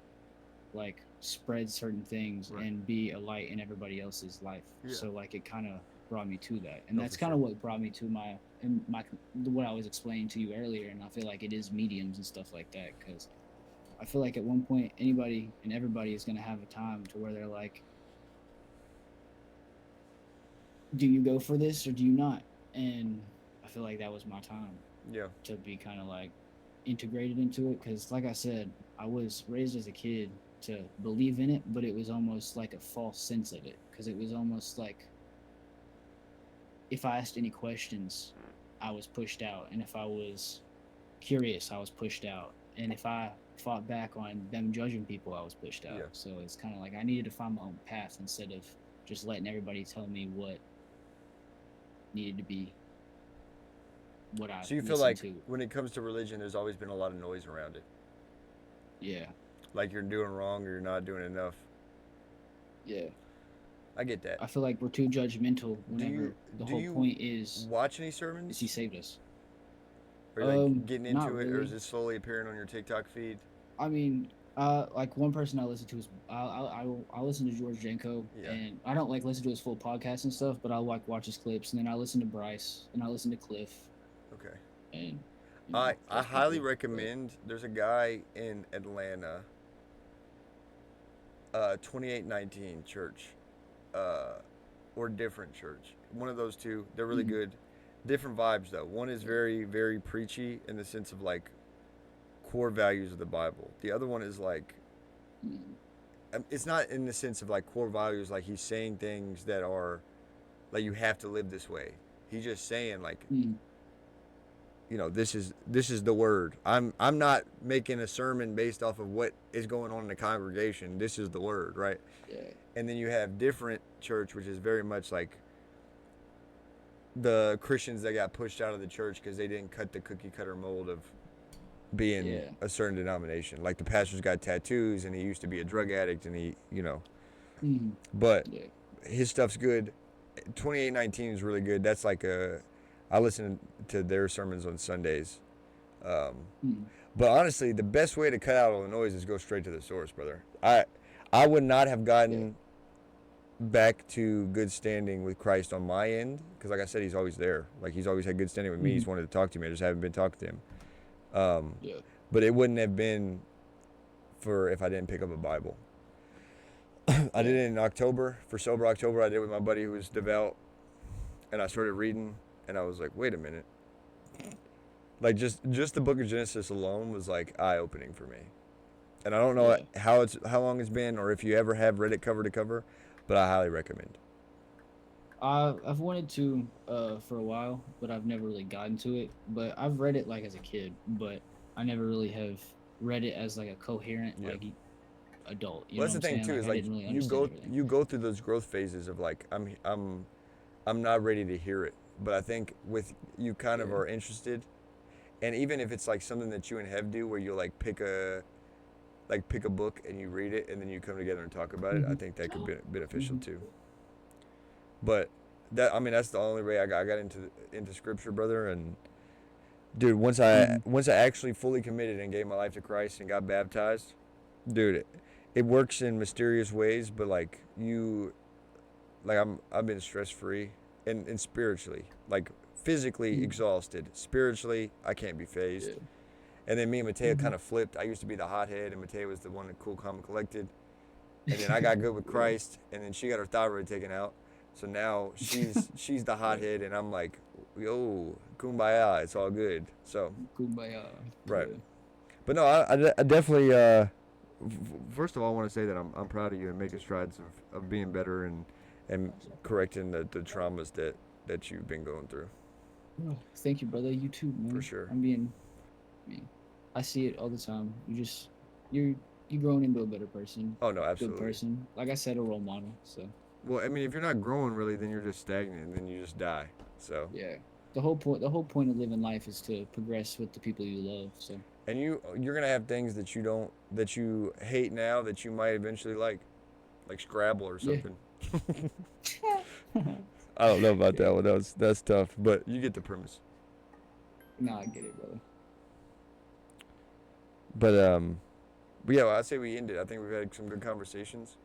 like spread certain things Right. and be a light in everybody else's life. Yeah. So like it kind of brought me to that, and No, that's for kind of sure. what brought me to my what I was explaining to you earlier. And I feel like it is mediums and stuff like that because I feel like at one point anybody and everybody is gonna have a time to where they're like, do you go for this or do you not? And I feel like that was my time Yeah. to be kind of like integrated into it because like I said, I was raised as a kid to believe in it, but it was almost like a false sense of it because it was almost like if I asked any questions, I was pushed out, and if I was curious, I was pushed out, and if I fought back on them judging people, I was pushed out. Yeah. So it's kind of like I needed to find my own path instead of just letting everybody tell me what needed to be what I So you feel listened like to. when it comes to religion, there's always been a lot of noise around it. Yeah. Like you're doing wrong or you're not doing enough. Yeah. I get that. I feel like we're too judgmental whenever the do whole you point is watch any sermons? he saved us. Are you like getting not into it, or really. is it slowly appearing on your TikTok feed? I mean, Like one person I listen to is I listen to George Janko, Yeah. and I don't like listen to his full podcast and stuff, but I'll like watch his clips, and then I listen to Bryce, and I listen to Cliff, Okay. and I those highly people. But recommend. There's a guy in Atlanta, 2819 Church, uh, or Different Church. One of those two. They're really mm, good. Different vibes though. One is very preachy in the sense of like core values of the Bible. The other one is like, mm, it's not in the sense of like core values, like he's saying things that are like you have to live this way. He's just saying like, mm, this is the word. I'm not making a sermon based off of what is going on in the congregation. This is the word, right? yeah, And then you have Different Church, which is very much like the Christians that got pushed out of the church because they didn't cut the cookie cutter mold of being yeah, a certain denomination. Like the pastor's got tattoos and he used to be a drug addict and mm, but yeah, his stuff's good. 2819 is really good. That's like I listen to their sermons on Sundays. Um, mm, but honestly, the best way to cut out all the noise is go straight to the source, brother. I would not have yeah, gotten back to good standing with Christ on my end because, like I said, he's always there. Like he's always had good standing with me. He's mm, wanted to talk to me. I just haven't been talking to him. Um, yeah, but it wouldn't have been for if I didn't pick up a Bible. I yeah, did it in October for Sober October. I did it with my buddy who was devout, and I started reading, and I was like, wait a minute. Like just the Book of Genesis alone was like eye opening for me. And I don't know yeah. how long it's been or if you ever have read it cover to cover, but I highly recommend. I've wanted to for a while, but I've never really gotten to it. But I've read it like as a kid, but I never really have read it as like a coherent Yeah. adult. You Well, know that's what the I'm thing saying? too Like is I like didn't really you understand go everything. you go through those growth phases of like I'm not ready to hear it, but I think with you kind of Yeah. are interested, and even if it's like something that you and Hev do where you pick a book and you read it and then you come together and talk about it, I Hmm. think that could be beneficial Hmm. too. But that's the only way I got into scripture, brother. And dude, Hmm. once I actually fully committed and gave my life to Christ and got baptized, dude, it works in mysterious ways. But like I've been stress free and spiritually, like physically Hmm. exhausted, spiritually I can't be phased. Yeah. And then me and Mateo Hmm. kind of flipped. I used to be the hothead, and Mateo was the one that cool, calm, and collected. And then I got good with Yeah. Christ, and then she got her thyroid taken out. So now she's the Yeah. hothead, and I'm like, yo, kumbaya, it's all good. So Kumbaya. right, Yeah. but no, I definitely. First of all, I want to say that I'm proud of you and making strides of being better and correcting the traumas that you've been going through Oh, thank you, brother. You too, for man. sure. I mean, I see it all the time. You're you growing into a better person, Oh no, good absolutely. person. Like I said, a role model. So Well, I mean, if you're not growing really, then you're just stagnant, and then you just die. So, yeah, the whole point of living life is to progress with the people you love. So and you're gonna have things that you hate now that you might eventually like Scrabble or yeah. something. I don't know about Yeah. that one. That's tough, but you get the premise. Nah, I get it, brother. But but yeah, well, I'd say we end it. I think we've had some good conversations.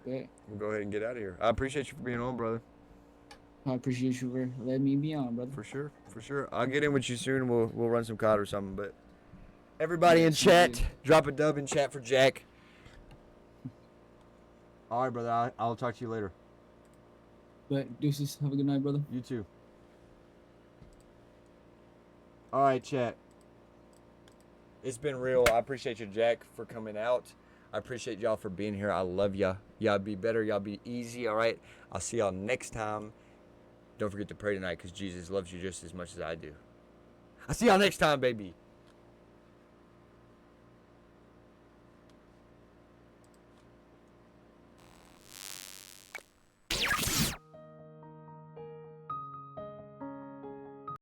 But We'll go ahead and get out of here. I appreciate you for being on, brother. I appreciate you for letting me be on, brother. For sure, for sure. I'll get in with you soon. We'll run some COD or something. But everybody Yeah, in sounds chat, good. drop a dub in chat for Jack. All right, brother. I'll talk to you later. But deuces, have a good night, brother. You too. All right, chat. It's been real. I appreciate you, Jack, for coming out. I appreciate y'all for being here. I love ya. Y'all be better. Y'all be easy. All right. I'll see y'all next time. Don't forget to pray tonight because Jesus loves you just as much as I do. I'll see y'all next time, baby.